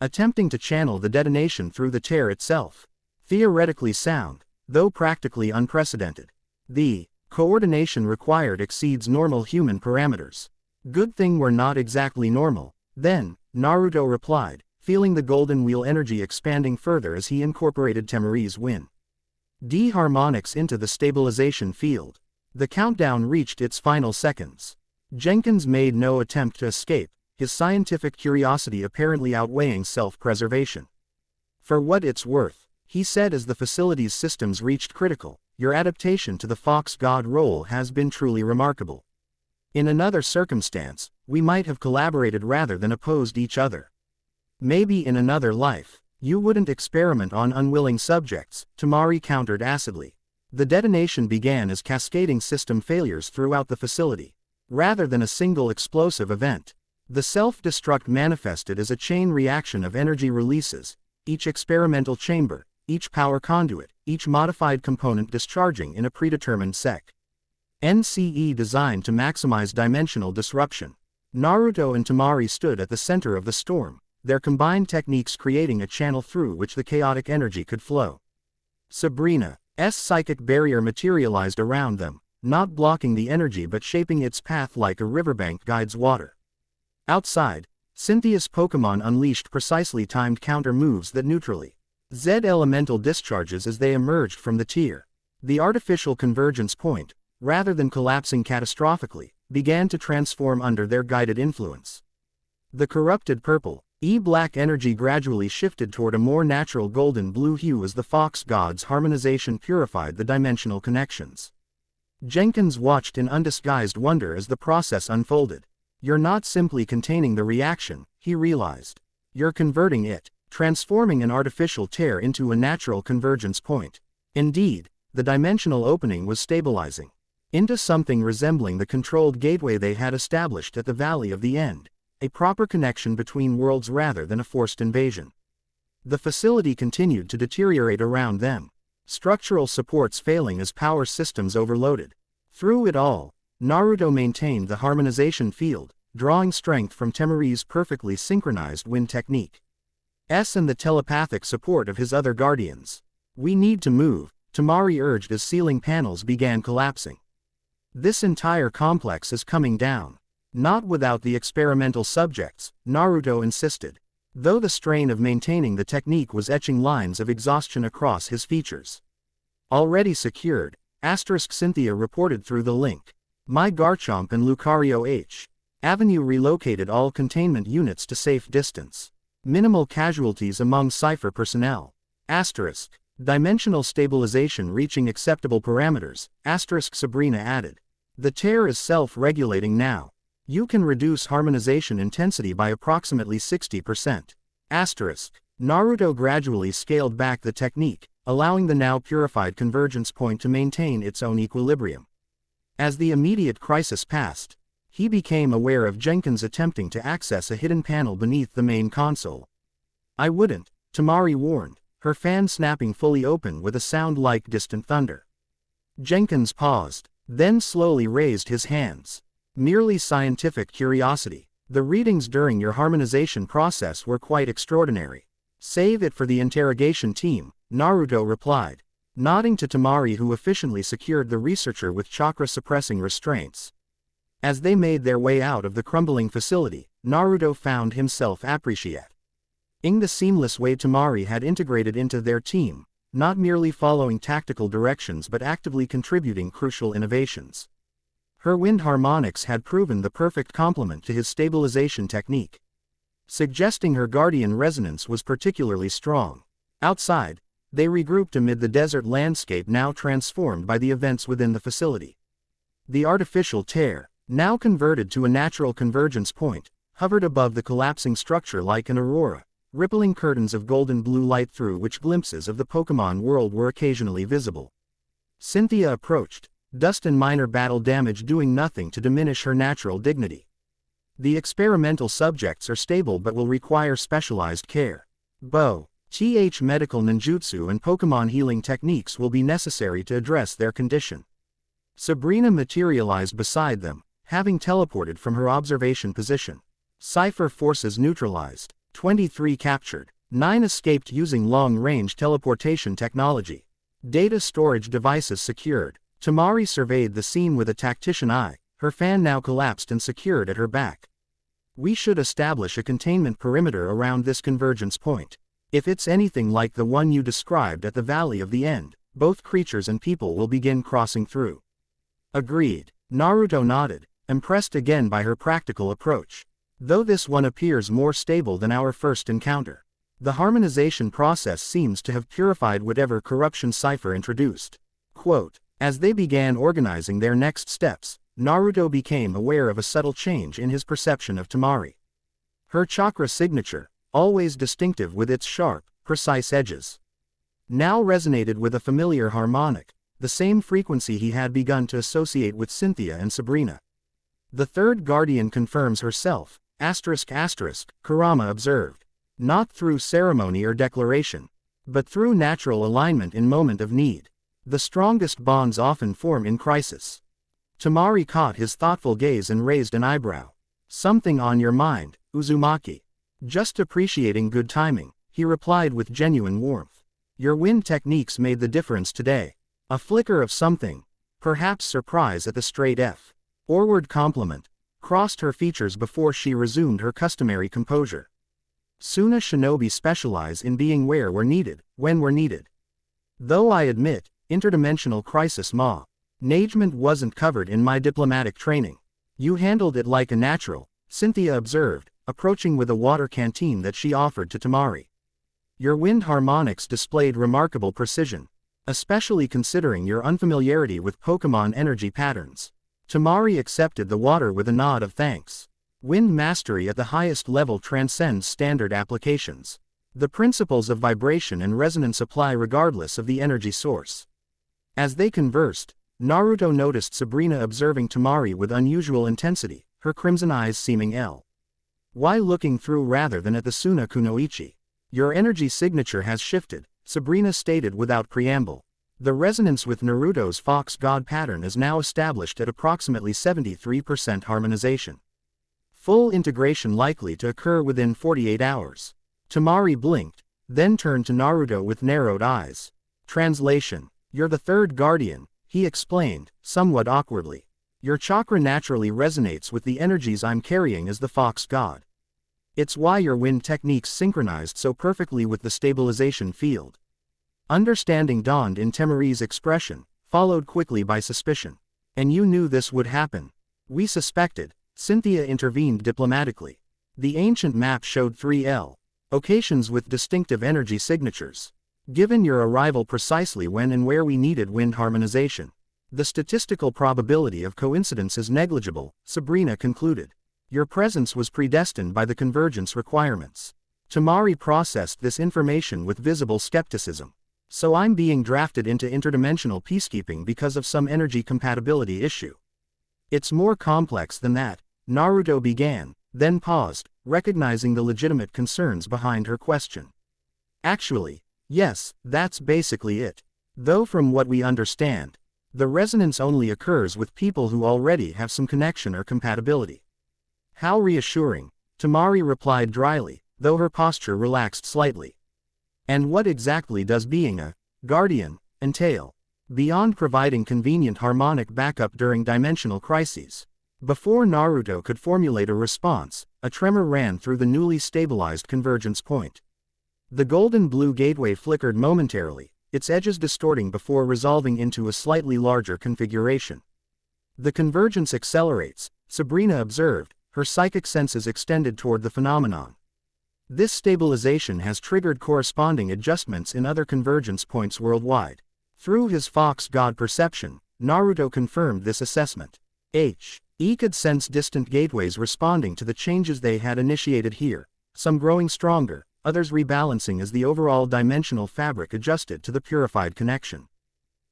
Attempting to channel the detonation through the tear itself. Theoretically sound, though practically unprecedented. The coordination required exceeds normal human parameters. Good thing we're not exactly normal, then, Naruto replied, feeling the golden wheel energy expanding further as he incorporated Temari's Win D harmonics into the stabilization field. The countdown reached its final seconds. Jenkins made no attempt to escape, his scientific curiosity apparently outweighing self-preservation. For what it's worth, he said as the facility's systems reached critical, your adaptation to the Fox God role has been truly remarkable. In another circumstance, we might have collaborated rather than opposed each other. Maybe in another life, you wouldn't experiment on unwilling subjects, Temari countered acidly. The detonation began as cascading system failures throughout the facility. Rather than a single explosive event, the self-destruct manifested as a chain reaction of energy releases, each experimental chamber, each power conduit, each modified component discharging in a predetermined NCE designed to maximize dimensional disruption. Naruto and Temari stood at the center of the storm, their combined techniques creating a channel through which the chaotic energy could flow. Sabrina's psychic barrier materialized around them, not blocking the energy but shaping its path like a riverbank guides water. Outside, Cynthia's Pokémon unleashed precisely timed counter moves that neutrally Z elemental discharges as they emerged from the tier. The artificial convergence point, rather than collapsing catastrophically, began to transform under their guided influence. The corrupted purple, black energy gradually shifted toward a more natural golden blue hue as the Fox God's harmonization purified the dimensional connections. Jenkins watched in undisguised wonder as the process unfolded. You're not simply containing the reaction, he realized. You're converting it, transforming an artificial tear into a natural convergence point. Indeed, the dimensional opening was stabilizing into something resembling the controlled gateway they had established at the Valley of the End, a proper connection between worlds rather than a forced invasion. The facility continued to deteriorate around them, structural supports failing as power systems overloaded. Through it all, Naruto maintained the harmonization field, drawing strength from Temari's perfectly synchronized wind technique. And the telepathic support of his other guardians. We need to move, Temari urged as ceiling panels began collapsing. This entire complex is coming down. Not without the experimental subjects, Naruto insisted. Though the strain of maintaining the technique was etching lines of exhaustion across his features. Already secured, Cynthia reported through the link. My Garchomp and Lucario H. Avenue relocated all containment units to safe distance. Minimal casualties among Cypher personnel. Dimensional stabilization reaching acceptable parameters, Sabrina added. The tear is self-regulating now. You can reduce harmonization intensity by approximately 60%. Naruto gradually scaled back the technique, allowing the now purified convergence point to maintain its own equilibrium. As the immediate crisis passed, he became aware of Jenkins attempting to access a hidden panel beneath the main console. I wouldn't, Temari warned, her fan snapping fully open with a sound like distant thunder. Jenkins paused, then slowly raised his hands. Merely scientific curiosity. The readings during your harmonization process were quite extraordinary. Save it for the interrogation team, Naruto replied, nodding to Temari who efficiently secured the researcher with chakra-suppressing restraints. As they made their way out of the crumbling facility, Naruto found himself appreciating the seamless way Temari had integrated into their team, not merely following tactical directions but actively contributing crucial innovations. Her wind harmonics had proven the perfect complement to his stabilization technique, suggesting her guardian resonance was particularly strong. Outside, they regrouped amid the desert landscape now transformed by the events within the facility. The artificial tear, now converted to a natural convergence point, hovered above the collapsing structure like an aurora, rippling curtains of golden blue light through which glimpses of the Pokémon world were occasionally visible. Cynthia approached, dust and minor battle damage doing nothing to diminish her natural dignity. The experimental subjects are stable but will require specialized care. Medical ninjutsu and Pokémon healing techniques will be necessary to address their condition. Sabrina materialized beside them, having teleported from her observation position. Cipher forces neutralized. 23 captured. 9 escaped using long-range teleportation technology. Data storage devices secured. Tamari surveyed the scene with a tactician eye, her fan now collapsed and secured at her back. We should establish a containment perimeter around this convergence point. If it's anything like the one you described at the Valley of the End, both creatures and people will begin crossing through. Agreed. Naruto nodded, impressed again by her practical approach. Though this one appears more stable than our first encounter. The harmonization process seems to have purified whatever corruption Cipher introduced. Quote, as they began organizing their next steps, Naruto became aware of a subtle change in his perception of Tamari. Her chakra signature, always distinctive with its sharp, precise edges, now resonated with a familiar harmonic, the same frequency he had begun to associate with Cynthia and Sabrina. The third guardian confirms herself, ***, Kurama observed. Not through ceremony or declaration, but through natural alignment in moment of need. The strongest bonds often form in crisis. Tamari caught his thoughtful gaze and raised an eyebrow. Something on your mind, Uzumaki? Just appreciating good timing, he replied with genuine warmth. Your wind techniques made the difference today. A flicker of something, perhaps surprise at the straight F. Orward compliment, crossed her features before she resumed her customary composure. Suna shinobi specialize in being where we're needed, when we're needed. Though I admit, interdimensional crisis management wasn't covered in my diplomatic training. You handled it like a natural, Cynthia observed, approaching with a water canteen that she offered to Tamari. Your wind harmonics displayed remarkable precision, especially considering your unfamiliarity with Pokémon energy patterns. Tamari accepted the water with a nod of thanks. Wind mastery at the highest level transcends standard applications. The principles of vibration and resonance apply regardless of the energy source. As they conversed, Naruto noticed Sabrina observing Tamari with unusual intensity, her crimson eyes seeming why looking through rather than at the Suna Kunoichi. Your energy signature has shifted, Sabrina stated without preamble. The resonance with Naruto's Fox God pattern is now established at approximately 73% harmonization. Full integration likely to occur within 48 hours. Tamari blinked, then turned to Naruto with narrowed eyes. Translation. You're the third guardian, he explained, somewhat awkwardly. Your chakra naturally resonates with the energies I'm carrying as the Fox God. It's why your wind techniques synchronized so perfectly with the stabilization field. Understanding dawned in Tamari's expression, followed quickly by suspicion. And you knew this would happen. We suspected, Cynthia intervened diplomatically. The ancient map showed 3 locations with distinctive energy signatures. Given your arrival precisely when and where we needed wind harmonization, the statistical probability of coincidence is negligible, Sabrina concluded. Your presence was predestined by the convergence requirements. Tamari processed this information with visible skepticism. So I'm being drafted into interdimensional peacekeeping because of some energy compatibility issue. It's more complex than that, Naruto began, then paused, recognizing the legitimate concerns behind her question. Actually, yes, that's basically it. Though from what we understand, the resonance only occurs with people who already have some connection or compatibility. How reassuring, Tamari replied dryly, though her posture relaxed slightly. And what exactly does being a guardian entail? Beyond providing convenient harmonic backup during dimensional crises. Before Naruto could formulate a response, a tremor ran through the newly stabilized convergence point. The golden-blue gateway flickered momentarily, its edges distorting before resolving into a slightly larger configuration. The convergence accelerates, Sabrina observed, her psychic senses extended toward the phenomenon. This stabilization has triggered corresponding adjustments in other convergence points worldwide. Through his Fox God perception, Naruto confirmed this assessment. He could sense distant gateways responding to the changes they had initiated here, some growing stronger, others rebalancing as the overall dimensional fabric adjusted to the purified connection.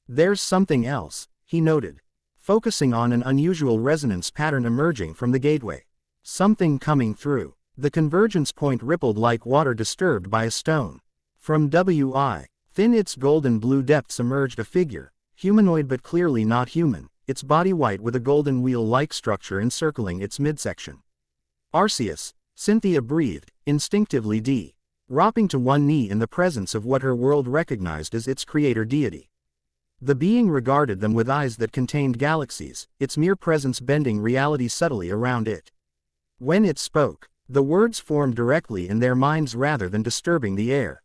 There's something else, he noted. focusing on an unusual resonance pattern emerging from the gateway. Something coming through. The convergence point rippled like water disturbed by a stone. From within its golden blue depths emerged a figure, humanoid but clearly not human, its body white with a golden wheel-like structure encircling its midsection. Arceus, Cynthia breathed, instinctively dropping to one knee in the presence of what her world recognized as its creator deity. The being regarded them with eyes that contained galaxies, its mere presence bending reality subtly around it. When it spoke, the words formed directly in their minds rather than disturbing the air.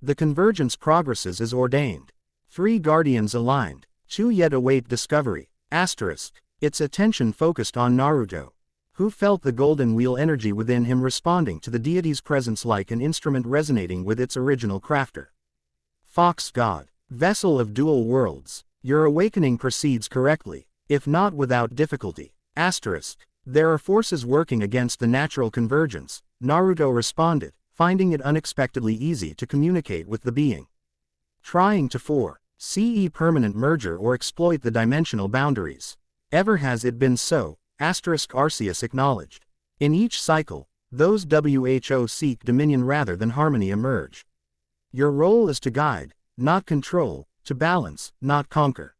The convergence progresses as ordained. 3 guardians aligned, 2 yet await discovery. Its attention focused on Naruto, who felt the golden wheel energy within him responding to the deity's presence like an instrument resonating with its original crafter. Fox God, vessel of dual worlds, your awakening proceeds correctly, if not without difficulty. There are forces working against the natural convergence, Naruto responded, finding it unexpectedly easy to communicate with the being. Trying to force permanent merger or exploit the dimensional boundaries. Ever has it been so, Arceus acknowledged. In each cycle, those who seek dominion rather than harmony emerge. Your role is to guide, not control, to balance, not conquer.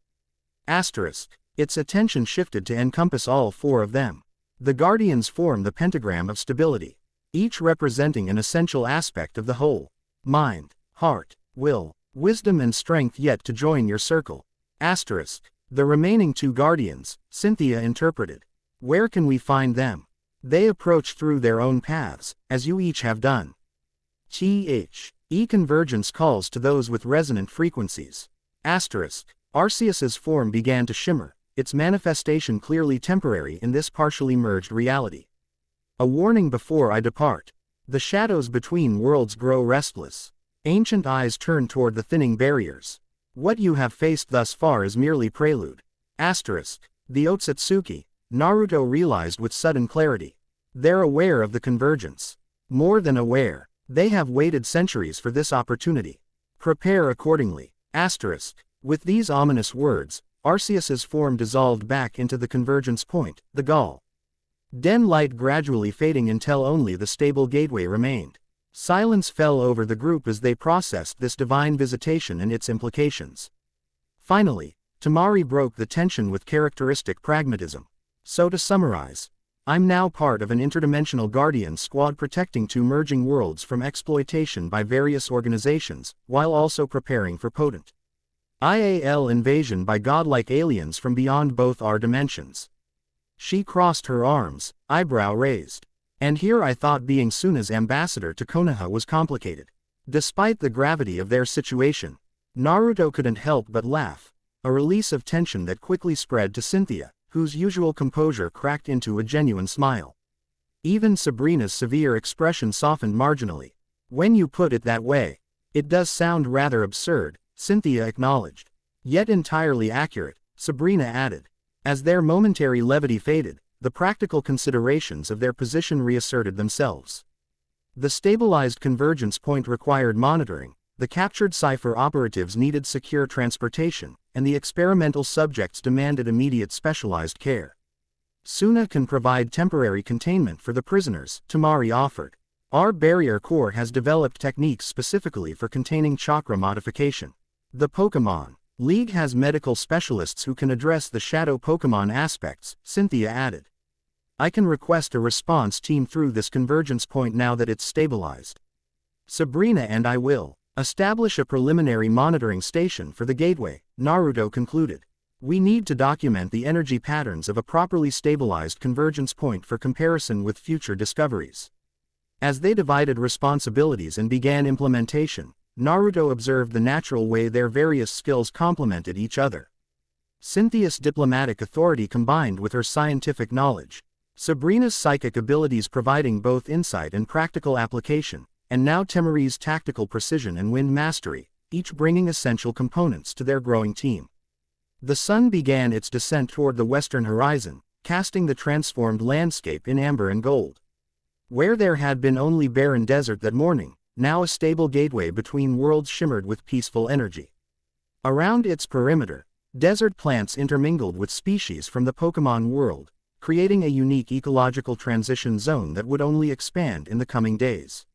Its attention shifted to encompass all 4 of them. The guardians form the pentagram of stability, each representing an essential aspect of the whole. Mind, heart, will, wisdom and strength yet to join your circle. The remaining 2 guardians, Cynthia interpreted. Where can we find them? They approach through their own paths, as you each have done. Convergence calls to those with resonant frequencies. Arceus's form began to shimmer, its manifestation clearly temporary in this partially merged reality. A warning before I depart. The shadows between worlds grow restless. Ancient eyes turn toward the thinning barriers. What you have faced thus far is merely prelude. The Otsutsuki, Naruto realized with sudden clarity. They're aware of the convergence. More than aware, they have waited centuries for this opportunity. Prepare accordingly. With these ominous words, Arceus's form dissolved back into the convergence point, the Gaul. Den light gradually fading until only the stable gateway remained. Silence fell over the group as they processed this divine visitation and its implications. Finally, Tamari broke the tension with characteristic pragmatism. So to summarize, I'm now part of an interdimensional guardian squad protecting 2 merging worlds from exploitation by various organizations, while also preparing for potent IAL invasion by godlike aliens from beyond both our dimensions. She crossed her arms, eyebrow raised. And here I thought being Suna's ambassador to Konoha was complicated. Despite the gravity of their situation, Naruto couldn't help but laugh, a release of tension that quickly spread to Cynthia, whose usual composure cracked into a genuine smile. Even Sabrina's severe expression softened marginally. When you put it that way, it does sound rather absurd, Cynthia acknowledged. Yet entirely accurate, Sabrina added. As their momentary levity faded, the practical considerations of their position reasserted themselves. The stabilized convergence point required monitoring, the captured cipher operatives needed secure transportation, and the experimental subjects demanded immediate specialized care. Suna can provide temporary containment for the prisoners, Tamari offered. Our barrier core has developed techniques specifically for containing chakra modification. The Pokémon League has medical specialists who can address the shadow Pokémon aspects, Cynthia added. I can request a response team through this convergence point now that it's stabilized. Sabrina and I will establish a preliminary monitoring station for the gateway, Naruto concluded. We need to document the energy patterns of a properly stabilized convergence point for comparison with future discoveries. As they divided responsibilities and began implementation, Naruto observed the natural way their various skills complemented each other. Cynthia's diplomatic authority combined with her scientific knowledge, Sabrina's psychic abilities providing both insight and practical application, and now Tamari's tactical precision and wind mastery, each bringing essential components to their growing team. The sun began its descent toward the western horizon, casting the transformed landscape in amber and gold. Where there had been only barren desert that morning, now a stable gateway between worlds shimmered with peaceful energy. Around its perimeter, Desert plants intermingled with species from the Pokémon world, creating a unique ecological transition zone that would only expand in the coming days.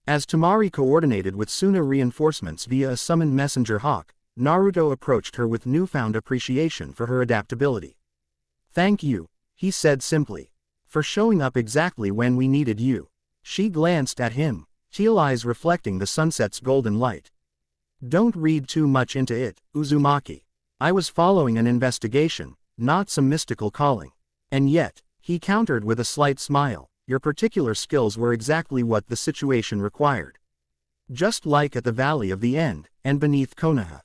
As Tamari coordinated with Suna reinforcements via a summoned messenger hawk, Naruto approached her with newfound appreciation for her adaptability. "Thank you," he said simply, "for showing up exactly when we needed you." She glanced at him, teal eyes reflecting the sunset's golden light. "Don't read too much into it, Uzumaki. I was following an investigation, not some mystical calling. And yet," he countered with a slight smile, "your particular skills were exactly what the situation required. Just like at the Valley of the End, and beneath Konoha.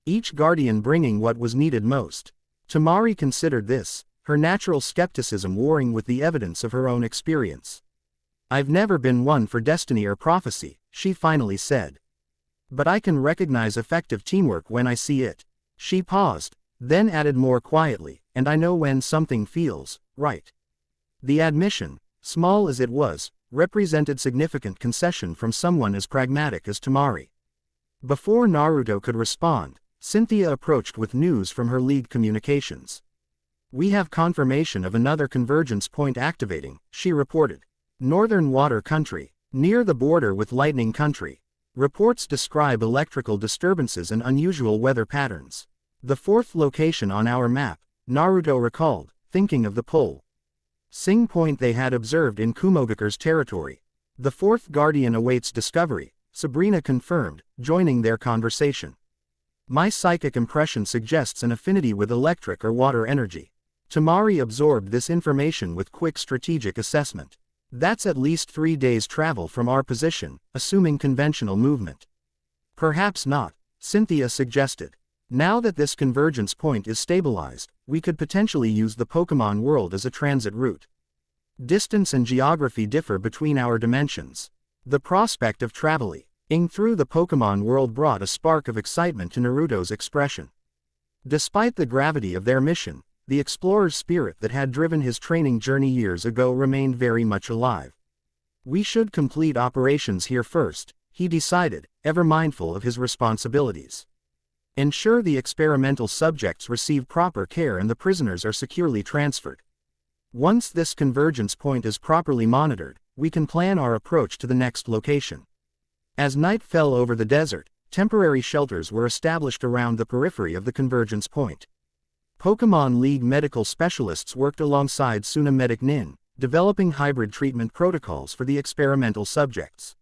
Each guardian bringing what was needed most." Tamari considered this, her natural skepticism warring with the evidence of her own experience. "I've never been one for destiny or prophecy," she finally said. "But I can recognize effective teamwork when I see it." She paused, then added more quietly, "And I know when something feels right." The admission, small as it was, represented significant concession from someone as pragmatic as Tamari. Before Naruto could respond, Cynthia approached with news from her league communications. "We have confirmation of another convergence point activating," she reported. "Northern Water Country, near the border with Lightning Country. Reports describe electrical disturbances and unusual weather patterns." The fourth location on our map, Naruto recalled, thinking of the pole Sing point they had observed in Kumogakure's territory. "The fourth guardian awaits discovery," Sabrina confirmed, joining their conversation. "My psychic impression suggests an affinity with electric or water energy." Tamari absorbed this information with quick strategic assessment. "That's at least 3 days' travel from our position, assuming conventional movement." "Perhaps not," Cynthia suggested. "Now that this convergence point is stabilized, we could potentially use the Pokémon world as a transit route. Distance and geography differ between our dimensions. The prospect of traveling through the Pokémon world brought a spark of excitement to Naruto's expression. Despite the gravity of their mission, the explorer's spirit that had driven his training journey years ago remained very much alive. "We should complete operations here first," he decided, ever mindful of his responsibilities. "Ensure the experimental subjects receive proper care and the prisoners are securely transferred. Once this convergence point is properly monitored, we can plan our approach to the next location." As night fell over the desert, temporary shelters were established around the periphery of the convergence point. Pokémon League medical specialists worked alongside Suna Medic Nin, developing hybrid treatment protocols for the experimental subjects.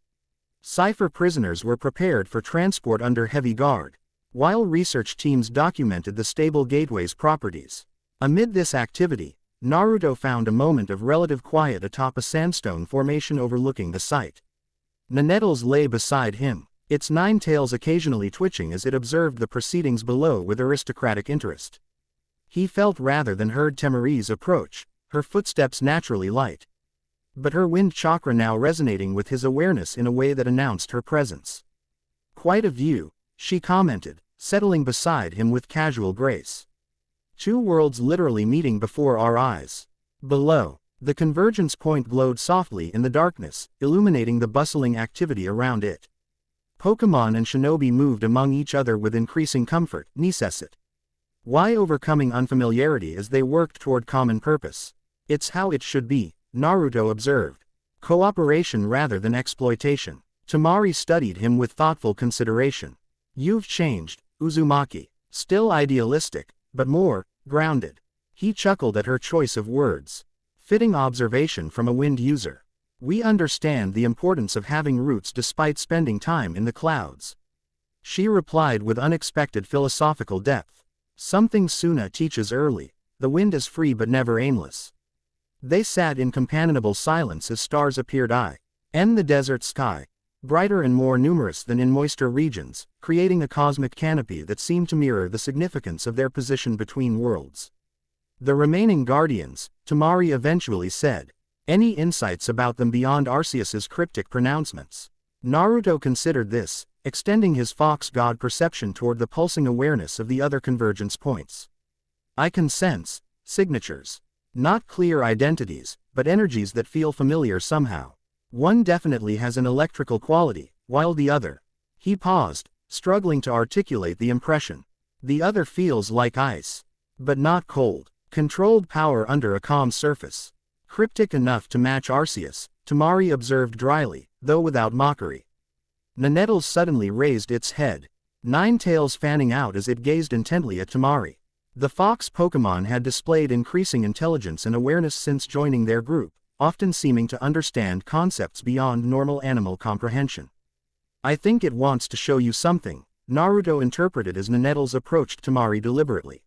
Cypher prisoners were prepared for transport under heavy guard, while research teams documented the stable gateway's properties. Amid this activity, Naruto found a moment of relative quiet atop a sandstone formation overlooking the site. Nettles lay beside him, its 9 tails occasionally twitching as it observed the proceedings below with aristocratic interest. He felt rather than heard Tamari's approach, her footsteps naturally light. But her wind chakra now resonating with his awareness in a way that announced her presence. "Quite a view," she commented, settling beside him with casual grace. "Two worlds literally meeting before our eyes." Below, the convergence point glowed softly in the darkness, illuminating the bustling activity around it. Pokémon and Shinobi moved among each other with increasing comfort, necessite. Why overcoming unfamiliarity as they worked toward common purpose? "It's how it should be," Naruto observed. "Cooperation rather than exploitation." Tamari studied him with thoughtful consideration. "You've changed, Uzumaki. Still idealistic, but more grounded." He chuckled at her choice of words. Fitting observation from a wind user. "We understand the importance of having roots despite spending time in the clouds." She replied with unexpected philosophical depth. "Something Suna teaches early. The wind is free but never aimless." They sat in companionable silence as stars appeared in the desert sky, brighter and more numerous than in moister regions, creating a cosmic canopy that seemed to mirror the significance of their position between worlds. "The remaining guardians," Tamari eventually said. "Any insights about them beyond Arceus's cryptic pronouncements?" Naruto considered this, extending his fox god perception toward the pulsing awareness of the other convergence points. "I can sense signatures. Not clear identities, but energies that feel familiar somehow. One definitely has an electrical quality, while the other..." He paused, struggling to articulate the impression. The other feels like ice. But not cold. Controlled power under a calm surface. Cryptic enough to match Arceus, Tamari observed dryly, though without mockery. Nanettles suddenly raised its head, 9 tails fanning out as it gazed intently at Tamari. The fox Pokémon had displayed increasing intelligence and awareness since joining their group, often seeming to understand concepts beyond normal animal comprehension. I think it wants to show you something, Naruto interpreted as Nanettles approached Tamari deliberately.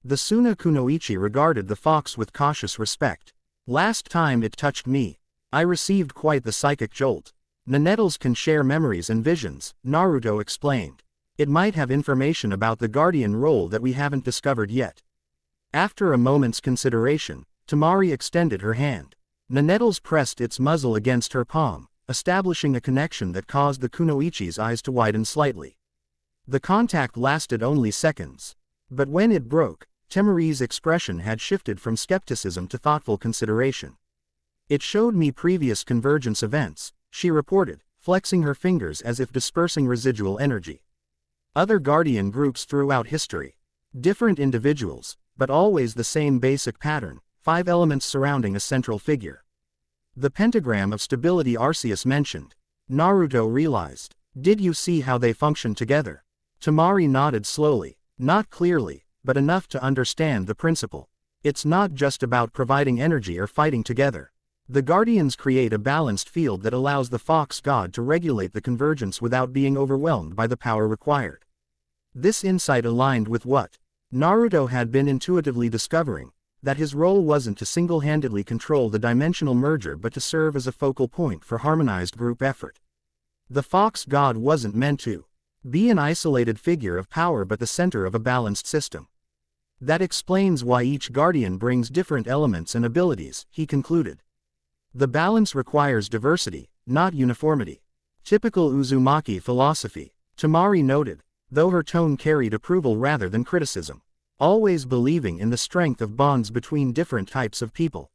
The Suna Kunoichi regarded the fox with cautious respect. Last time it touched me, I received quite the psychic jolt. Nanettles can share memories and visions, Naruto explained. It might have information about the guardian role that we haven't discovered yet. After a moment's consideration, Tamari extended her hand. Nanettles pressed its muzzle against her palm, establishing a connection that caused the Kunoichi's eyes to widen slightly. The contact lasted only seconds. But when it broke, Tamari's expression had shifted from skepticism to thoughtful consideration. It showed me previous convergence events, she reported, flexing her fingers as if dispersing residual energy. Other guardian groups throughout history. Different individuals, but always the same basic pattern, 5 elements surrounding a central figure. The pentagram of stability Arceus mentioned. Naruto realized. Did you see how they function together? Tamari nodded slowly, not clearly, but enough to understand the principle. It's not just about providing energy or fighting together. The guardians create a balanced field that allows the fox god to regulate the convergence without being overwhelmed by the power required. This insight aligned with what Naruto had been intuitively discovering, that his role wasn't to single-handedly control the dimensional merger but to serve as a focal point for harmonized group effort. The fox god wasn't meant to be an isolated figure of power but the center of a balanced system. That explains why each guardian brings different elements and abilities, he concluded. The balance requires diversity, not uniformity. Typical Uzumaki philosophy, Tamari noted, though her tone carried approval rather than criticism. Always believing in the strength of bonds between different types of people.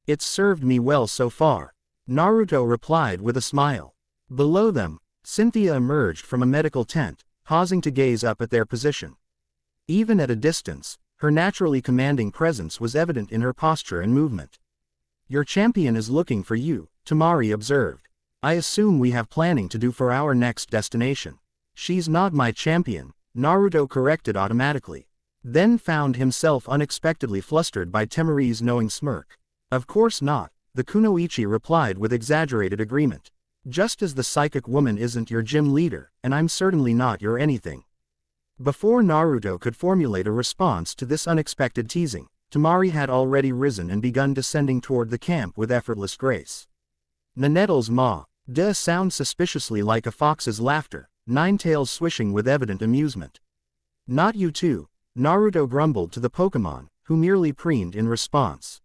It's served me well so far, Naruto replied with a smile. Below them, Cynthia emerged from a medical tent, pausing to gaze up at their position. Even at a distance, her naturally commanding presence was evident in her posture and movement. Your champion is looking for you, Tamari observed. I assume we have planning to do for our next destination. She's not my champion, Naruto corrected automatically. Then found himself unexpectedly flustered by Tamari's knowing smirk. Of course not, the Kunoichi replied with exaggerated agreement. Just as the psychic woman isn't your gym leader, and I'm certainly not your anything. Before Naruto could formulate a response to this unexpected teasing, Tamari had already risen and begun descending toward the camp with effortless grace. Nanettles maw, sound suspiciously like a fox's laughter, 9 tails swishing with evident amusement. Not you too, Naruto grumbled to the Pokémon, who merely preened in response.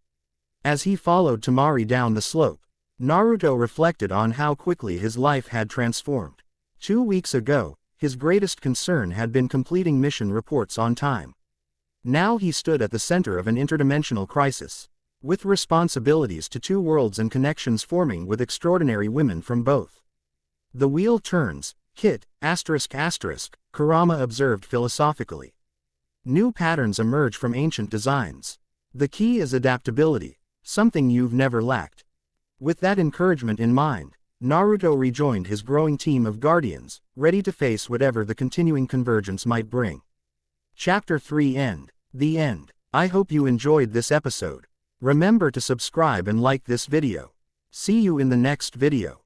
As he followed Tamari down the slope, Naruto reflected on how quickly his life had transformed. 2 weeks ago, his greatest concern had been completing mission reports on time. Now he stood at the center of an interdimensional crisis, with responsibilities to 2 worlds and connections forming with extraordinary women from both. The wheel turns, Kit, Kurama observed philosophically. New patterns emerge from ancient designs. The key is adaptability, something you've never lacked. With that encouragement in mind, Naruto rejoined his growing team of guardians, ready to face whatever the continuing convergence might bring. Chapter 3 End. The end. I hope you enjoyed this episode. Remember to subscribe and like this video. See you in the next video.